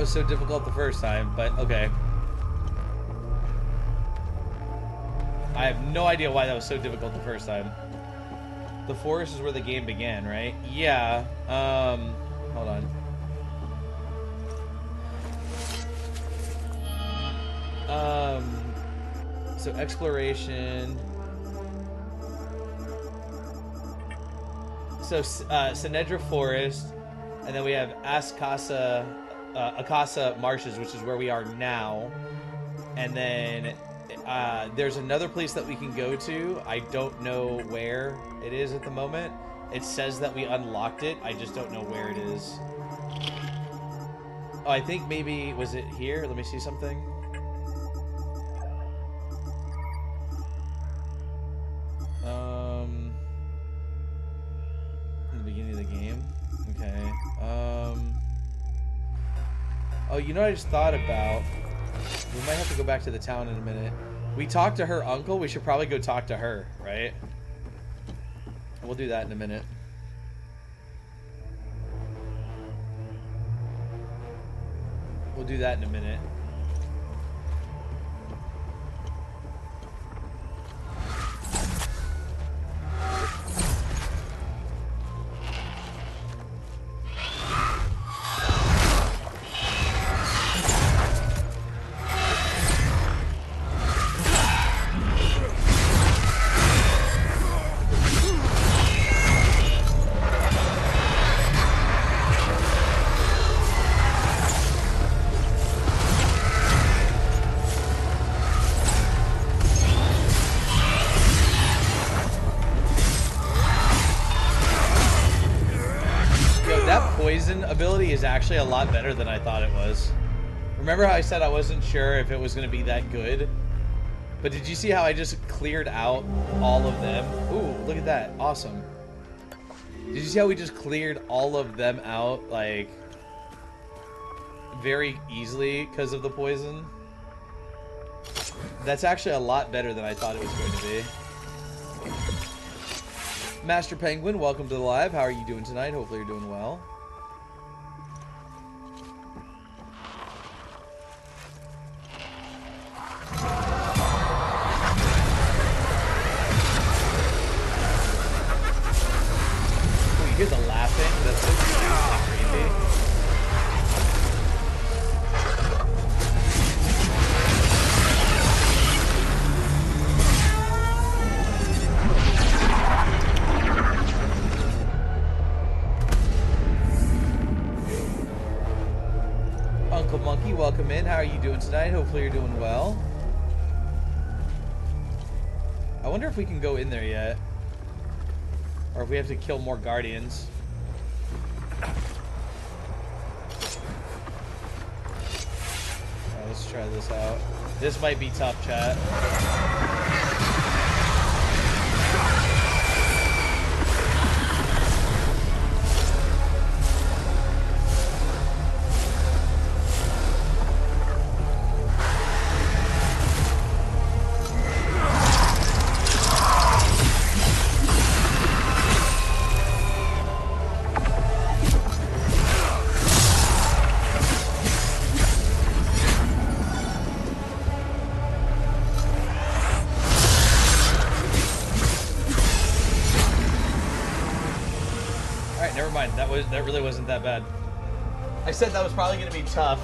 So difficult the first time, but okay. I have no idea why that was so difficult the first time. The forest is where the game began, right? Yeah. Hold on. So exploration. So Sinedra Forest, and then we have Akasa Marshes, which is where we are now, and then there's another place that we can go to. I don't know where it is at the moment. It says that we unlocked it. I just don't know where it is. Oh, I think maybe, was it here? Let me see something. In the beginning of the game. Okay. Oh, you know what I just thought about? We might have to go back to the town in a minute. We talked to her uncle. We should probably go talk to her, right? We'll do that in a minute. We'll do that in a minute. Ability is actually a lot better than I thought it was. Remember how I said I wasn't sure if it was going to be that good? But did you see how I just cleared out all of them? Ooh, look at that. Awesome. Did you see how we just cleared all of them out, like, very easily because of the poison? That's actually a lot better than I thought it was going to be. Master Penguin, welcome to the live. How are you doing tonight? Hopefully you're doing well. tonight? Hopefully you're doing well. I wonder if we can go in there yet. Or if we have to kill more guardians. Alright, let's try this out. This might be tough, chat. That really wasn't that bad. I said that was probably going to be tough,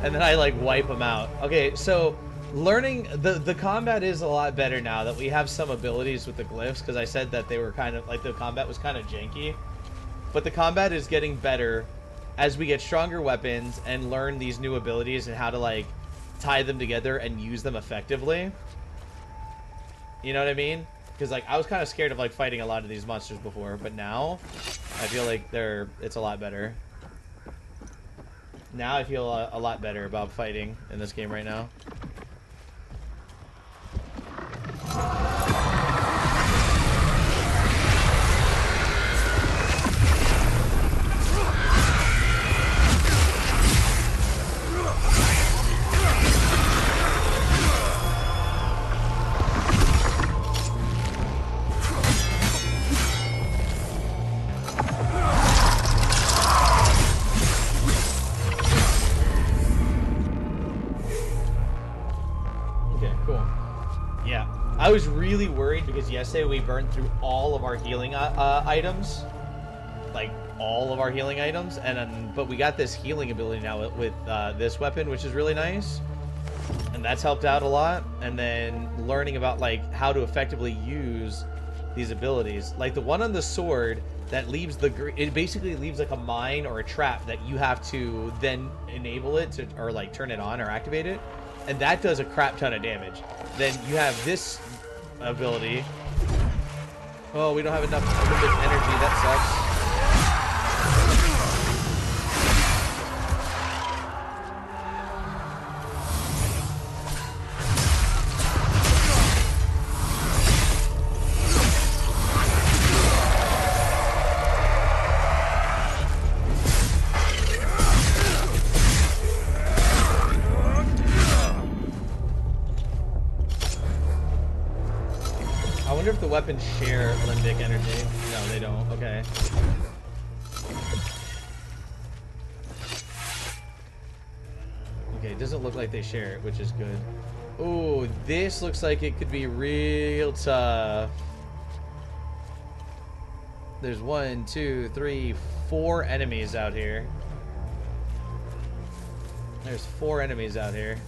and then I like wipe them out. Okay, so learning the combat is a lot better now that we have some abilities with the glyphs, because I said that they were kind of like the combat was kind of janky, but the combat is getting better as we get stronger weapons and learn these new abilities and how to like tie them together and use them effectively. You know what I mean? Because like I was kind of scared of like fighting a lot of these monsters before, but now I feel like it's a lot better. Now I feel a lot better about fighting in this game right now. I was really worried because yesterday we burned through all of our healing items, like all of our healing items, and but we got this healing ability now with this weapon, which is really nice, and that's helped out a lot. And then learning about like how to effectively use these abilities, like the one on the sword that leaves it basically leaves like a mine or a trap that you have to then enable it to, or like turn it on or activate it, and that does a crap ton of damage. Then you have this ability. Oh, we don't have enough energy. That sucks. If the weapons share limbic energy. No, they don't. Okay. Okay, it doesn't look like they share it, which is good. Oh, this looks like it could be real tough. There's 1, 2, 3, 4 enemies out here. There's 4 enemies out here.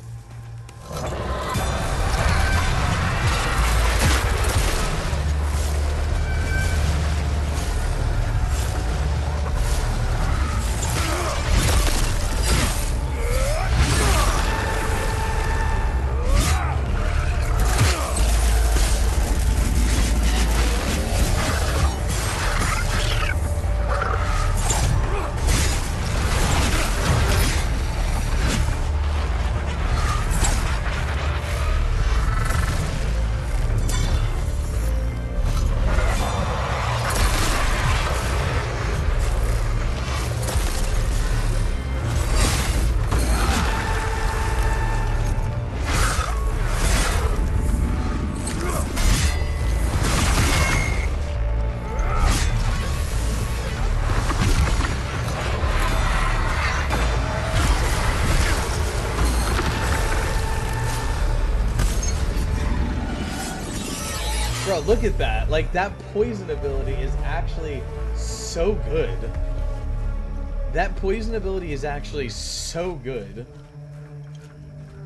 Bro, look at that. Like, that poison ability is actually so good. That poison ability is actually so good.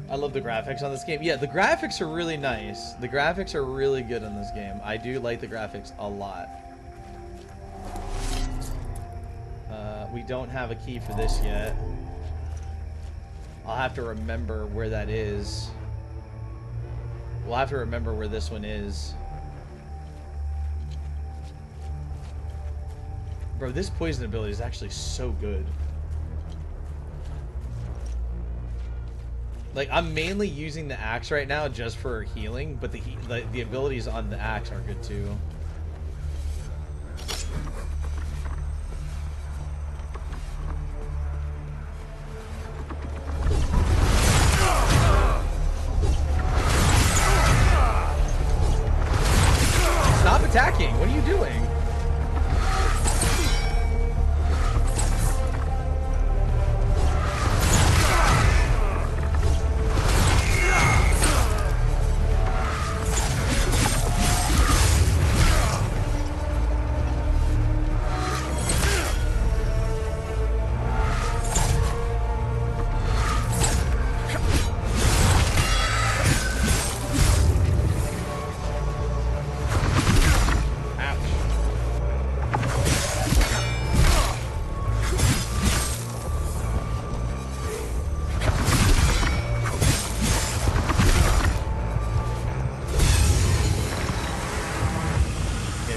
I love the graphics on this game. Yeah, the graphics are really nice. The graphics are really good in this game. I do like the graphics a lot. We don't have a key for this yet. I'll have to remember where that is. We'll have to remember where this one is. Bro, this poison ability is actually so good. Like, I'm mainly using the axe right now just for healing, but the abilities on the axe are good too. Stop attacking! What are you doing?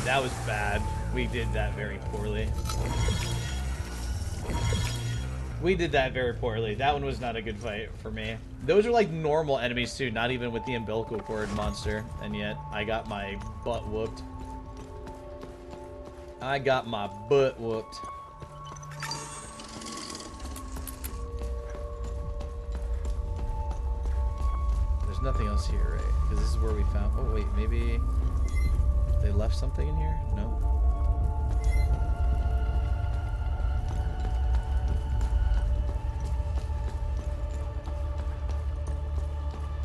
That was bad. We did that very poorly. We did that very poorly. That one was not a good fight for me. Those are like normal enemies too, not even with the umbilical cord monster. And yet, I got my butt whooped. I got my butt whooped. There's nothing else here, right? Because this is where we found... Oh, wait, maybe... They left something in here? No.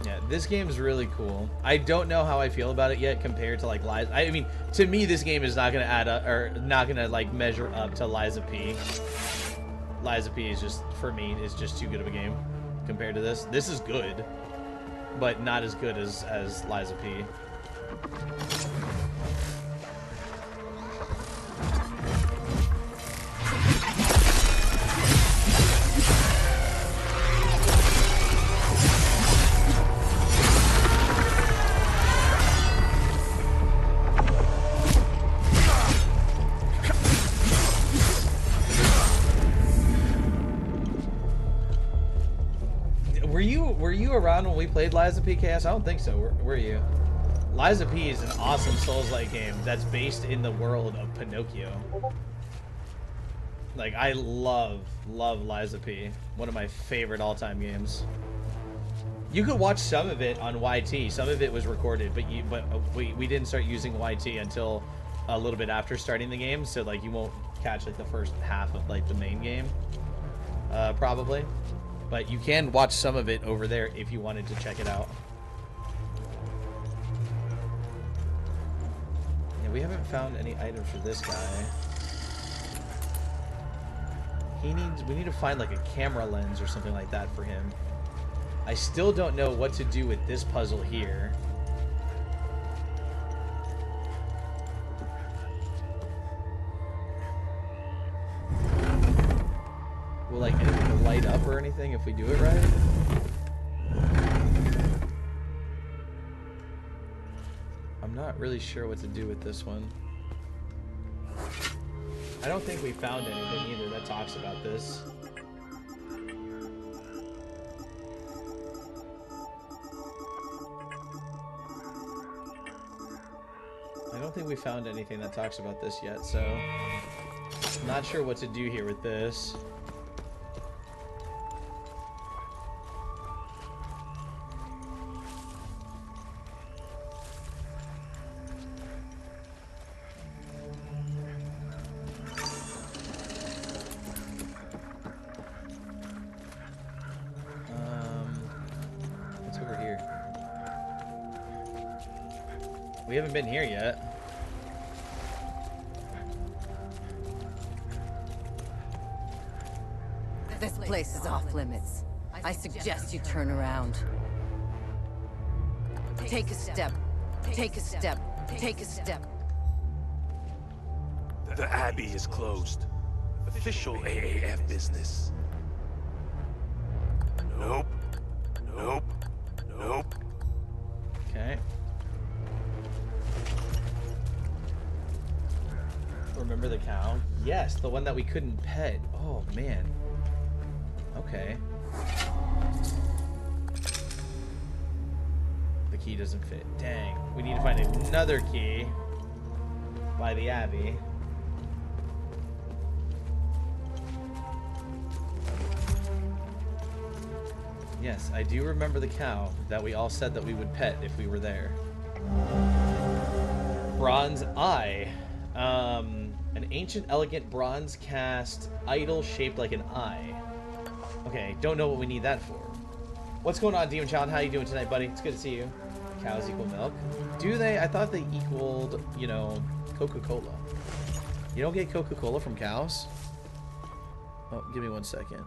Yeah, this game is really cool. I don't know how I feel about it yet compared to like Liza. I mean, to me, this game is not gonna add up or not gonna like measure up to Liza P. Liza P is just, for me, is just too good of a game compared to this. This is good, but not as good as Liza P. Were you around when we played Liza P. Chaos? I don't think so. Were you? Liza P is an awesome Souls-like game that's based in the world of Pinocchio. Like, I love Liza P. One of my favorite all-time games. You could watch some of it on YT. Some of it was recorded, but we didn't start using YT until a little bit after starting the game, so like you won't catch like the first half of like the main game, probably. But you can watch some of it over there if you wanted to check it out. Yeah, we haven't found any items for this guy. We need to find like a camera lens or something like that for him. I still don't know what to do with this puzzle here. Will like anything light up or anything if we do it right? I'm not really sure what to do with this one. I don't think we found anything either that talks about this. I don't think we found anything that talks about this yet, so not sure what to do here with this. What's over here? We haven't been here yet. This place is off limits. I suggest you turn around. Take a step. Take a step. Take a step. The Abbey is closed. Official AAF business. Nope. Nope. Nope. Okay. Remember the cow? Yes, the one that we couldn't pet. Oh, man. Okay. The key doesn't fit. Dang. We need to find another key by the Abbey. Yes, I do remember the cow that we all said that we would pet if we were there. Bronze eye. An ancient, elegant bronze cast idol shaped like an eye. Okay, don't know what we need that for. What's going on, Demon Child? How you doing tonight, buddy? It's good to see you. Cows equal milk. Do they? I thought they equaled, you know, Coca-Cola. You don't get Coca-Cola from cows? Oh, give me 1 second.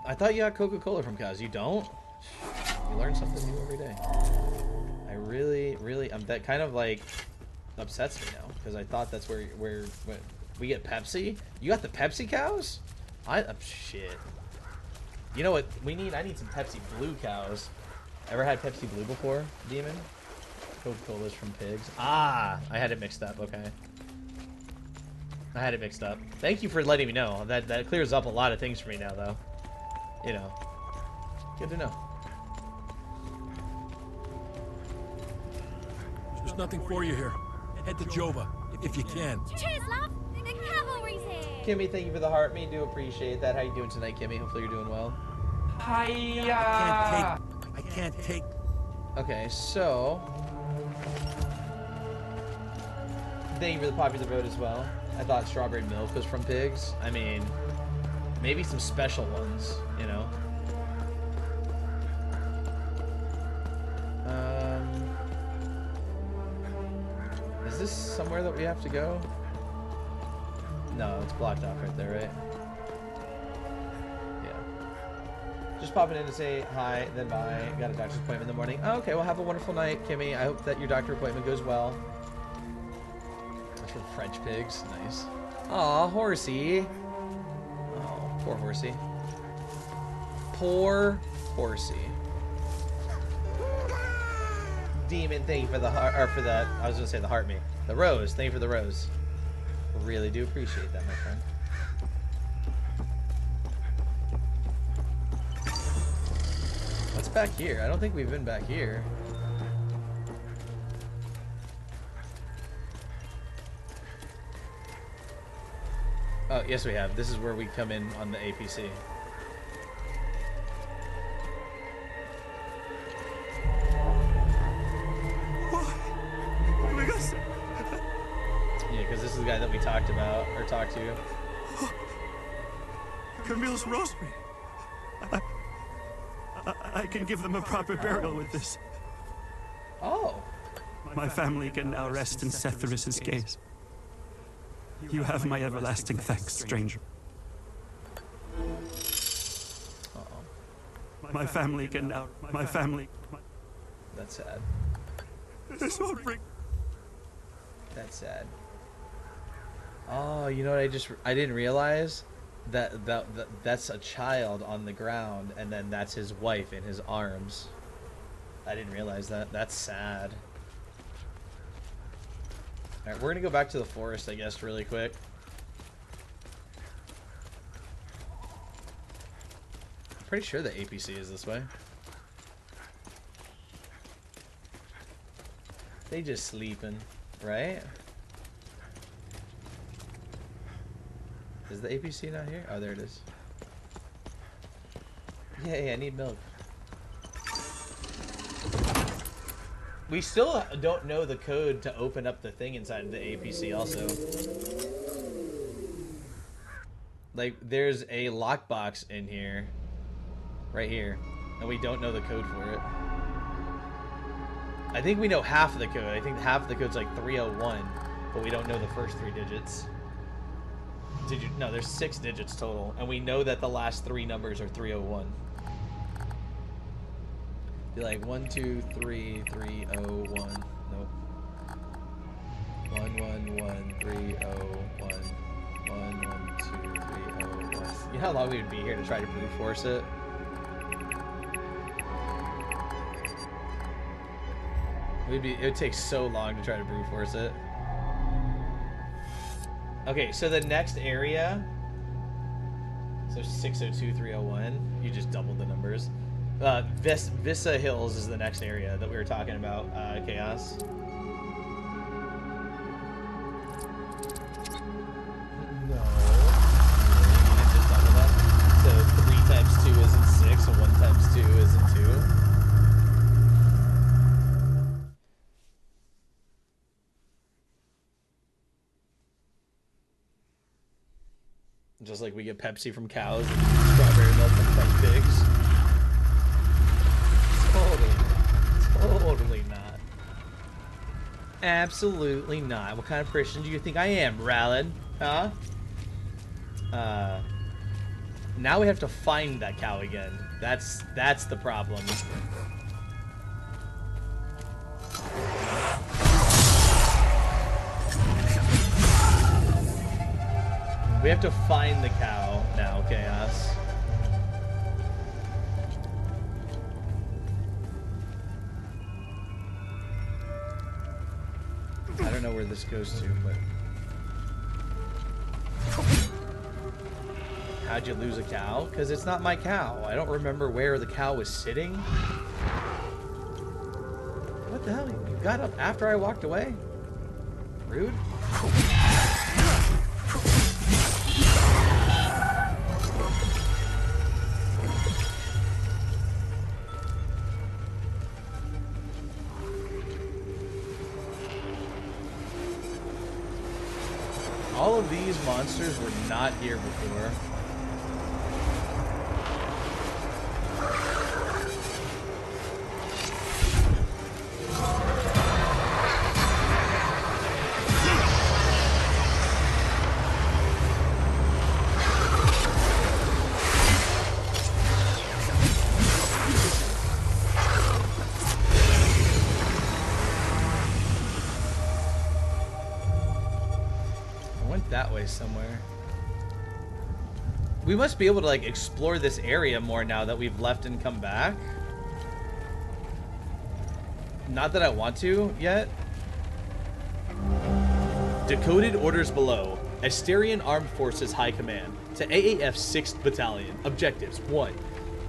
I thought you got Coca-Cola from cows. You don't? You learn something new every day. I really, that kind of like upsets me now because I thought that's where we get Pepsi. You got the Pepsi cows? Shit. You know what we need? I need some Pepsi Blue cows. Ever had Pepsi Blue before, Demon? Coca-Cola's from pigs. Ah, I had it mixed up. Okay. I had it mixed up. Thank you for letting me know. That clears up a lot of things for me now, though. You know, good to know. There's nothing for you here. Head to Jova, if you can. Cheers, love! The cavalry's here! Kimmy, thank you for the heart. Me do appreciate that. How you doing tonight, Kimmy? Hopefully you're doing well. I can't take. Okay, so thank you for the popular vote as well. I thought strawberry milk was from pigs. I mean, maybe some special ones, you know. Is this somewhere that we have to go? No, it's blocked off right there, right? Yeah. Just popping in to say hi, then bye. Got a doctor's appointment in the morning. Oh, okay, well, have a wonderful night, Kimmy. I hope that your doctor appointment goes well. That's from French pigs. Nice. Aw, Horsey. Oh, poor Horsey. Poor Horsey. Demon, thank you for the heart, or for that. I was gonna say the heart me. The rose, thank you for the rose. Really do appreciate that, my friend. What's back here? I don't think we've been back here. Oh, yes we have. This is where we come in on the APC. Yeah, because this is the guy that we talked about, or talked to. Camille's rosary. I can give them a proper burial with this. Oh. My family can now rest in Sethrus' gaze. You have my everlasting thanks, stranger. My family can now... My family... That's sad. This won't bring... That's sad. Oh, you know what I didn't realize? That's a child on the ground, and then that's his wife in his arms. I didn't realize that. That's sad. Alright, we're gonna go back to the forest, I guess, really quick. I'm pretty sure the APC is this way. They just sleeping, right? Is the APC not here? Oh, there it is. Yay, I need milk. We still don't know the code to open up the thing inside of the APC also. Like, there's a lockbox in here. Right here. And we don't know the code for it. I think we know half of the code. I think half of the code's like 301. But we don't know the first 3 digits. No, there's 6 digits total. And we know that the last 3 numbers are 301. Be like 1, 2, 3, 3, 0, 1. Nope. 111301. 112301. You know how long we would be here to try to brute force it? It would take so long to try to brute force it. Okay, so the next area, so 602301, you just doubled the numbers. Vissa Hills is the next area that we were talking about, Chaos. No. You just double that. So 3 times 2 isn't 6, and 1 times 2 isn't 2. Just like we get Pepsi from cows and strawberry milk from pigs. Totally not. Absolutely not. What kind of person do you think I am, Rallad? Huh? Now we have to find that cow again. That's the problem. We have to find the cow now, Chaos. I don't know where this goes to, but... How'd you lose a cow? Because it's not my cow. I don't remember where the cow was sitting. What the hell? You got up after I walked away? Rude. All of these monsters were not here before. That way somewhere. We must be able to like explore this area more now that we've left and come back. Not that I want to yet. Decoded orders below. Asterian Armed Forces High Command to AAF 6th Battalion. Objectives: 1.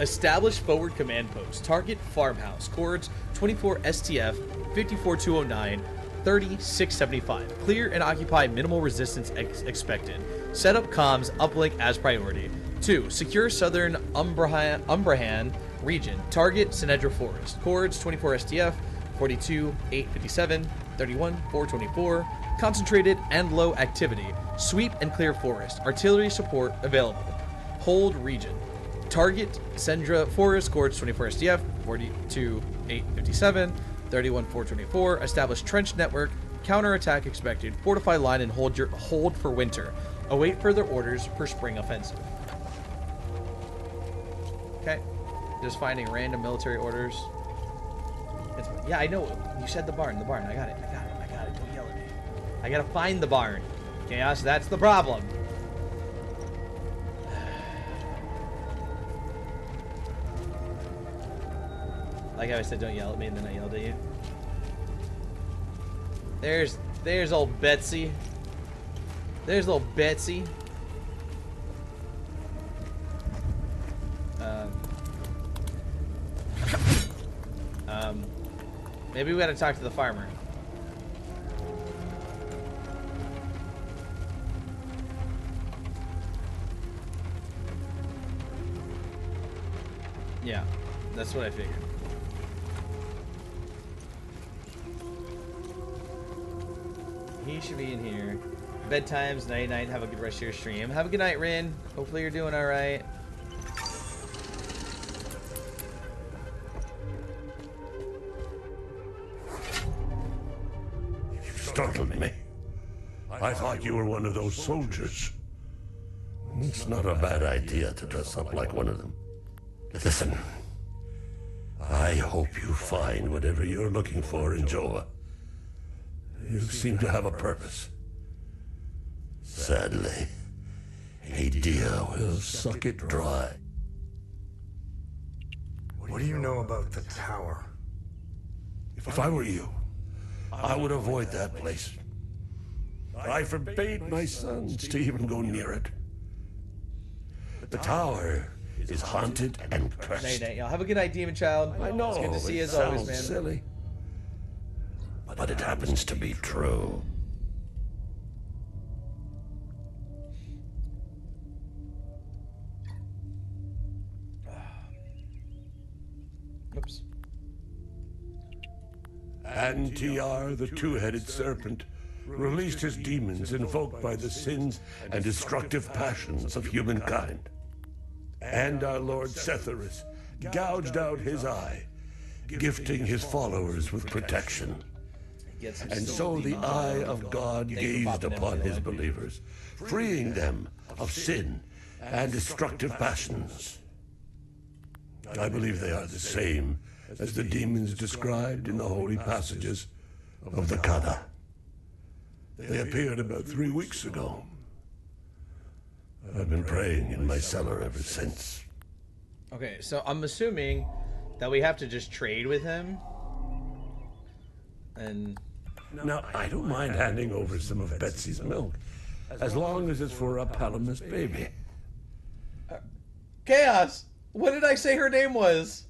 Establish forward command post. Target farmhouse. Coords 24 STF 54209. 3675. Clear and occupy minimal resistance expected. Set up comms uplink as priority. 2. Secure southern Umbrahan region. Target Sinedra Forest. Coords 24 STF 42 857 31 424. Concentrated and low activity. Sweep and clear forest. Artillery support available. Hold region. Target Sendra Forest. Coords 24 STF 42 857 31 424. Establish trench network. Counterattack expected. Fortify line and hold for winter. Await further orders for spring offensive. Okay. Just finding random military orders. Yeah, I know. You said the barn. The barn. I got it. Don't yell at me. I gotta find the barn. Chaos, that's the problem. Like how I said, don't yell at me, and then I yelled at you. There's old Betsy. There's little Betsy. Maybe we gotta talk to the farmer. Yeah, that's what I figured. He should be in here. Bedtimes, night. Have a good rest of your stream. Have a good night, Rin. Hopefully you're doing alright. Startled me. I thought you were one of those soldiers. It's not a bad idea to dress up like one of them. Listen, I hope you find whatever you're looking for in Joa. You seem to have a purpose. Sadly, Hadia will suck it dry. What do you know about the tower? If I were you, I would avoid that place. I forbade my sons to even go near it. The tower is haunted and cursed. Night, night, y'all. Have a good night, Demon Child. I know, It's good to see you it as always, sounds man. silly, but it happens to be true. Oops. Antiar, the two-headed serpent, released his demons invoked by the sins and destructive passions of humankind. And our Lord Setharus gouged out his eye, gifting his followers with protection. And so the eye of God gazed upon his believers, freeing them of sin and destructive passions. I believe they are the same as the demons described in the holy passages of the Kada. They appeared about 3 weeks ago. I've been praying in my cellar ever since. Okay, so I'm assuming that we have to just trade with him. And now, I don't mind handing over some of Betsy's milk, as long as it's for a Palamas baby. Chaos! What did I say her name was?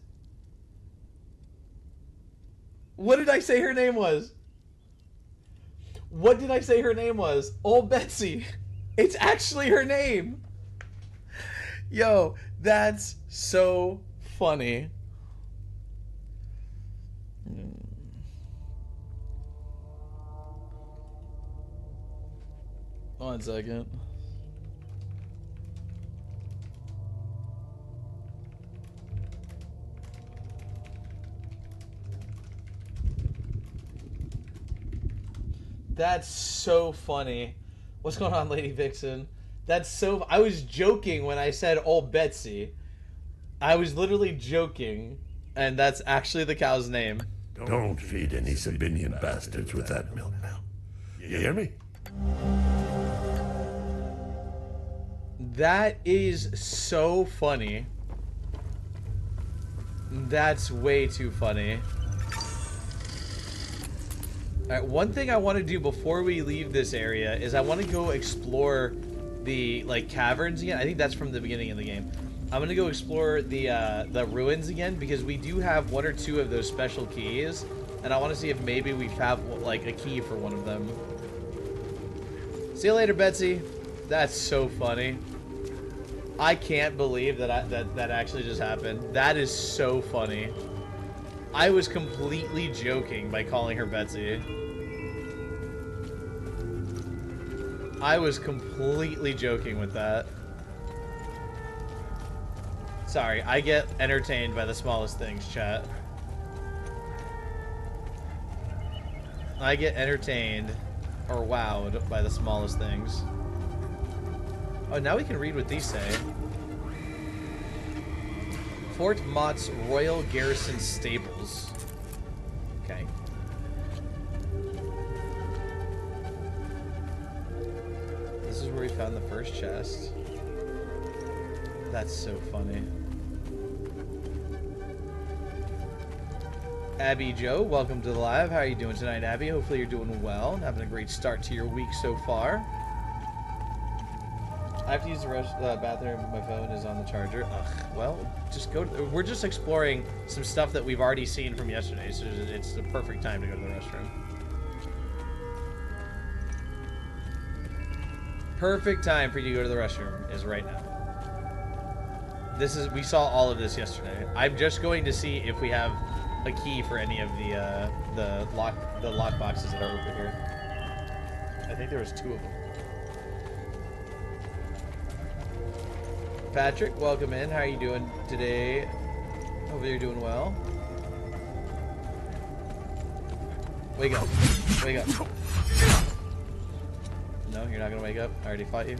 What did I say her name was? What did I say her name was? Old Betsy. It's actually her name. Yo, that's so funny. One second. That's so funny. What's going on, Lady Vixen? That's so... I was joking when I said old Betsy. I was literally joking. And that's actually the cow's name. Don't feed any Sabinian bastards with that milk now. You hear me? That is so funny. That's way too funny. Alright, one thing I want to do before we leave this area is I want to go explore the, like, caverns again. I think that's from the beginning of the game. I'm going to go explore the ruins again because we do have 1 or 2 of those special keys. And I want to see if maybe we have, like, a key for one of them. See you later, Betsy. That's so funny. I can't believe that that actually just happened. That is so funny. I was completely joking by calling her Betsy. I was completely joking with that. Sorry, I get entertained by the smallest things, chat. I get entertained or wowed by the smallest things. Oh, now we can read what these say. Fort Mott's Royal Garrison Stables. Okay. This is where we found the first chest. That's so funny. Abby Joe, welcome to the live. How are you doing tonight, Abby? Hopefully you're doing well and having a great start to your week so far. I have to use the bathroom. My phone is on the charger. Ugh. Well, just go. We're just exploring some stuff that we've already seen from yesterday, so it's the perfect time to go to the restroom. Perfect time for you to go to the restroom is right now. We saw all of this yesterday. I'm just going to see if we have a key for any of the lock boxes that are over here. I think there was 2 of them. Patrick, welcome in. How are you doing today? Hope you're doing well. Wake up. Wake up. No, you're not gonna wake up? I already fought you.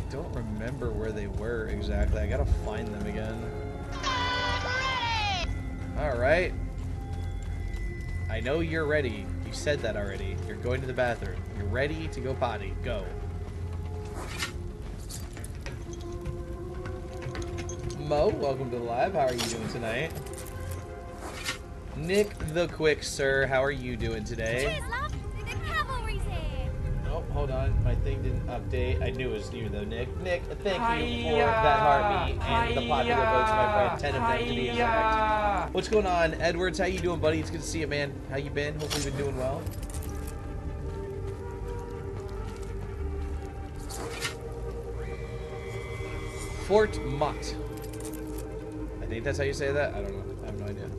don't remember where they were exactly. I gotta find them again. Alright. I know you're ready. You said that already. You're going to the bathroom. You're ready to go potty. Go. Mo, welcome to the live. How are you doing tonight? Nick the Quick, sir. How are you doing today? Oh, hold on. My thing didn't update. I knew it was you, though, Nick. Nick, thank you for that heartbeat and the popular votes, my friend. 10 of them to be exact. What's going on, Edwards? How you doing, buddy? It's good to see you, man. How you been? Hopefully you've been doing well. Fort Mott. I think that's how you say that. I don't know. I have no idea.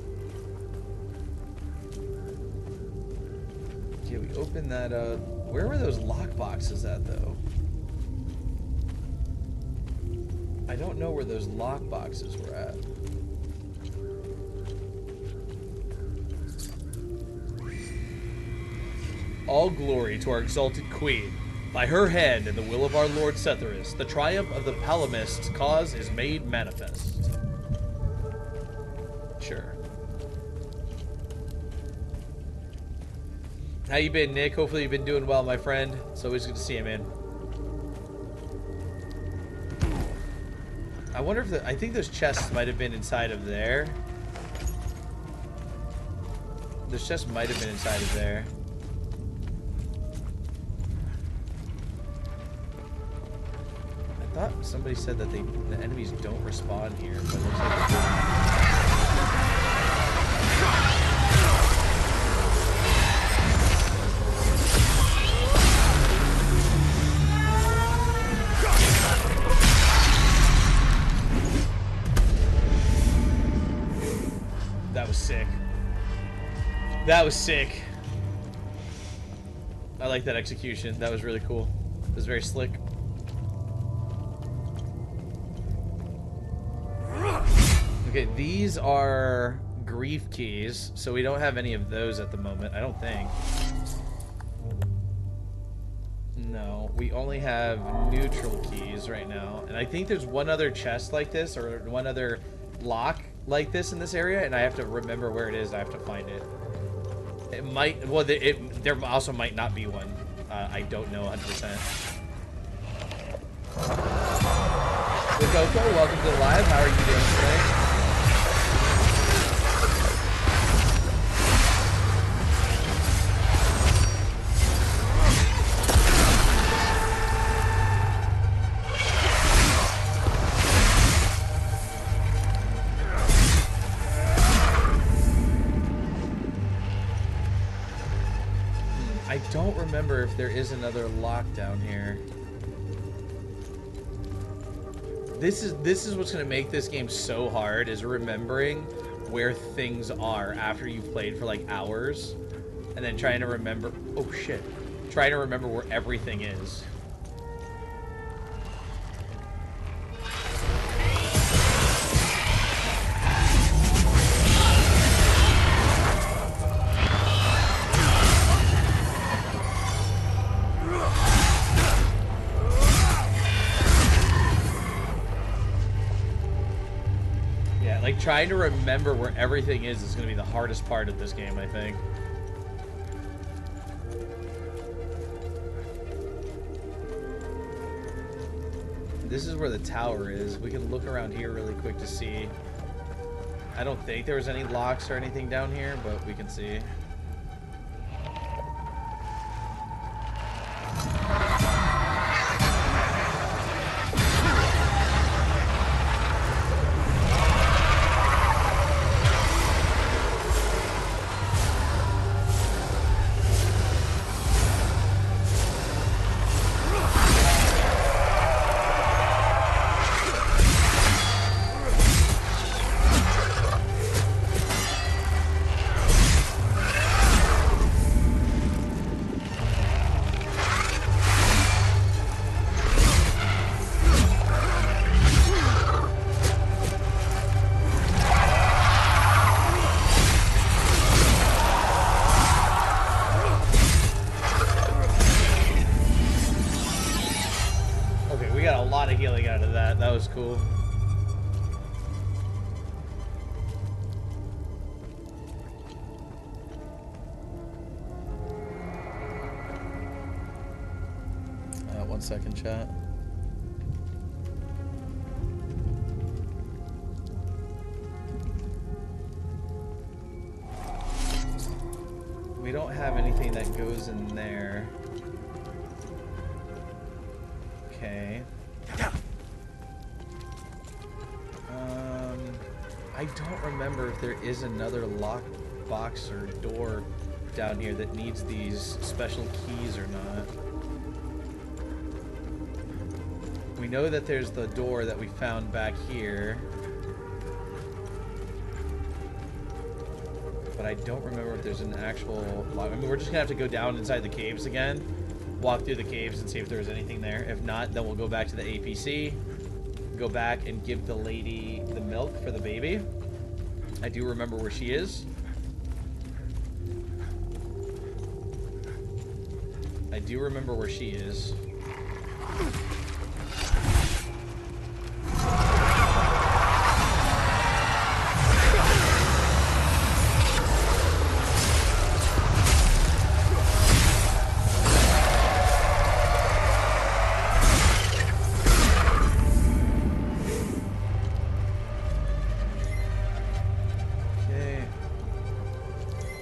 Okay, we opened that up. Where were those lock boxes at, though? I don't know where those lock boxes were at. All glory to our exalted queen. By her hand and the will of our Lord Setharus, the triumph of the Palamists' cause is made manifest. Sure. How you been, Nick? Hopefully you've been doing well, my friend. It's always good to see you, man. I wonder if I think those chests might have been inside of there. Those chests might have been inside of there. I thought somebody said that the enemies don't respawn here, but it looks like they do. That was sick. That was sick. I like that execution. That was really cool. It was very slick. Okay, these are grief keys, so we don't have any of those at the moment, I don't think. No, we only have neutral keys right now. And I think there's one other chest like this, or one other lock like this in this area, and I have to remember where it is. I have to find it. It might, well, there also might not be one. I don't know 100%. Coco, welcome to the live. How are you doing today? I don't remember if there is another lock down here. This is what's gonna make this game so hard, is remembering where things are after you've played for like hours, and then trying to remember. Oh shit! Trying to remember where everything is. Like, trying to remember where everything is going to be the hardest part of this game, I think. This is where the tower is. We can look around here really quick to see. I don't think there was any locks or anything down here, but we can see. cool. One second, chat. We don't have anything that goes in there. Okay. I don't remember if there is another lock box or door down here that needs these special keys or not. We know that there's the door that we found back here. But I don't remember if there's an actual lock. I mean, we're just gonna have to go down inside the caves again, walk through the caves and see if there's anything there. If not, then we'll go back to the APC, go back and give the lady the milk for the baby. I do remember where she is. I do remember where she is.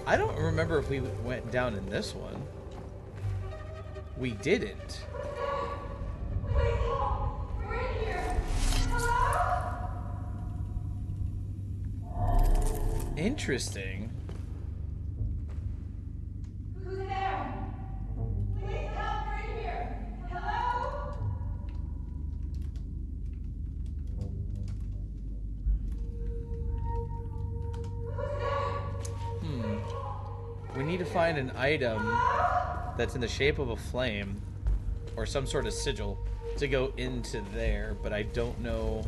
I don't remember if we went down in this one. We didn't. Interesting. Who's there? Please help, we're in here. Hello? We need to find an item that's in the shape of a flame or some sort of sigil to go into there, but I don't know.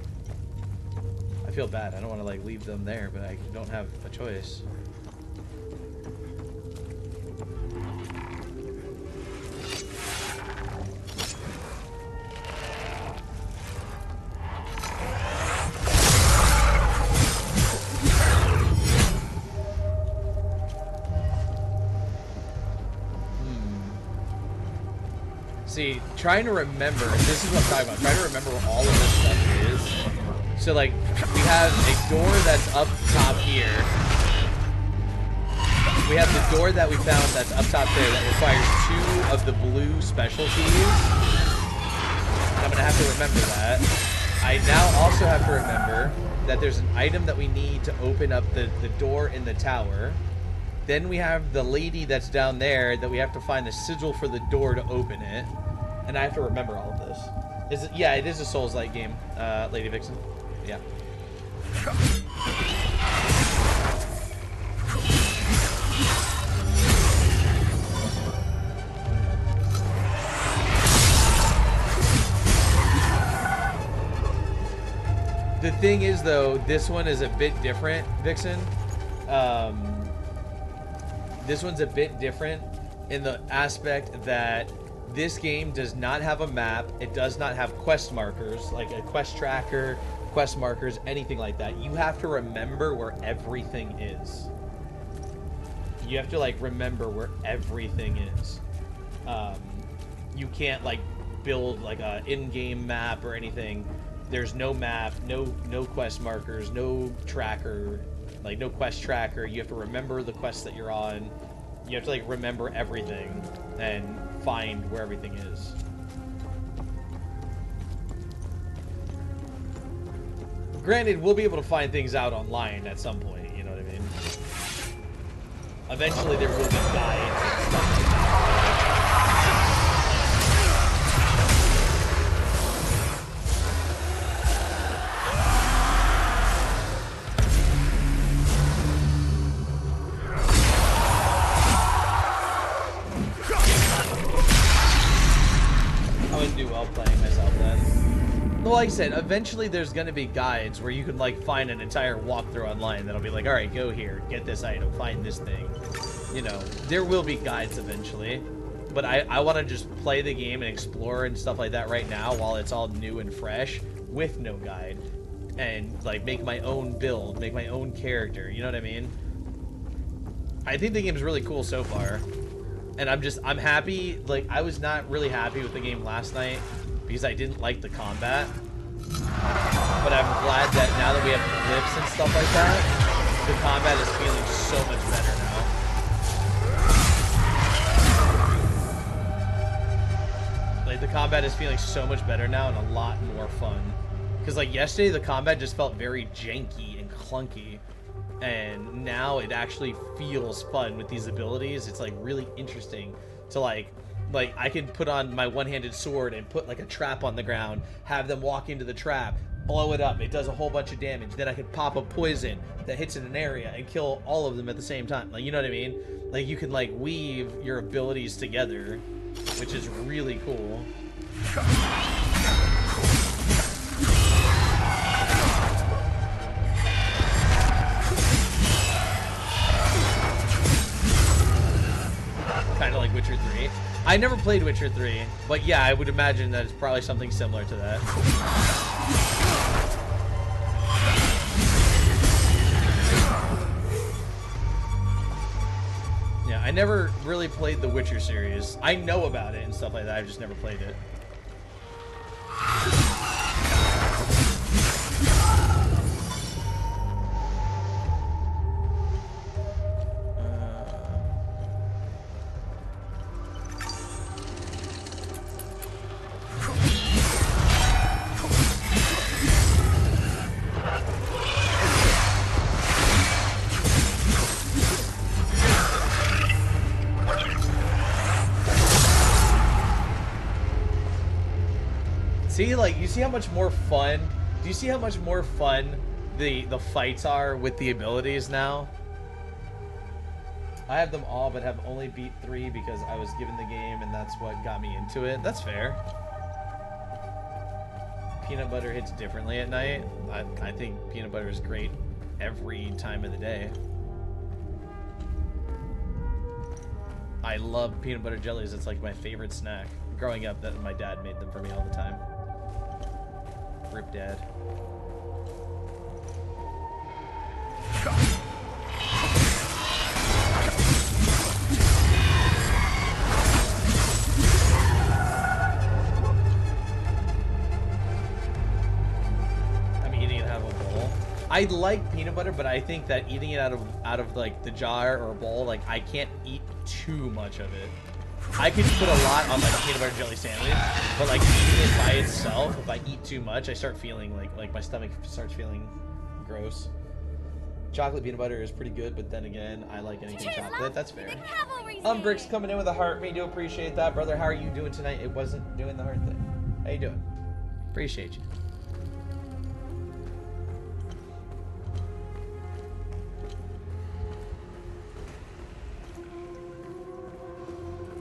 I feel bad. I don't want to like leave them there, but I don't have a choice. See, trying to remember, this is what I'm talking about, trying to remember where all of this stuff is. So like, we have a door that's up top here. We have the door that we found that's up top there that requires 2 of the blue special keys. I'm gonna have to remember that. I now also have to remember that there's an item that we need to open up the door in the tower. Then we have the lady that's down there that we have to find the sigil for the door to open it. And I have to remember all of this. Is it? Yeah, it is a Souls-like game, Lady Vixen. Yeah. The thing is, though, this one is a bit different, Vixen. This one's a bit different in the aspect that this game does not have a map. It does not have quest markers, like a quest tracker, quest markers, anything like that. You have to remember where everything is. You have to, like, remember where everything is. You can't, like, build, like, a in-game map or anything. There's no map, no quest markers, no tracker, like, no quest tracker. You have to remember the quests that you're on. You have to, like, remember everything and find where everything is. Granted, we'll be able to find things out online at some point, you know what I mean? Eventually there will be guides and stuff like that. I wouldn't do well playing myself then. Well, like I said, eventually there's going to be guides where you can, like, find an entire walkthrough online that'll be like, alright, go here, get this item, find this thing. You know, there will be guides eventually. But I want to just play the game and explore and stuff like that right now while it's all new and fresh, with no guide and like make my own build, make my own character, you know what I mean? I think the game's really cool so far. And I'm happy. Like, I was not really happy with the game last night because I didn't like the combat. But I'm glad that now that we have clips and stuff like that, the combat is feeling so much better now. Like, the combat is feeling so much better now and a lot more fun. Because, like, yesterday the combat just felt very janky and clunky. And now it actually feels fun with these abilities. It's, like, really interesting to, like I could put on my one-handed sword and put like a trap on the ground, have them walk into the trap, blow it up, it does a whole bunch of damage. Then I could pop a poison that hits in an area and kill all of them at the same time. Like, you know what I mean? Like, you can like weave your abilities together, which is really cool. Kind of like Witcher 3. I never played Witcher 3, but yeah, I would imagine that it's probably something similar to that. Yeah, I never really played the Witcher series. I know about it and stuff like that, I've just never played it. See, like, you see how much more fun, do you see how much more fun the fights are with the abilities now? I have them all, but have only beat 3 because I was given the game and that's what got me into it. That's fair. Peanut butter hits differently at night. I think peanut butter is great every time of the day. I love peanut butter jellies. It's like my favorite snack. Growing up, that my dad made them for me all the time. Rip Dad. I'm eating it out of a bowl. I like peanut butter, but I think that eating it out of like the jar or a bowl, like I can't eat too much of it. I could put a lot on like a peanut butter jelly sandwich, but like eating it by itself, if I eat too much, I start feeling like my stomach starts feeling gross. Chocolate peanut butter is pretty good, but then again, I like anything chocolate. That's fair. Bricks coming in with a heart. We do appreciate that, brother. How are you doing tonight? It wasn't doing the heart thing. How you doing? Appreciate you.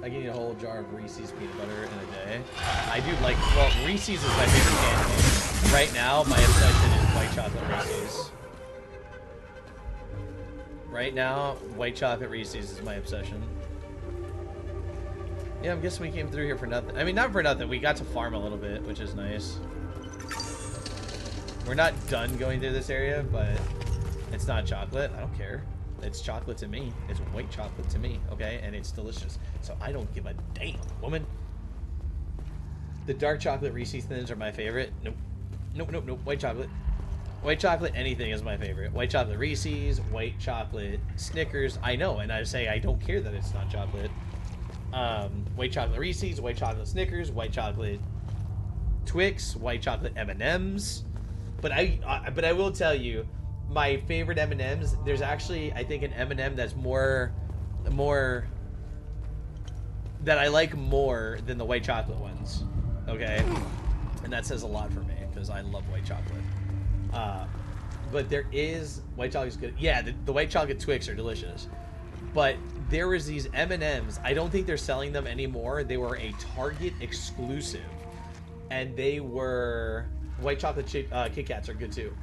I can eat a whole jar of Reese's peanut butter in a day. I do like, well, Reese's is my favorite candy. Right now, my obsession is white chocolate Reese's. Right now, white chocolate Reese's is my obsession. Yeah, I'm guessing we came through here for nothing. I mean, not for nothing. We got to farm a little bit, which is nice. We're not done going through this area, but it's not chocolate. I don't care. It's chocolate to me. It's white chocolate to me, okay? And it's delicious. So I don't give a damn, woman. The dark chocolate Reese's Thins are my favorite. Nope. Nope, nope, nope. White chocolate. White chocolate anything is my favorite. White chocolate Reese's, white chocolate Snickers. I know, and I say I don't care that it's not chocolate. White chocolate Reese's, white chocolate Snickers, white chocolate Twix, white chocolate M&Ms. But I will tell you, my favorite M&Ms, there's actually, I think, an M&M that's more that I like more than the white chocolate ones, okay? And that says a lot for me, because I love white chocolate. But there is, white chocolate's good. Yeah, the white chocolate Twix are delicious. But there was these M&Ms, I don't think they're selling them anymore. They were a Target exclusive. And they were, white chocolate Kit Kats are good too.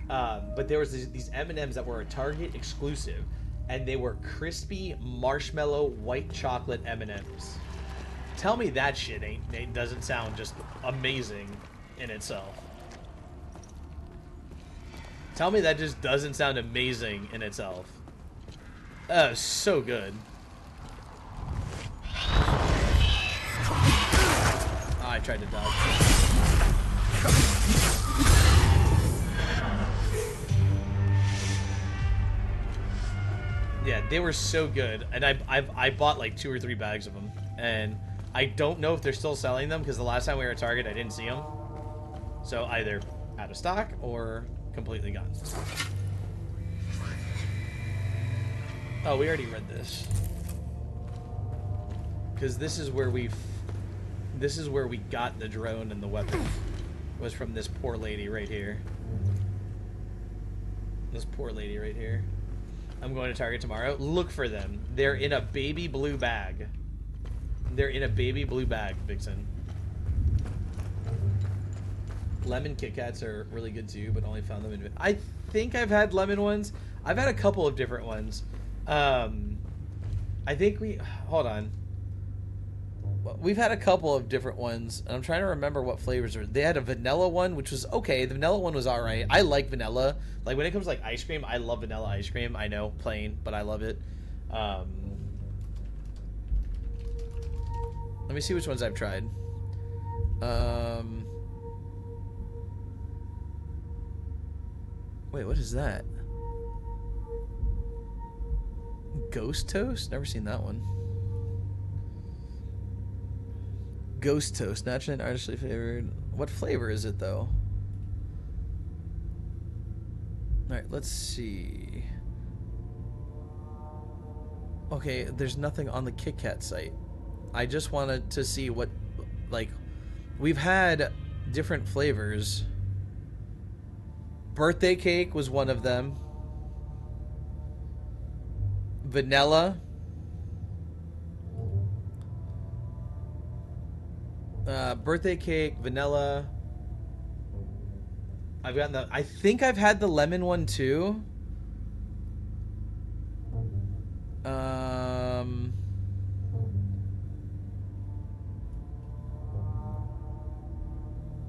But there was these M&Ms that were a Target exclusive, and they were crispy marshmallow white chocolate M&Ms. Tell me that shit doesn't sound just amazing in itself. Tell me that just doesn't sound amazing in itself. Oh, so good. Oh, I tried to dodge. Yeah, they were so good, and I bought like 2 or 3 bags of them, and I don't know if they're still selling them because the last time we were at Target I didn't see them. So either out of stock or completely gone. Oh, we already read this. Because this is where we got the drone and the weapon. Was from this poor lady right here. This poor lady right here. I'm going to Target tomorrow. Look for them. They're in a baby blue bag. They're in a baby blue bag, Vixen. Lemon Kit Kats are really good too, but only found them in... I think I've had lemon ones. I've had a couple of different ones. I think we... Hold on. We've had a couple of different ones, and I'm trying to remember what flavors are. They had a vanilla one, which was okay. The vanilla one was alright. I like vanilla. Like, when it comes to, like, ice cream, I love vanilla ice cream. I know, plain, but I love it. Let me see which ones I've tried. Wait, what is that? Ghost Toast? Never seen that one. Ghost Toast, naturally and artificially flavored. What flavor is it, though? Alright, let's see. Okay, there's nothing on the Kit Kat site. I just wanted to see what, like, we've had different flavors. Birthday cake was one of them. Vanilla. Birthday cake, vanilla. I've gotten the... I think I've had the lemon one too.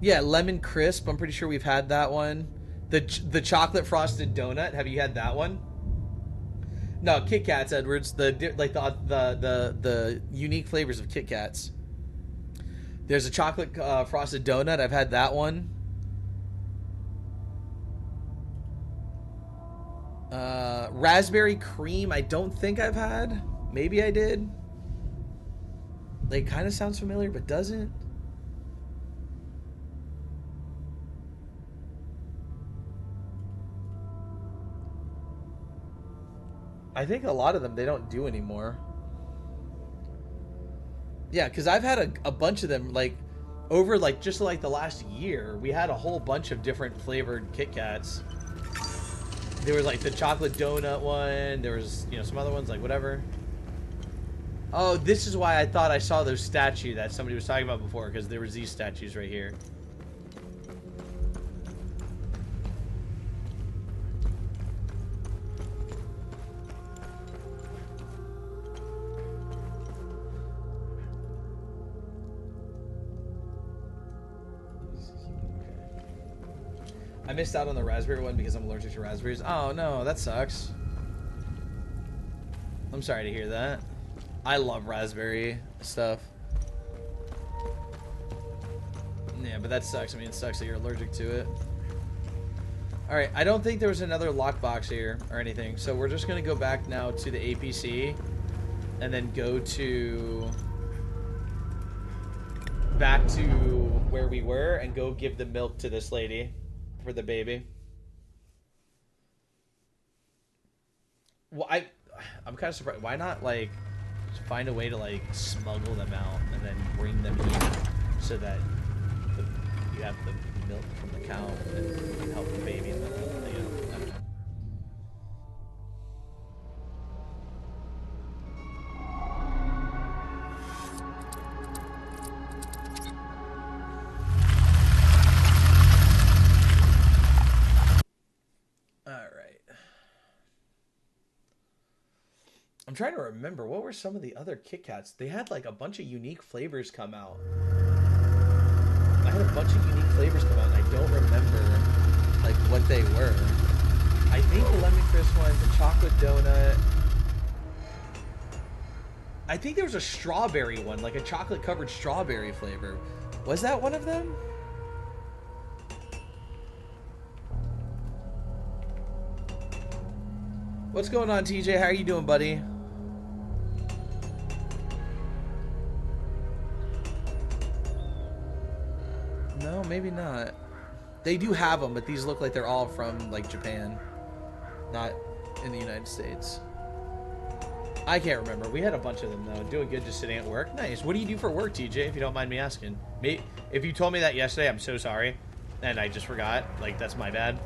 Yeah, lemon crisp. I'm pretty sure we've had that one. The chocolate frosted donut. Have you had that one? No, Kit Kats, Edwards. The unique flavors of Kit Kats. There's a chocolate frosted donut. I've had that one. Raspberry cream. I don't think I've had. Maybe I did. Like, kind of sounds familiar, but doesn't. I think a lot of them they don't do anymore. Yeah, because I've had a bunch of them, like, over, like, just, like, the last year. We had a whole bunch of different flavored Kit Kats. There was, like, the chocolate donut one. There was, you know, some other ones, like, whatever. Oh, this is why I thought I saw those statue that somebody was talking about before, because there was these statues right here. I missed out on the raspberry one because I'm allergic to raspberries. Oh no, that sucks. I'm sorry to hear that. I love raspberry stuff. Yeah, but that sucks. I mean, it sucks that you're allergic to it. Alright, I don't think there was another lockbox here or anything. So we're just going to go back now to the APC. And then go to... back to where we were and go give the milk to this lady. For the baby. Well, I'm kind of surprised. Why not, like, find a way to, like, smuggle them out and then bring them here so that you have the milk from the cow and help the baby and the, you know, I don't know. I'm trying to remember, what were some of the other Kit Kats? They had, like, a bunch of unique flavors come out. I had a bunch of unique flavors come out, and I don't remember, like, what they were. I think the lemon crisp one, the chocolate donut. I think there was a strawberry one, like a chocolate covered strawberry flavor. Was that one of them? What's going on, TJ? How are you doing, buddy? No, maybe not. They do have them, but these look like they're all from, like, Japan. Not in the United States. I can't remember. We had a bunch of them, though. Doing good just sitting at work. Nice. What do you do for work, TJ, if you don't mind me asking? If you told me that yesterday, I'm so sorry. And I just forgot. Like, that's my bad.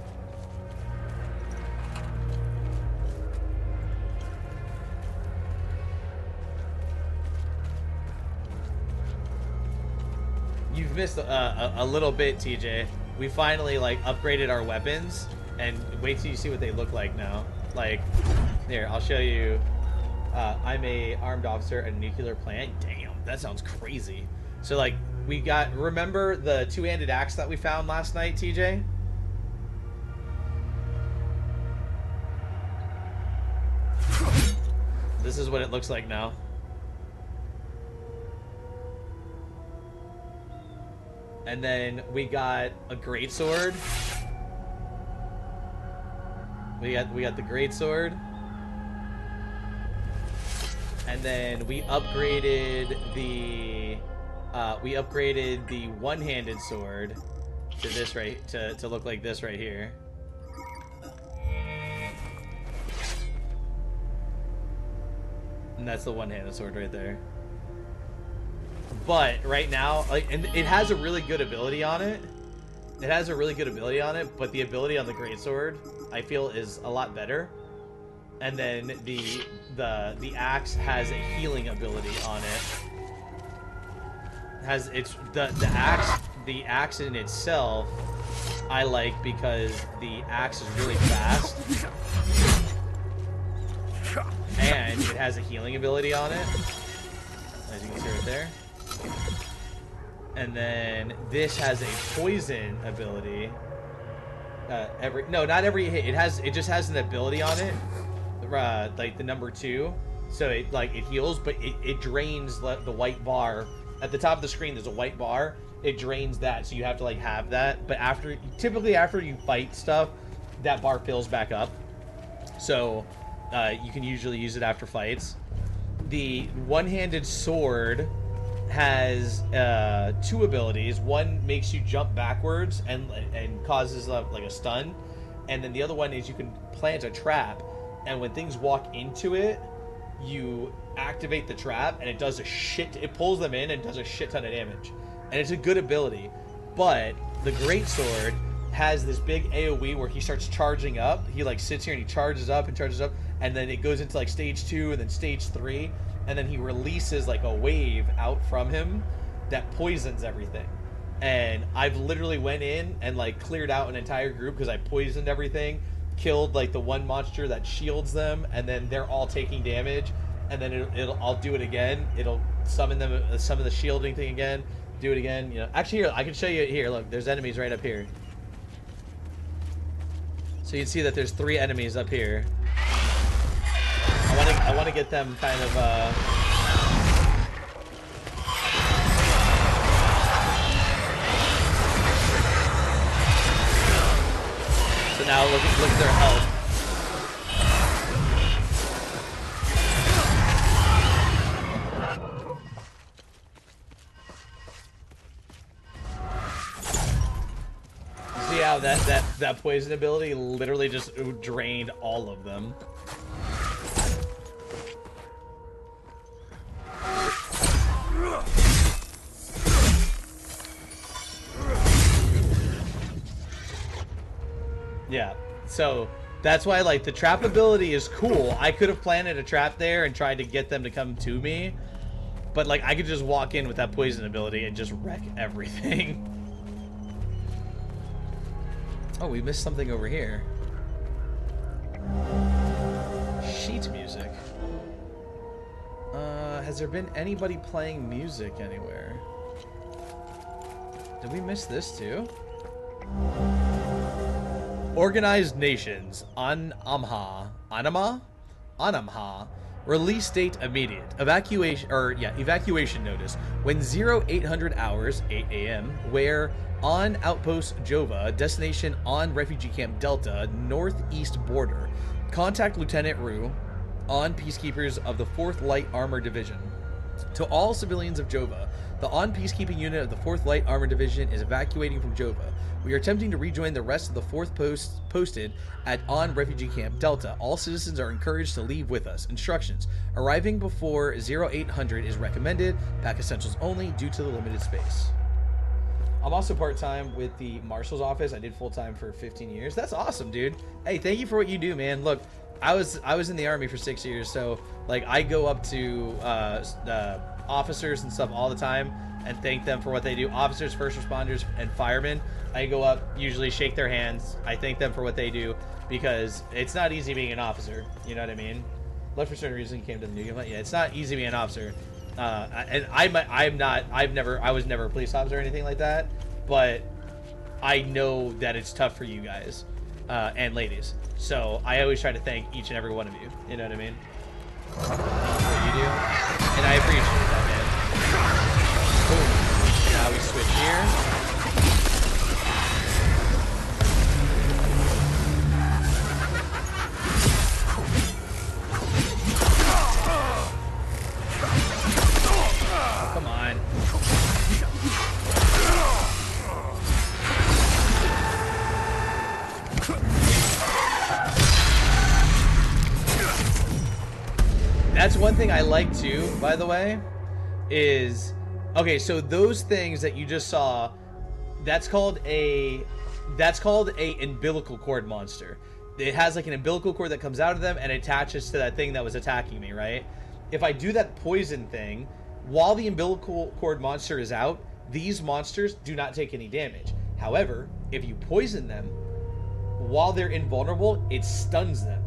You've missed a little bit, TJ. We finally, like, upgraded our weapons. And wait till you see what they look like now. Like, here, I'll show you. I'm a armed officer at a nuclear plant. Damn, that sounds crazy. So, like, we got... Remember the two-handed axe that we found last night, TJ? This is what it looks like now. And then we got a greatsword. We got the greatsword. And then we upgraded the one-handed sword to this right to look like this right here. And that's the one-handed sword right there. But right now, like, and it has a really good ability on it. It has a really good ability on it, but the ability on the greatsword, I feel, is a lot better. And then the axe has a healing ability on it. Has it's the axe in itself I like because the axe is really fast. And it has a healing ability on it. As you can see right there. And then this has a poison ability. Not every hit. It just has an ability on it. Like the number 2. So it heals, but it drains the white bar. At the top of the screen there's a white bar. It drains that, so you have to like have that. But typically after you fight stuff, that bar fills back up. So you can usually use it after fights. The one-handed sword has 2 abilities. One makes you jump backwards and causes like a stun, and then the other one is you can plant a trap, and when things walk into it, you activate the trap, and it does it pulls them in and does a shit ton of damage, and it's a good ability. But the greatsword has this big AoE where he starts charging up. He like sits here and he charges up, and then it goes into like stage 2 and then stage 3. And then he releases like a wave out from him that poisons everything. And I've literally went in and like cleared out an entire group because I poisoned everything, killed like the one monster that shields them, and then they're all taking damage. And then I'll do it again. It'll summon the shielding thing again, do it again. You know, actually here I can show you here. Look, there's enemies right up here. So you can see that there's 3 enemies up here. I want to get them kind of So now look at their health. See how that poison ability literally just drained all of them. Yeah, so that's why, like, the trap ability is cool. I could have planted a trap there and tried to get them to come to me, but like I could just walk in with that poison ability and just wreck everything. Oh, we missed something over here. Sheet music. Has there been anybody playing music anywhere? Did we miss this too? Organized Nations, Anamha, release date immediate. Evacuation notice. When 0800 hours, 8 a.m., where on Outpost Jova, destination on Refugee Camp Delta, northeast border. Contact Lieutenant Rue on Peacekeepers of the 4th Light Armor Division. To all civilians of Jova, the on peacekeeping unit of the 4th Light Armor Division is evacuating from Jova. We are attempting to rejoin the rest of the 4th posted at on Refugee Camp Delta. All citizens are encouraged to leave with us. Instructions. Arriving before 0800 is recommended. Pack essentials only due to the limited space. I'm also part-time with the Marshal's office. I did full-time for 15 years. That's awesome, dude. Hey, thank you for what you do, man. Look, I was in the Army for 6 years, so like I go up to officers and stuff all the time and thank them for what they do. Officers, first responders, and firemen. I go up, usually shake their hands. I thank them for what they do because it's not easy being an officer. You know what I mean? Left for certain reason came to the new game. Yeah, it's not easy being an officer. And I was never a police officer or anything like that, but I know that it's tough for you guys and ladies. So I always try to thank each and every one of you. You know what I mean? What you do, and I appreciate that, man. Boom. Now we switch here. Come on. That's one thing I like too, by the way, is okay, so those things that you just saw, that's called a umbilical cord monster. It has like an umbilical cord that comes out of them and attaches to that thing that was attacking me, right? If I do that poison thing, while the umbilical cord monster is out, these monsters do not take any damage. However, if you poison them, while they're invulnerable, it stuns them.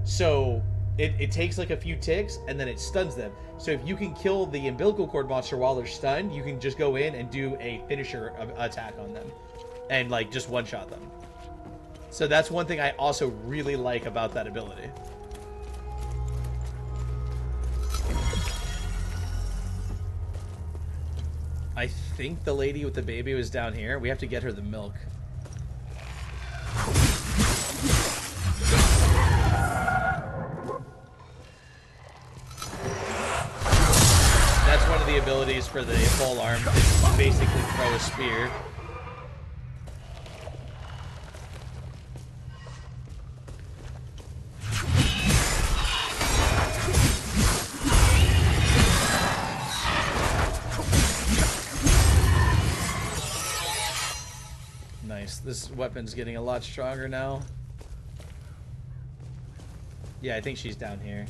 So it takes like a few ticks and then it stuns them. So if you can kill the umbilical cord monster while they're stunned, you can just go in and do a finisher attack on them and like just one-shot them. So that's one thing I also really like about that ability. I think the lady with the baby was down here. We have to get her the milk. That's one of the abilities for the pole arm. It's basically throw a spear. Nice. This weapon's getting a lot stronger now. Yeah, I think she's down here.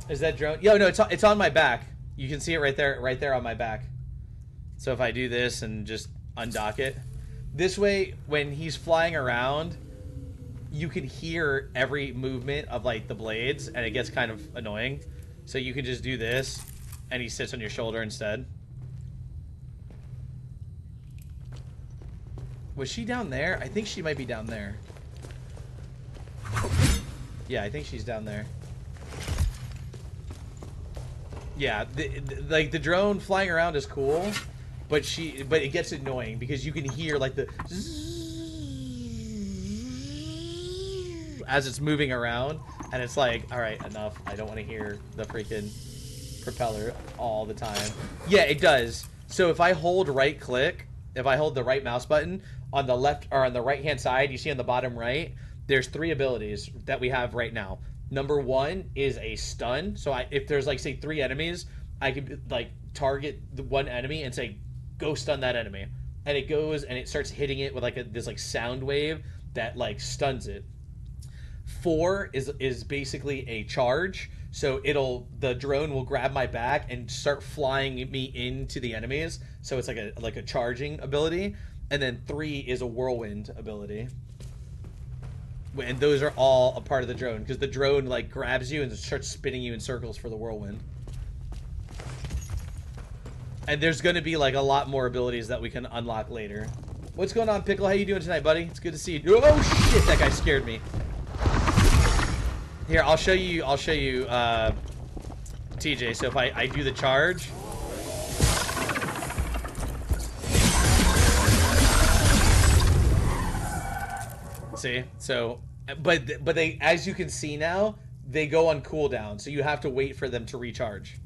Is that drone? Yo, no, it's on my back. You can see it right there on my back. So if I do this and just undock it, this way, when he's flying around, you can hear every movement of like the blades, and it gets kind of annoying. So you can just do this, and he sits on your shoulder instead. Was she down there? I think she might be down there. Yeah, I think she's down there. Yeah, like the drone flying around is cool, but it gets annoying because you can hear like the as it's moving around, and it's like, all right, enough. I don't want to hear the freaking propeller all the time. Yeah, it does. So if I hold right click, if I hold the right mouse button on the left or on the right hand side, you see on the bottom right, there's 3 abilities that we have right now. Number 1 is a stun. So if there's like say 3 enemies, I could like target the one enemy and say, go stun that enemy. And it goes and it starts hitting it with like this like sound wave that like stuns it. 4 is basically a charge. So the drone will grab my back and start flying me into the enemies. So it's like a charging ability. And then 3 is a whirlwind ability. And those are all a part of the drone, because the drone like grabs you and starts spinning you in circles for the whirlwind. And there's going to be like a lot more abilities that we can unlock later. What's going on, Pickle? How you doing tonight, buddy? It's good to see you. Oh shit, that guy scared me. Here, I'll show you, TJ. So if I do the charge. See? So, but they, as you can see now, they go on cooldown, so you have to wait for them to recharge.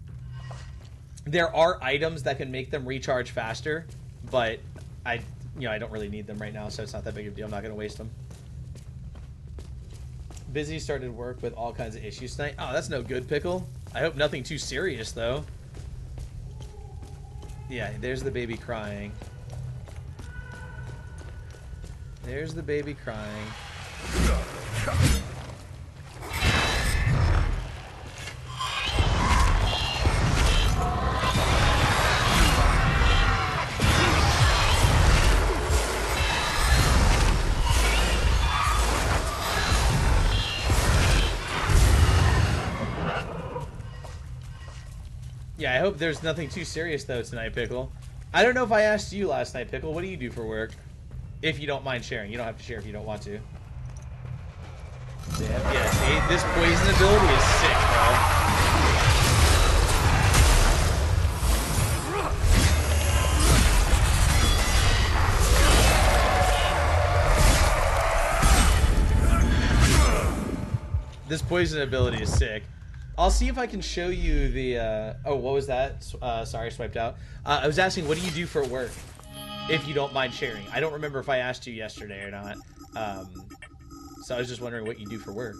There are items that can make them recharge faster, but I don't really need them right now, so it's not that big of a deal. I'm not going to waste them. Busy started work with all kinds of issues tonight. Oh, that's no good, Pickle. I hope nothing too serious, though. Yeah, there's the baby crying. There's the baby crying. Yeah, I hope there's nothing too serious, though, tonight, Pickle. I don't know if I asked you last night, Pickle. What do you do for work? If you don't mind sharing. You don't have to share if you don't want to. Yeah, see? This poison ability is sick, bro. This poison ability is sick. I'll see if I can show you the, oh, what was that? Sorry, I swiped out. I was asking, what do you do for work? If you don't mind sharing. I don't remember if I asked you yesterday or not. So I was just wondering what you do for work.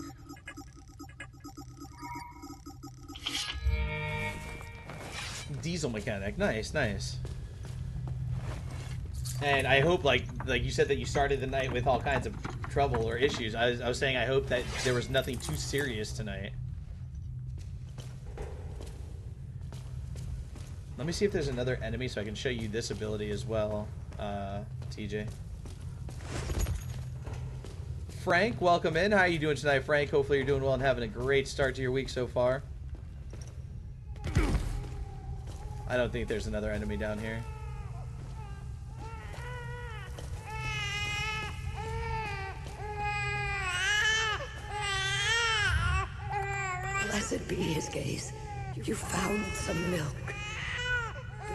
Diesel mechanic. Nice, nice. And I hope, like you said that you started the night with all kinds of trouble or issues. I was saying I hope that there was nothing too serious tonight. Let me see if there's another enemy so I can show you this ability as well, TJ. Frank, welcome in. How are you doing tonight, Frank? Hopefully you're doing well and having a great start to your week so far. I don't think there's another enemy down here. Blessed be his gaze. You found some milk.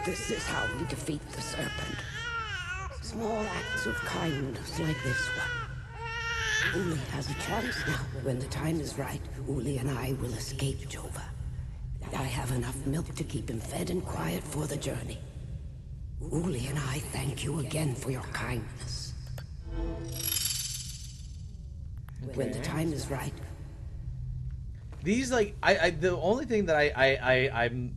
This is how we defeat the serpent. Small acts of kindness like this one. Uli has a chance now. When the time is right, Uli and I will escape Jova. I have enough milk to keep him fed and quiet for the journey. Uli and I thank you again for your kindness. When the time is right. These, like, the only thing that I'm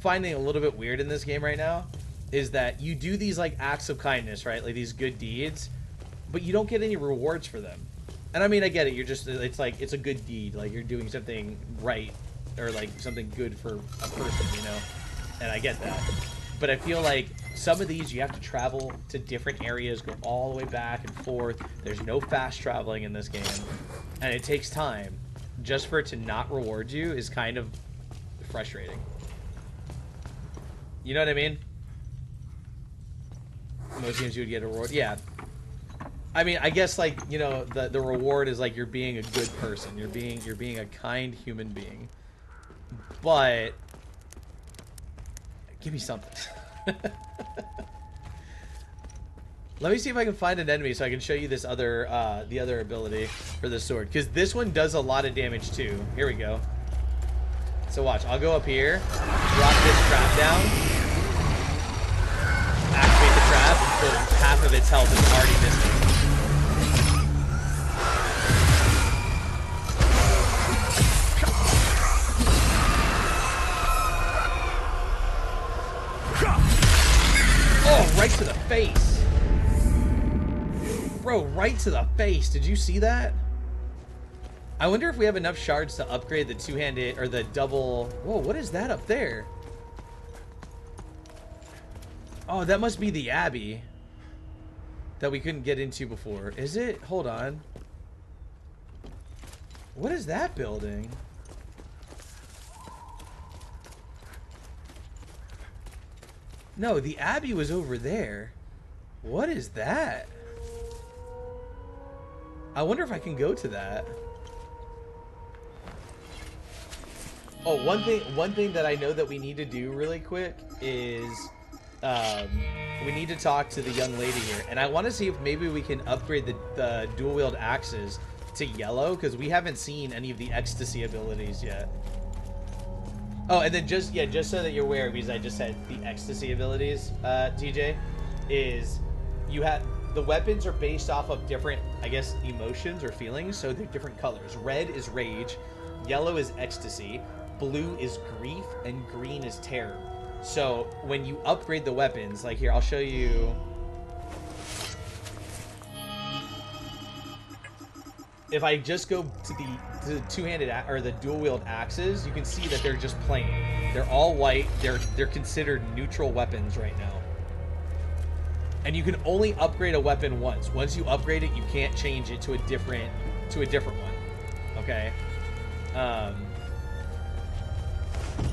finding a little bit weird in this game right now is that you do these, like, acts of kindness, right? Like, these good deeds, but you don't get any rewards for them. And I mean, I get it. You're just, it's like, it's a good deed. Like, you're doing something right, or, like, something good for a person, you know? And I get that. But I feel like some of these, you have to travel to different areas, go all the way back and forth. There's no fast traveling in this game. And it takes time. Just for it to not reward you is kind of frustrating. You know what I mean? Most games you would get a reward. Yeah. I mean, I guess, like, you know, the reward is like you're being a good person. You're being a kind human being. But give me something. Let me see if I can find an enemy so I can show you this other the other ability for the sword, because this one does a lot of damage too. Here we go. So watch, I'll go up here, drop this trap down, activate the trap, and so half of its health is already missing. Oh, right to the face. Bro, right to the face. Did you see that? I wonder if we have enough shards to upgrade the two-handed or the double. Whoa, what is that up there? Oh, that must be the Abbey that we couldn't get into before. Is it? Hold on. What is that building? No, the Abbey was over there. What is that? I wonder if I can go to that. Oh, one thing that I know that we need to do really quick is we need to talk to the young lady here, and I want to see if maybe we can upgrade the dual wield axes to yellow, because we haven't seen any of the ecstasy abilities yet. Oh, and then just so that you're aware, because I just said the ecstasy abilities, TJ, is you have the weapons are based off of different, I guess, emotions or feelings, so they're different colors. Red is rage, yellow is ecstasy, blue is grief, and green is terror. So when you upgrade the weapons, like here, I'll show you. If I just go to the two-handed or the dual-wield axes, you can see that they're just plain. They're all white. They're considered neutral weapons right now. And you can only upgrade a weapon once. Once you upgrade it, you can't change it to a different one. Okay.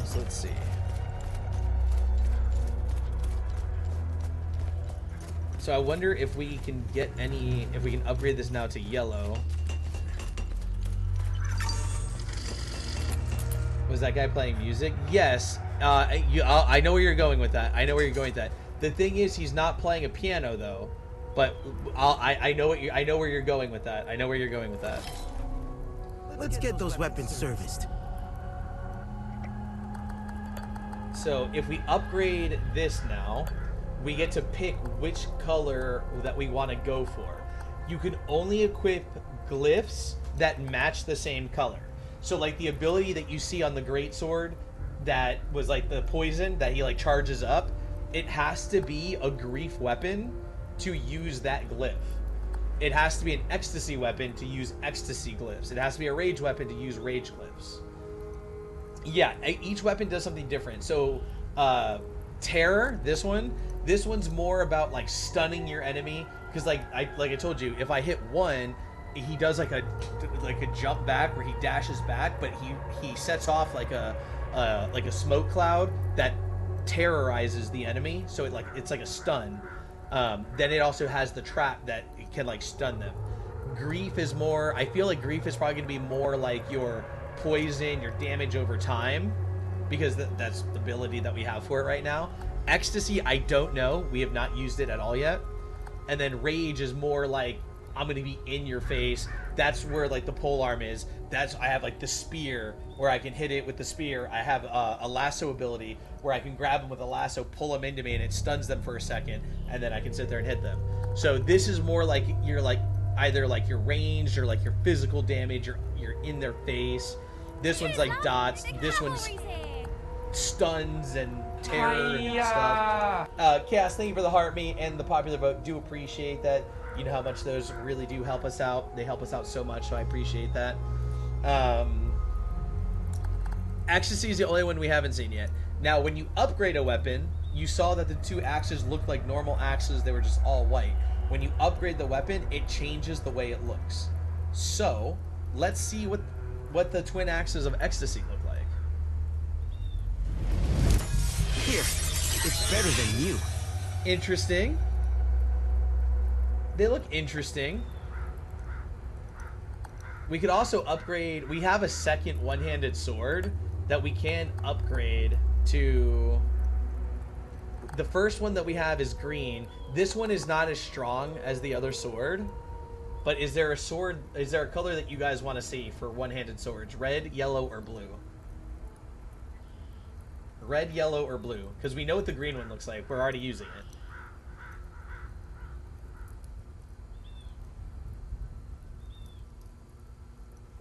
So let's see. So I wonder if we can get if we can upgrade this now to yellow. Was that guy playing music? Yes. I know where you're going with that. I know where you're going with that. The thing is, he's not playing a piano though. But I know where you're going with that. I know where you're going with that. Let's get those weapons serviced. So if we upgrade this now, we get to pick which color that we want to go for. You can only equip glyphs that match the same color. So like the ability that you see on the greatsword that was like the poison that he like charges up, it has to be a grief weapon to use that glyph. It has to be an ecstasy weapon to use ecstasy glyphs. It has to be a rage weapon to use rage glyphs. Yeah, each weapon does something different. So terror, this one's more about like stunning your enemy, because like I told you, if I hit one, he does like a jump back where he dashes back, but he sets off like a smoke cloud that terrorizes the enemy, so it's like a stun. Then it also has the trap that can like stun them. Grief is more, I feel like grief is probably going to be more like your poison, your damage over time, because that's the ability that we have for it right now. Ecstasy, I don't know, we have not used it at all yet. And then rage is more like, I'm gonna be in your face. That's where like the polearm is. I have like the spear where I can hit it with the spear. I have a lasso ability where I can grab them with a lasso, pull them into me, and it stuns them for a second, and then I can sit there and hit them. So this is more like you're like either like your ranged or like your physical damage. You're in their face. This one's like dots. This one's stuns and terror and stuff. Chaos, thank you for the heart me and the popular vote. Do appreciate that. You know how much those really do help us out. They help us out so much, so I appreciate that. Ecstasy is the only one we haven't seen yet. Now, when you upgrade a weapon, you saw that the two axes looked like normal axes. They were just all white. When you upgrade the weapon, it changes the way it looks. So, let's see what the twin axes of ecstasy look like. Here, it's better than you. Interesting. They look interesting. We could also upgrade. We have a second one-handed sword that we can upgrade to. The first one that we have is green. This one is not as strong as the other sword. But is there a color that you guys want to see for one-handed swords? Red, yellow, or blue? Red, yellow, or blue? Because we know what the green one looks like. We're already using it.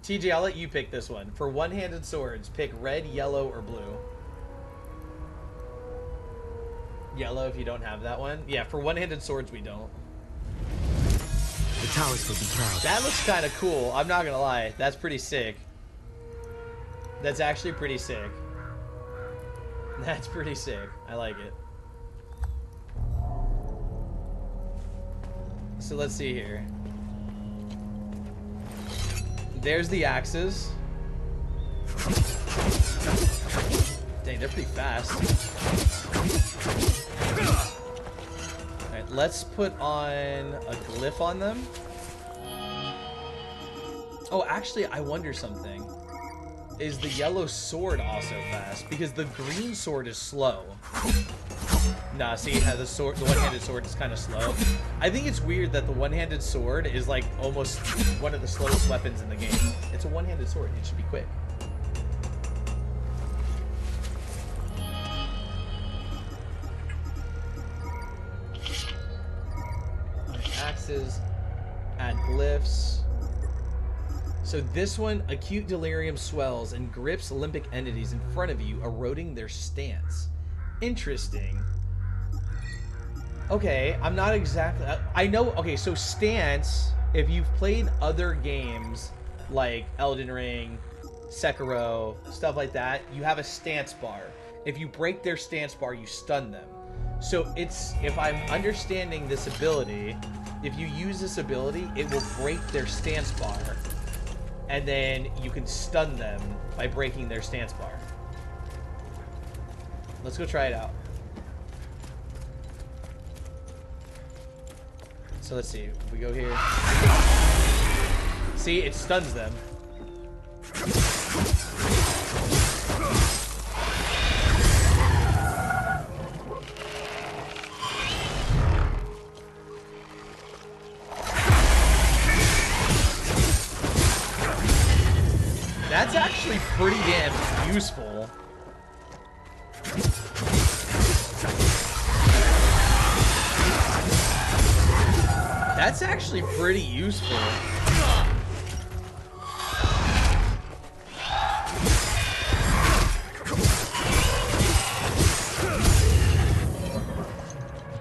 TJ, I'll let you pick this one. For one-handed swords, pick red, yellow, or blue. Yellow if you don't have that one. Yeah, for one-handed swords, we don't. The towers would be proud. That looks kind of cool. I'm not going to lie. That's pretty sick. That's actually pretty sick. That's pretty sick. I like it. So let's see here. There's the axes. Dang, they're pretty fast. Alright, Let's put on a glyph on them. Oh, actually, I wonder something. Is the yellow sword also fast? Because the green sword is slow. Nah, see how the one-handed sword is kind of slow. I think it's weird that the one-handed sword is like almost one of the slowest weapons in the game. It's a one-handed sword. It should be quick. Axes, add glyphs. So this one, acute delirium swells and grips limbic entities in front of you, eroding their stance. Interesting. Okay, I'm not exactly... I know... Okay, so stance, if you've played other games like Elden Ring, Sekiro, stuff like that, you have a stance bar. If you break their stance bar, you stun them. So it's... If I'm understanding this ability, if you use this ability, it will break their stance bar. And then you can stun them by breaking their stance bar. Let's go try it out. So let's see. We go here. See, it stuns them. That's actually pretty damn useful. That's actually pretty useful.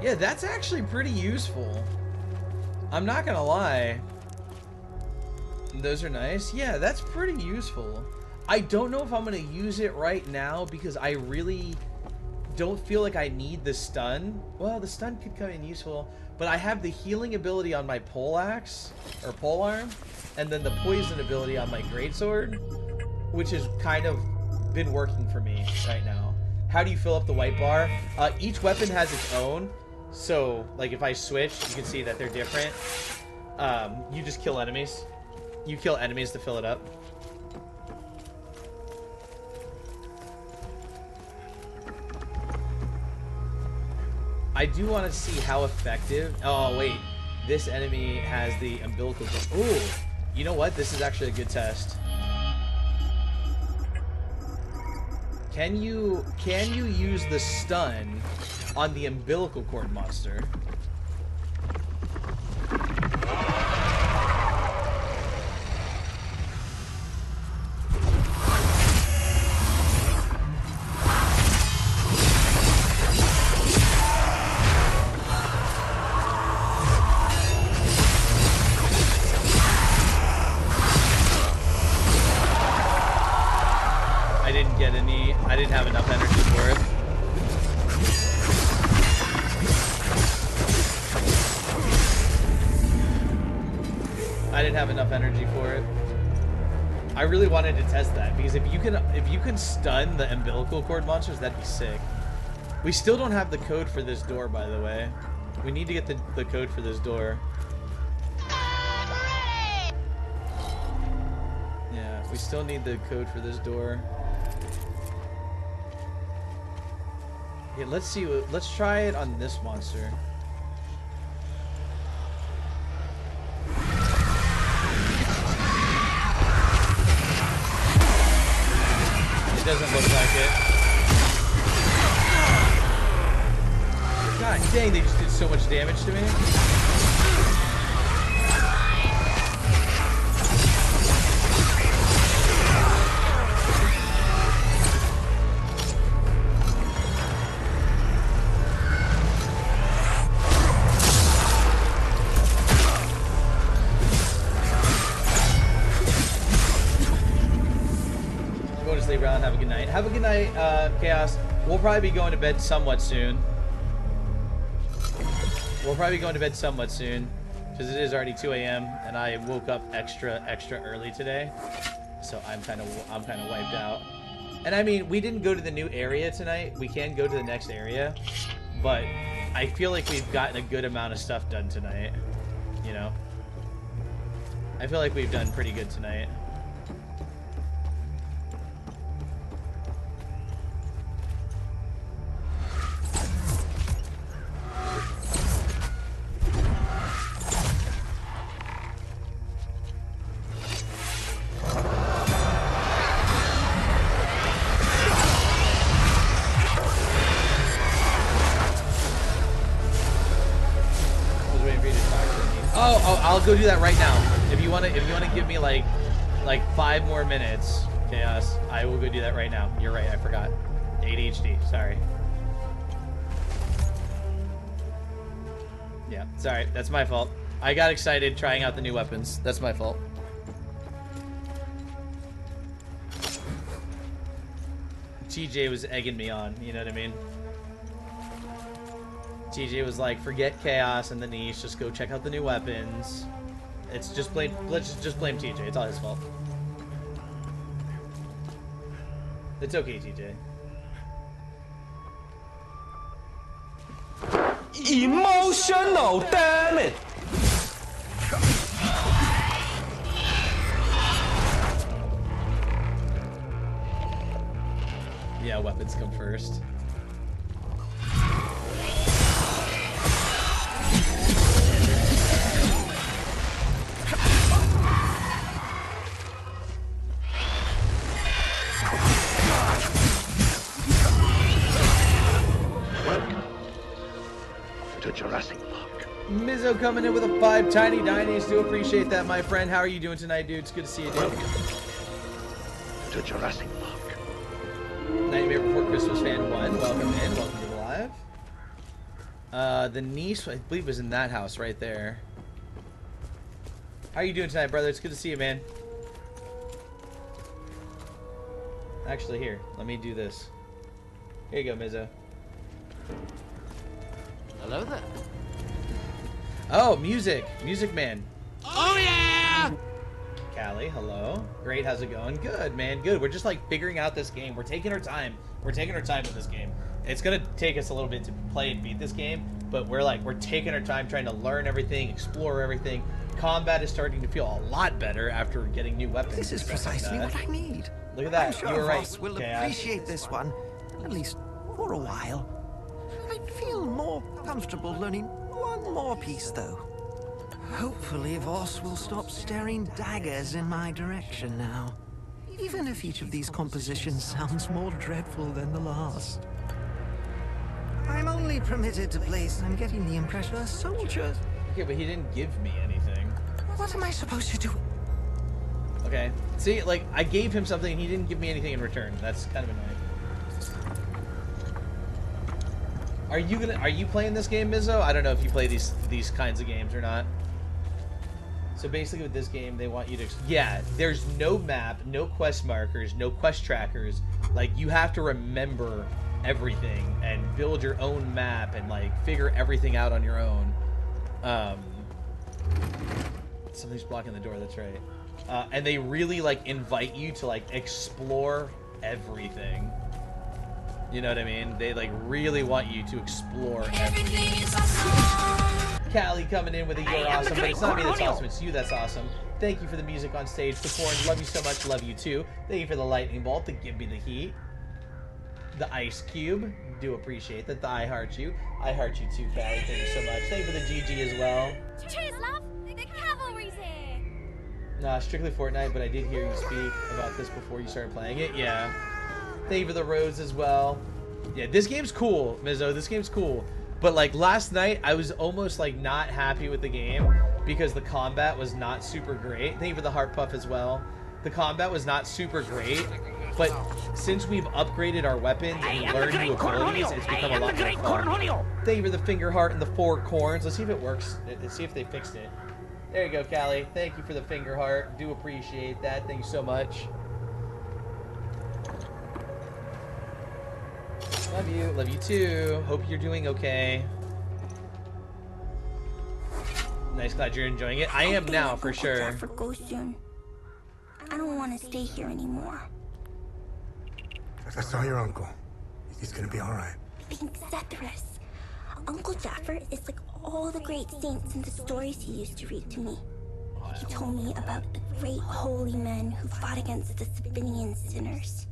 Yeah, that's actually pretty useful. I'm not gonna lie. Those are nice. Yeah, that's pretty useful. I don't know if I'm gonna use it right now because I really don't feel like I need the stun. Well, the stun could come in useful, but I have the healing ability on my poleaxe or polearm, and then the poison ability on my greatsword, which has kind of been working for me right now. How do you fill up the white bar? Each weapon has its own, so like if I switch, you can see that they're different. You just kill enemies. You kill enemies to fill it up. I do want to see how effective... Oh, wait. This enemy has the umbilical... Ooh. You know what? This is actually a good test. Can you use the stun on the umbilical cord monster? I didn't have enough energy for it. I didn't have enough energy for it. I really wanted to test that because if you can stun the umbilical cord monsters, that'd be sick. We still don't have the code for this door, by the way. We need to get the code for this door. Yeah, we still need the code for this door. Yeah, let's see. Let's try it on this monster. It doesn't look like it. God dang, they just did so much damage to me. Have a good night. Have a good night, Chaos. We'll probably be going to bed somewhat soon. Because it is already 2 a.m. and I woke up extra early today, so I'm kind of wiped out. And I mean, we didn't go to the new area tonight. We can go to the next area, but I feel like we've gotten a good amount of stuff done tonight. You know? I feel like we've done pretty good tonight. I'll go do that right now. If you wanna give me like 5 more minutes, Chaos, I will go do that right now. You're right, I forgot. ADHD, sorry. Yeah, sorry, that's my fault. I got excited trying out the new weapons. That's my fault. TJ was egging me on, you know what I mean? TJ was like, forget Chaos and the niche, just go check out the new weapons. It's just blame, let's just blame TJ, it's all his fault. It's okay, TJ. Emotional, damn it! Yeah, weapons come first. Jurassic Park. Mizzo coming in with a 5 tiny dinies. Do appreciate that, my friend. How are you doing tonight, dude? It's good to see you, dude. Welcome to Jurassic Park. Nightmare Before Christmas fan 1. Welcome in. Welcome to the live. The niece, I believe, was in that house right there. How are you doing tonight, brother? It's good to see you, man. Actually, here. Let me do this. Here you go, Mizzo. Hello there. Oh, music. Music man. Oh yeah! Callie, hello. Great, how's it going? Good, man, good. We're just like figuring out this game. We're taking our time. We're taking our time with this game. It's gonna take us a little bit to play and beat this game, but we're taking our time trying to learn everything, explore everything. Combat is starting to feel a lot better after getting new weapons. This is precisely what I need. Look at that. I'm sure You were right. Voss will Chaos. appreciate this one, at least for a while. I'd feel more comfortable learning one more piece, though. Hopefully Voss will stop staring daggers in my direction now. Even if each of these compositions sounds more dreadful than the last. I'm only permitted to place, I'm getting the impression, a soldier. Okay, but he didn't give me anything. What am I supposed to do? Okay. See, like, I gave him something and he didn't give me anything in return. That's kind of annoying. Are you playing this game, Mizzo? I don't know if you play these kinds of games or not. So basically with this game, they want you to... Yeah, there's no map, no quest markers, no quest trackers. Like, you have to remember everything and build your own map and, like, figure everything out on your own. Something's blocking the door, that's right. And they really, like, invite you to, like, explore everything. You know what I mean? They, like, really want you to explore everything. Callie coming in with a "You're awesome," but it's not me that's awesome, it's you that's awesome. Thank you for the music on stage, the foreign. Love you so much, love you too. Thank you for the lightning bolt, the give me the heat. The ice cube, do appreciate that. The I heart you. I heart you too, Callie. Thank you so much. Thank you for the GG as well. Cheers, love. The cavalry's here. Nah, strictly Fortnite, but I did hear you speak about this before you started playing it. Yeah. Thank you for the rose as well. Yeah, this game's cool, Mizzo. This game's cool. But, like, last night, I was almost, like, not happy with the game because the combat was not super great. Thank you for the heart puff as well. The combat was not super great, but since we've upgraded our weapons and learned new abilities, it's become a lot more fun. Thank you for the finger heart and the 4 corns. Let's see if it works. Let's see if they fixed it. There you go, Callie. Thank you for the finger heart. Do appreciate that. Thank you so much. Love you. Love you too. Hope you're doing okay. Nice. Glad you're enjoying it. I am now, for sure. I don't want to stay here anymore. I saw your uncle. He's gonna be all right. Being Sethris. Uncle Jaffer is like all the great saints in the stories he used to read to me. He told me about the great holy men who fought against the Sabinian sinners.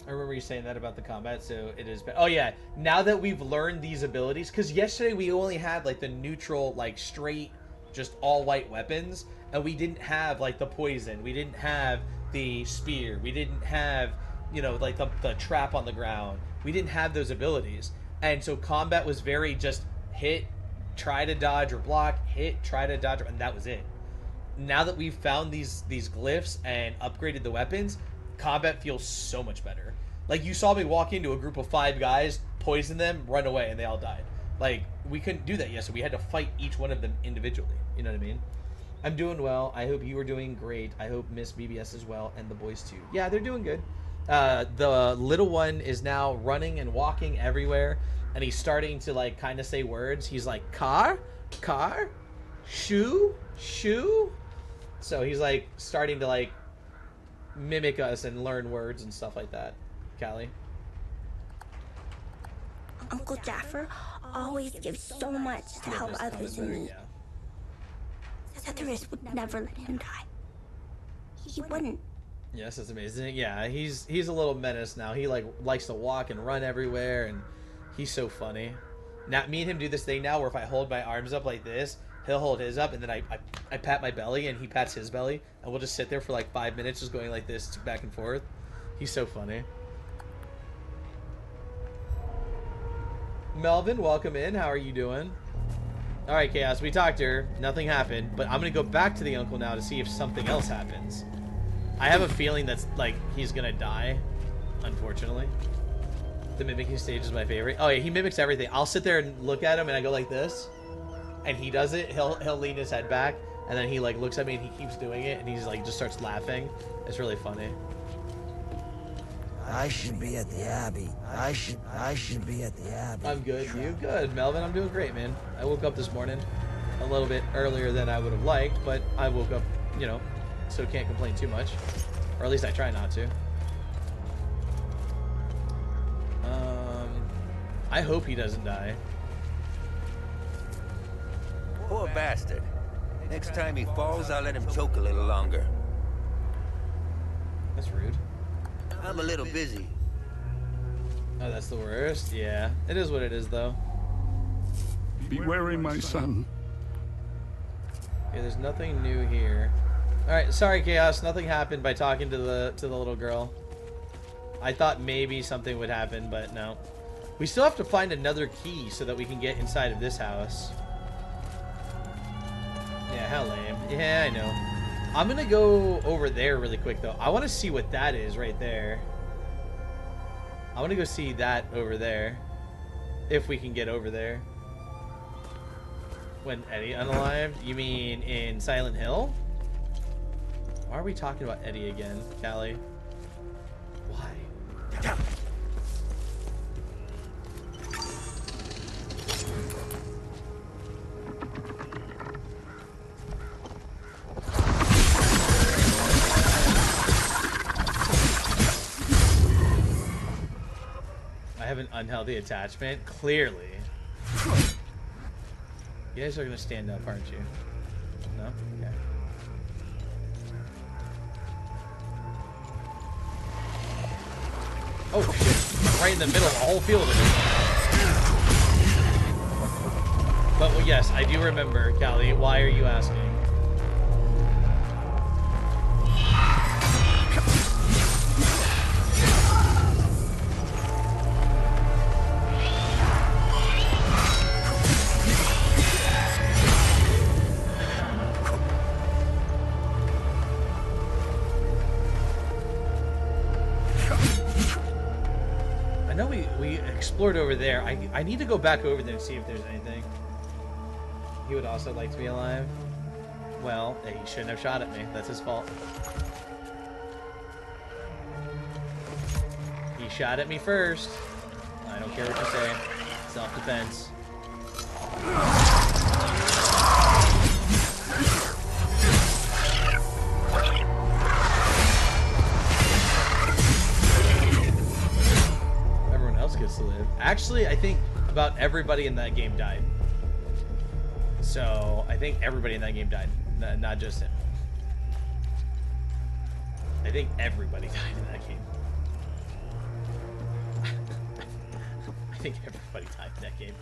I remember you saying that about the combat, so it is. Oh yeah, now that we've learned these abilities, because yesterday we only had like the neutral, like straight, just all white weapons, and we didn't have like the poison, we didn't have the spear, we didn't have, you know, like the trap on the ground. We didn't have those abilities, and so combat was very just hit, try to dodge or block, hit, try to dodge, and that was it. Now that we've found these glyphs and upgraded the weapons, combat feels so much better. Like, you saw me walk into a group of 5 guys, poison them, run away, and they all died. Like, we couldn't do that yet, so we had to fight each one of them individually. You know what I mean? I'm doing well. I hope you are doing great. I hope Miss BBS as well, and the boys too. Yeah, they're doing good. The little one is now running and walking everywhere, and he's starting to, like, kind of say words. He's like, car, shoe. So he's, like, starting to, like, mimic us and learn words and stuff like that. Callie? Uncle Jaffer always gives so much to help others in need. Setharus would never let him die. He wouldn't. Yes, that's amazing. Yeah, he's a little menace now. He like likes to walk and run everywhere, and he's so funny. Now, me and him do this thing now where if I hold my arms up like this, he'll hold his up, and then I pat my belly, and he pats his belly, and we'll just sit there for like 5 minutes just going like this back and forth. He's so funny. Melvin, welcome in. How are you doing? Alright, Chaos, we talked to her. Nothing happened, but I'm going to go back to the uncle now to see if something else happens. I have a feeling that's, like, he's going to die, unfortunately. The mimicking stage is my favorite. Oh, yeah, he mimics everything. I'll sit there and look at him, and I go like this, and he does it. He'll lean his head back, and then he, like, looks at me, and he keeps doing it, and he's, like, just starts laughing. It's really funny. I should be at the Abbey. I should be at the Abbey. I'm good. You good, Melvin? I'm doing great, man. I woke up this morning a little bit earlier than I would have liked, but I woke up, you know, so can't complain too much. Or at least I try not to. I hope he doesn't die. Poor bastard. Next time he falls, I'll let him choke a little longer. That's rude. I'm a little busy. Oh, that's the worst? Yeah. It is what it is, though. Be wary, my son. Okay, there's nothing new here. Alright, sorry, Chaos. Nothing happened by talking to the little girl. I thought maybe something would happen, but no. We still have to find another key so that we can get inside of this house. Yeah, how lame. Yeah, I know. I'm gonna go over there really quick, though. I want to see what that is right there. I want to go see that over there. If we can get over there. When Eddie unalived? You mean in Silent Hill? Why are we talking about Eddie again, Callie? Why? I have an unhealthy attachment? Clearly. You guys are gonna stand up, aren't you? No? Okay. Oh shit, right in the middle of the whole field of it. But well, yes, I do remember, Callie. Why are you asking? Explored over there. I need to go back over there and see if there's anything. He would also like to be alive. Well, he shouldn't have shot at me. That's his fault. He shot at me first. I don't care what you say. Self-defense. Gets to live. Actually, I think about everybody in that game died. So I think everybody in that game died, not just him. I think everybody died in that game. I think everybody died in that game.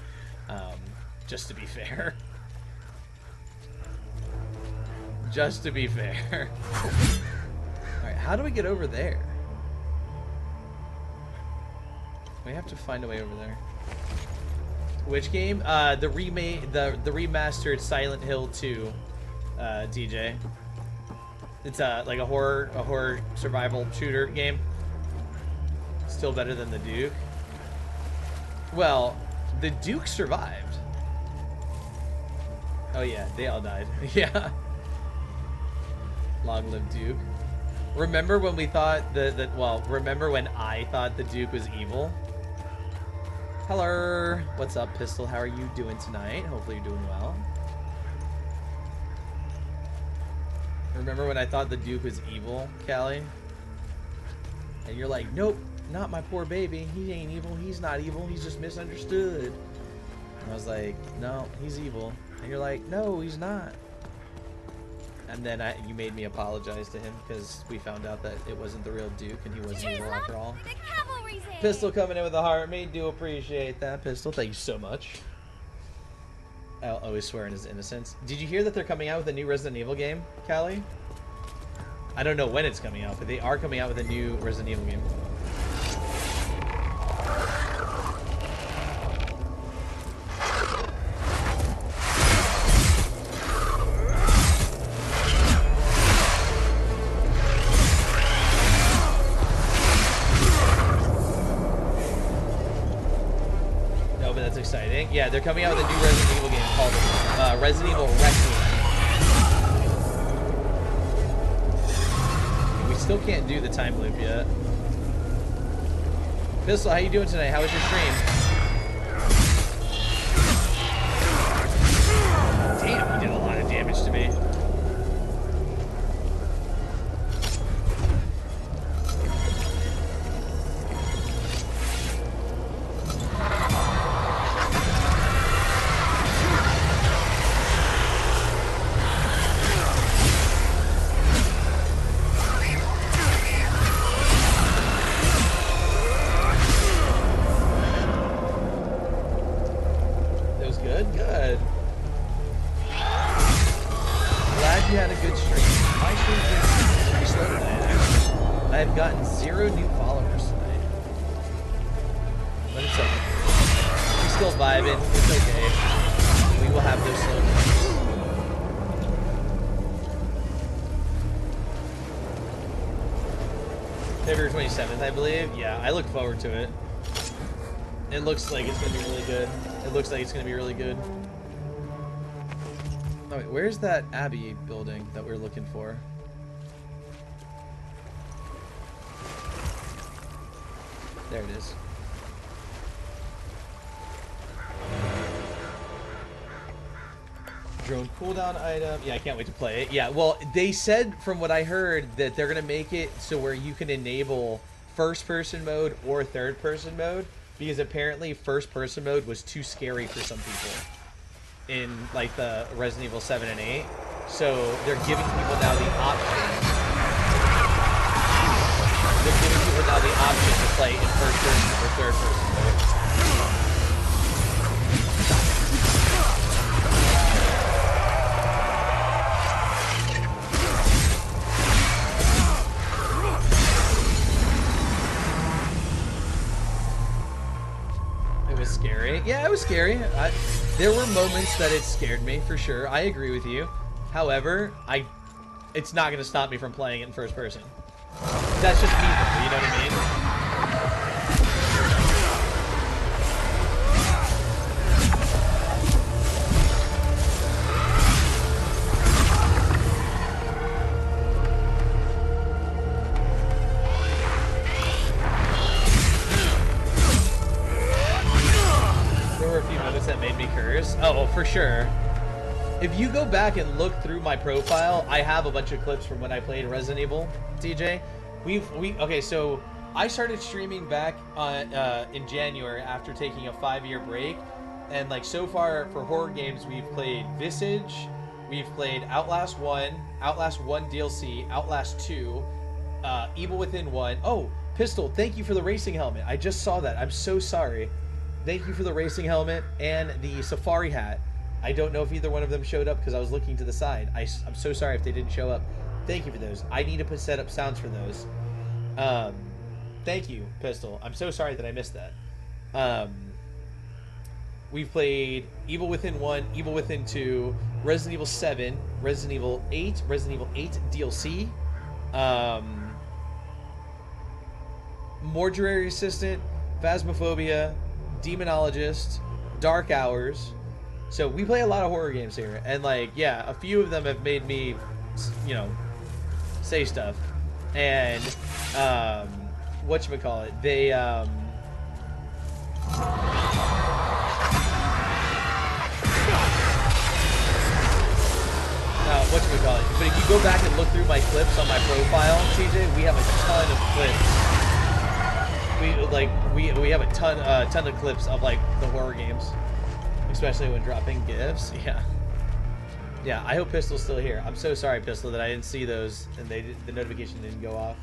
Just to be fair. Just to be fair. Alright, how do we get over there? We have to find a way over there. Which game? The remastered Silent Hill 2, DJ. It's like a horror survival shooter game. Still better than the Duke. Well, the Duke survived. Oh yeah, they all died. Yeah. Long live Duke. Remember when we thought remember when I thought the Duke was evil? Hello. What's up, Pistol? How are you doing tonight? Hopefully you're doing well. Remember when I thought the Duke was evil, Callie? And you're like, nope, not my poor baby. He ain't evil. He's not evil. He's just misunderstood. And I was like, no, he's evil. And you're like, no, he's not. And then you made me apologize to him because we found out that it wasn't the real Duke and he wasn't evil after all. Pistol coming in with a heart. Me do appreciate that, Pistol. Thank you so much. I'll always swear in his innocence. Did you hear that they're coming out with a new Resident Evil game, Callie? I don't know when it's coming out, but they are coming out with a new Resident Evil game. Exciting. Yeah, they're coming out with a new Resident Evil game called Resident Evil Requiem. We still can't do the time loop yet. Pistol, how you doing tonight? How was your stream? Damn, you did a lot of damage to me. February 27th, I believe. Yeah, I look forward to it. It looks like it's going to be really good. It looks like it's going to be really good. Oh, wait, where's that Abbey building that we're looking for? There it is. Drone cooldown item. Yeah, I can't wait to play it. Yeah, well, they said from what I heard that they're going to make it so where you can enable first-person mode or third-person mode because apparently first-person mode was too scary for some people in, like, the Resident Evil 7 and 8. So they're giving people now the option. They're giving people now the option to play in first-person or third-person mode. Scary. Yeah, it was scary. There were moments that it scared me, for sure. I agree with you. However, it's not going to stop me from playing it in first person. That's just me, though, you know what I mean? Oh, for sure. If you go back and look through my profile, I have a bunch of clips from when I played Resident Evil, TJ. Okay, so I started streaming back in January after taking a 5-year break, and like so far for horror games, we've played Visage, we've played Outlast 1, Outlast 1 DLC, Outlast 2, Evil Within 1. Oh, Pistol, thank you for the racing helmet. I just saw that. I'm so sorry. Thank you for the racing helmet and the safari hat. I don't know if either one of them showed up because I was looking to the side. I'm so sorry if they didn't show up. Thank you for those. I need to set up sounds for those. Thank you, Pistol. I'm so sorry that I missed that. We've played Evil Within 1, Evil Within 2, Resident Evil 7, Resident Evil 8, Resident Evil 8 DLC, Mortuary Assistant, Phasmophobia, Demonologist, Dark Hours. So we play a lot of horror games here, and like, yeah, a few of them have made me, you know, say stuff. And whatchamacallit, they whatchamacallit, but if you go back and look through my clips on my profile, TJ, we have a ton of clips. We have a ton of clips of like the horror games, especially when dropping GIFs. Yeah, I hope Pistol's still here. I'm so sorry, Pistol, that I didn't see those and the notification didn't go off.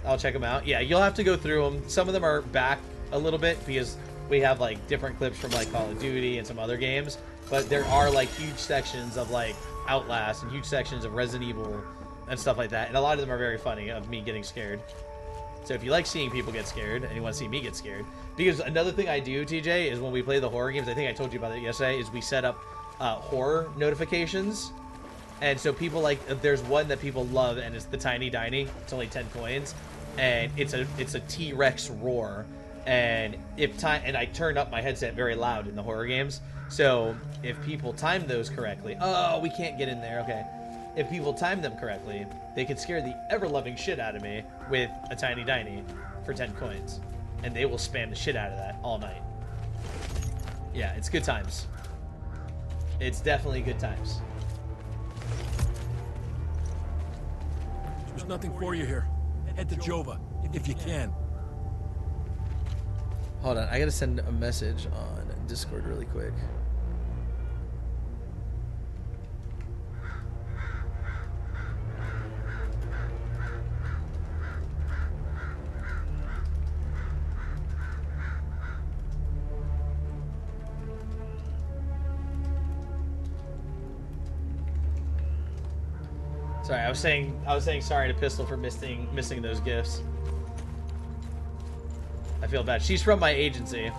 I'll check them out. Yeah, you'll have to go through them. Some of them are back a little bit because we have like different clips from like Call of Duty and some other games, but there are like huge sections of like Outlast and huge sections of Resident Evil and stuff like that, and a lot of them are very funny of me getting scared. So if you like seeing people get scared and you want to see me get scared, because another thing I do, TJ, is when we play the horror games, I think I told you about it yesterday, is we set up horror notifications. And so people like, there's one that people love, and it's the Tiny Diny. It's only 10 coins, and it's a T-Rex roar. And I turn up my headset very loud in the horror games. So if people time those correctly, oh, we can't get in there. Okay, if people time them correctly, they could scare the ever-loving shit out of me with a Tiny Diny for 10 coins, and they will spam the shit out of that all night. Yeah, it's good times. It's definitely good times. There's nothing for you here. Head to Jova, if you can. Hold on, I gotta send a message on Discord really quick. Sorry, I was saying sorry to Pistol for missing those gifts. I feel bad. She's from my agency.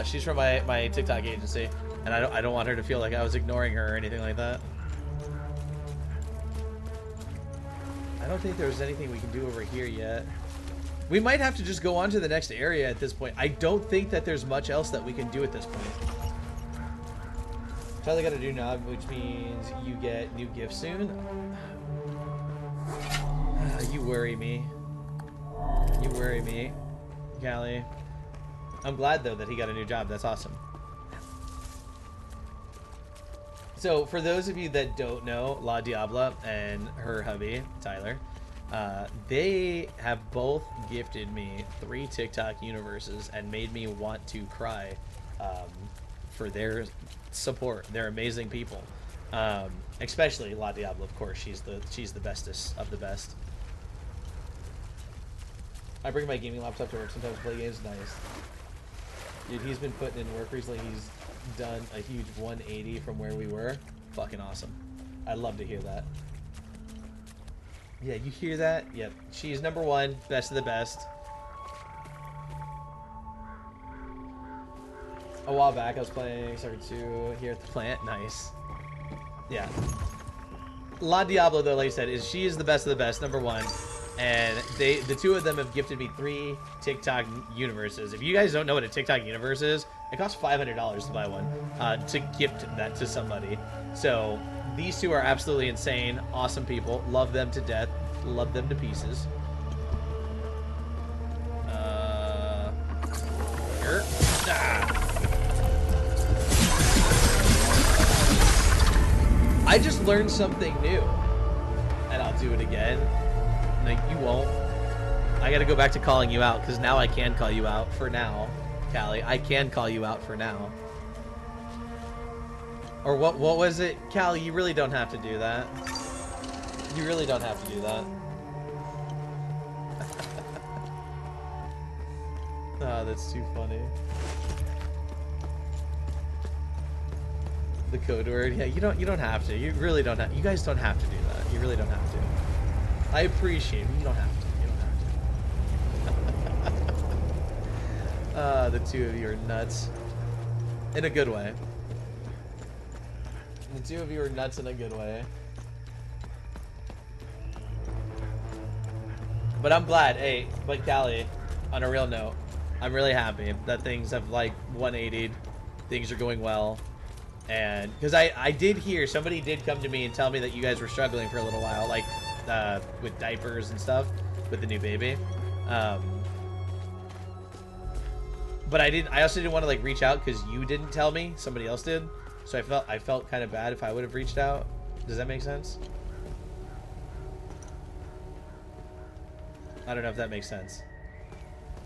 She's from my TikTok agency, and I don't want her to feel like I was ignoring her or anything like that. I don't think there's anything we can do over here yet. We might have to just go on to the next area at this point. I don't think that there's much else that we can do at this point. Tyler got a new knob, which means you get new gifts soon. You worry me. You worry me, Callie. I'm glad though that he got a new job. That's awesome. So for those of you that don't know, La Diabla and her hubby Tyler, they have both gifted me 3 TikTok universes and made me want to cry for their support. They're amazing people. Especially La Diabla, of course. She's the bestest of the best. I bring my gaming laptop to work sometimes to play games. Nice. Dude, he's been putting in work recently. He's done a huge 180 from where we were. Fucking awesome. I love to hear that. Yeah, you hear that? Yep. She's #1, best of the best. A while back, I was playing Sucker 2 here at the plant. Nice. Yeah. La Diablo, though, like I said, she is the best of the best, #1. And the 2 of them have gifted me 3 TikTok universes. If you guys don't know what a TikTok universe is, it costs $500 to buy one, to gift that to somebody. So these 2 are absolutely insane, awesome people. Love them to death. Love them to pieces. Here. I just learned something new, and I'll do it again. Like, you won't. I gotta go back to calling you out, because now I can call you out for now, Callie. I can call you out for now. Or what was it? Callie, you really don't have to do that. You really don't have to do that. Ah, that's too funny. The code word, yeah, you don't have to. You really don't have. You guys don't have to do that. You really don't have to. I appreciate it. You don't have to. You don't have to. The two of you are nuts. In a good way. The two of you are nuts in a good way. But I'm glad, hey, but Callie, on a real note, I'm really happy that things have like 180'd. Things are going well. And because I did hear, somebody did come to me and tell me that you guys were struggling for a little while, like with diapers and stuff with the new baby. But I also didn't want to like reach out because you didn't tell me, somebody else did. So I felt kind of bad if I would have reached out. Does that make sense? I don't know if that makes sense.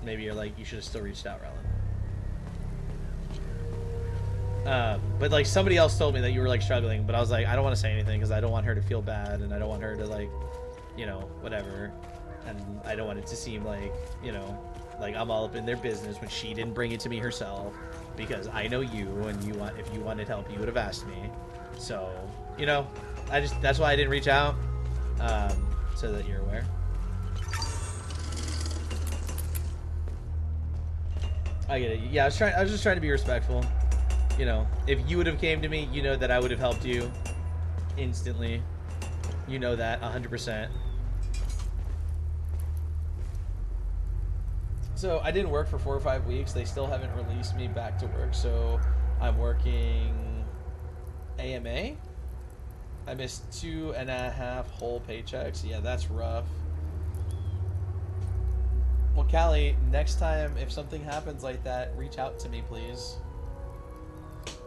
Maybe you're like, you should have still reached out, Rylan. But like somebody else told me that you were like struggling, but I was like, I don't want to say anything because I don't want her to feel bad, and I don't want her to like, you know, whatever. And I don't want it to seem like, you know, like I'm all up in their business when she didn't bring it to me herself, because I know you, and if you wanted help, you would have asked me. So, you know, that's why I didn't reach out, so that you're aware. I get it. Yeah, I was just trying to be respectful. You know, if you would have came to me, you know that I would have helped you instantly. You know that 100%. So I didn't work for 4 or 5 weeks. They still haven't released me back to work. So I'm working AMA. I missed 2.5 whole paychecks. Yeah, that's rough. Well, Callie, next time if something happens like that, reach out to me, please.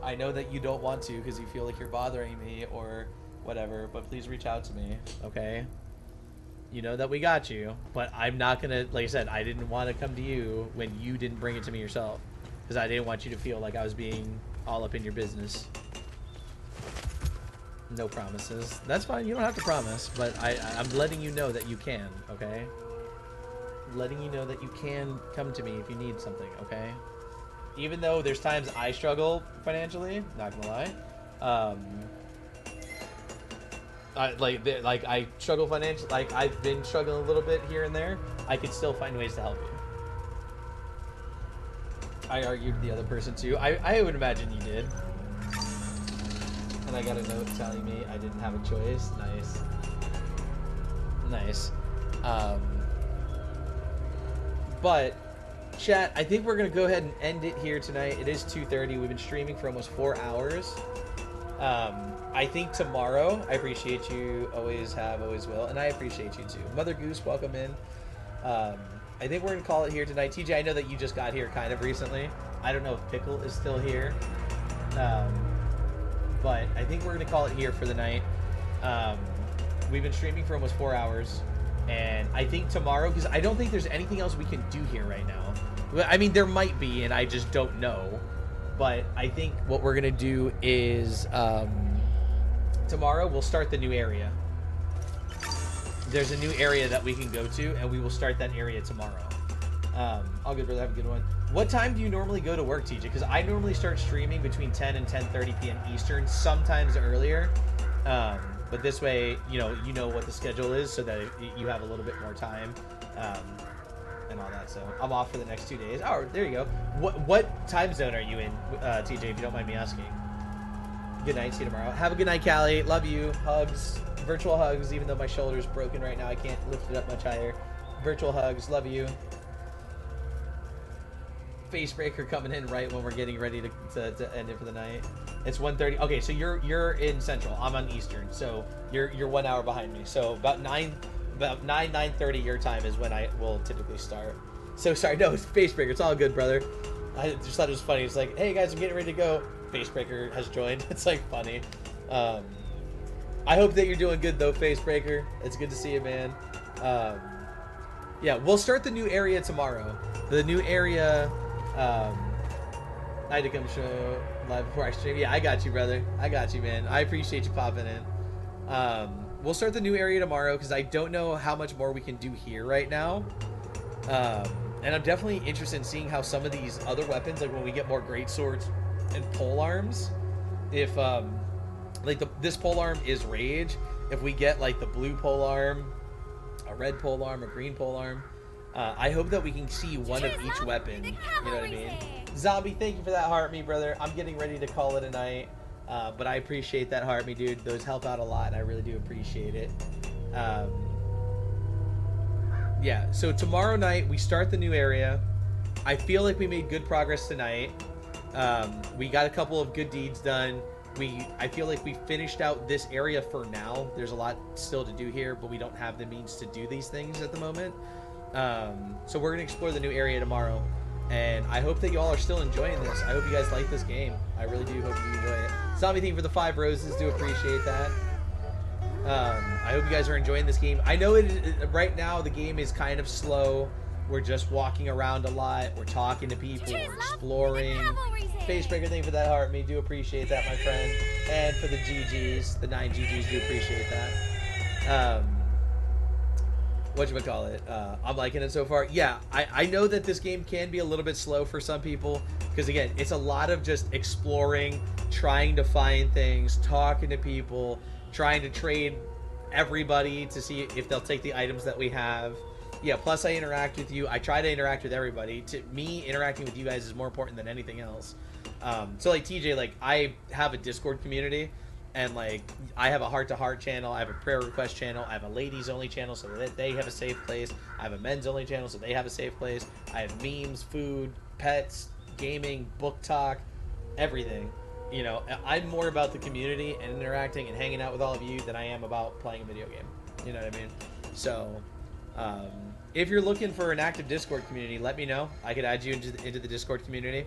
I know that you don't want to because you feel like you're bothering me or whatever, but please reach out to me, okay? You know that we got you, but I'm not gonna, like I said, I didn't want to come to you when you didn't bring it to me yourself, because I didn't want you to feel like I was being all up in your business. No promises. That's fine, you don't have to promise, but I'm letting you know that you can, okay? Letting you know that you can come to me if you need something, okay? Even though there's times I struggle financially, not gonna lie. I struggle financially, like I've been struggling a little bit here and there. I could still find ways to help you. I argued with the other person too. I would imagine you did. And I got a note telling me I didn't have a choice. Nice. Nice. But chat, I think we're gonna go ahead and end it here tonight. It is 2:30. We've been streaming for almost 4 hours. I think tomorrow, I appreciate you, always have, always will, and I appreciate you too. Mother Goose, welcome in. I think we're gonna call it here tonight. TJ, I know that you just got here kind of recently. I don't know if Pickle is still here, but I think we're gonna call it here for the night. We've been streaming for almost 4 hours. And I think tomorrow, because I don't think there's anything else we can do here right now. I mean, there might be, and I just don't know. But I think what we're going to do is tomorrow we'll start the new area. There's a new area that we can go to, and we will start that area tomorrow. All good, brother. Have a good one. What time do you normally go to work, TJ? Because I normally start streaming between 10 and 10:30 p.m. Eastern, sometimes earlier. But this way, you know what the schedule is, so that you have a little bit more time, and all that. So I'm off for the next 2 days. Oh, there you go. What time zone are you in, TJ? If you don't mind me asking. Good night. See you tomorrow. Have a good night, Callie. Love you. Hugs. Virtual hugs. Even though my shoulder's broken right now, I can't lift it up much higher. Virtual hugs. Love you. Facebreaker coming in right when we're getting ready to end it for the night. It's 1:30. Okay, so you're in Central. I'm on Eastern, so you're 1 hour behind me. So about 9:30 your time is when I will typically start. So sorry, no, it's Facebreaker. It's all good, brother. I just thought it was funny. It's like, hey guys, I'm getting ready to go. Facebreaker has joined. It's like funny. I hope that you're doing good though, Facebreaker. It's good to see you, man. Yeah, we'll start the new area tomorrow. The new area, I had to come show live before I stream. Yeah, I got you, brother. I got you, man. I appreciate you popping in. We'll start the new area tomorrow because I don't know how much more we can do here right now. And I'm definitely interested in seeing how some of these other weapons, like when we get more great swords and pole arms, if like this pole arm is rage, if we get like the blue pole arm, a red pole arm, a green pole arm, I hope that we can see one of each weapon. You know what I mean? Zombie, thank you for that heart me, brother. I'm getting ready to call it a night, but I appreciate that heart me, dude. Those help out a lot. I really do appreciate it. Yeah, so tomorrow night we start the new area. I feel like we made good progress tonight. We got a couple of good deeds done. I feel like we finished out this area for now. There's a lot still to do here, but we don't have the means to do these things at the moment. So we're gonna explore the new area tomorrow, and I hope that you all are still enjoying this. I hope you guys like this game. I really do hope you enjoy it. Zombie, thank you for the 5 roses. Do appreciate that. I hope you guys are enjoying this game. I know right now the game is kind of slow. We're just walking around a lot. We're talking to people. We're exploring. Facebreaker, thank you for that heart. Me do appreciate that, my friend. And for the GGs, the 9 GGs, do appreciate that. Whatchamacallit? I'm liking it so far. Yeah, I know that this game can be a little bit slow for some people because, again, it's a lot of just exploring, trying to find things, talking to people, trying to trade everybody to see if they'll take the items that we have. Yeah, plus I interact with you. I try to interact with everybody. To me, interacting with you guys is more important than anything else. So like TJ, like I have a Discord community, and like I have a heart-to-heart channel. I have a prayer request channel. I have a ladies only channel so that they have a safe place. I have a men's only channel so they have a safe place. I have memes, food, pets, gaming, book talk, everything. You know, I'm more about the community and interacting and hanging out with all of you than I am about playing a video game. You know what I mean? So, if you're looking for an active Discord community, let me know. I could add you into the Discord community.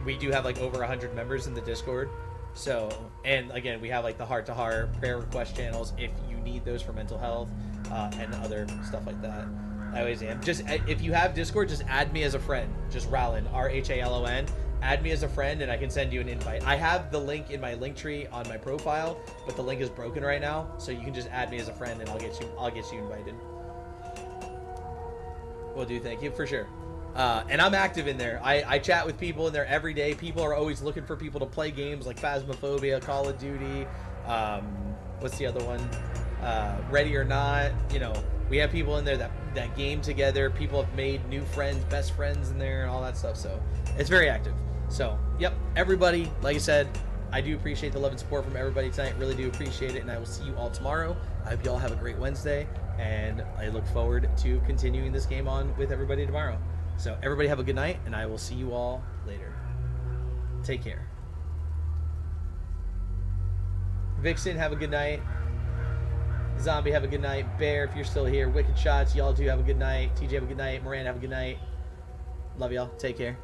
We do have like over 100 members in the Discord. So, and again, we have like the heart-to-heart prayer request channels if you need those for mental health and other stuff like that. I always am. Just if you have Discord, just add me as a friend. Just Rhalon, RHALON. Add me as a friend and I can send you an invite. I have the link in my link tree on my profile, but the link is broken right now, so you can just add me as a friend and I'll get you invited. Will do, thank you, for sure. And I'm active in there. I chat with people in there every day. People are always looking for people to play games like Phasmophobia, Call of Duty, what's the other one? Ready or Not. You know, we have people in there that game together. People have made new friends, best friends in there, and all that stuff. So it's very active. So, yep, everybody, like I said, I do appreciate the love and support from everybody tonight. Really do appreciate it, and I will see you all tomorrow. I hope you all have a great Wednesday, and I look forward to continuing this game on with everybody tomorrow. So, everybody have a good night, and I will see you all later. Take care. Vixen, have a good night. Zombie, have a good night. Bear, if you're still here. Wicked Shots, y'all do have a good night. TJ, have a good night. Moran, have a good night. Love y'all. Take care.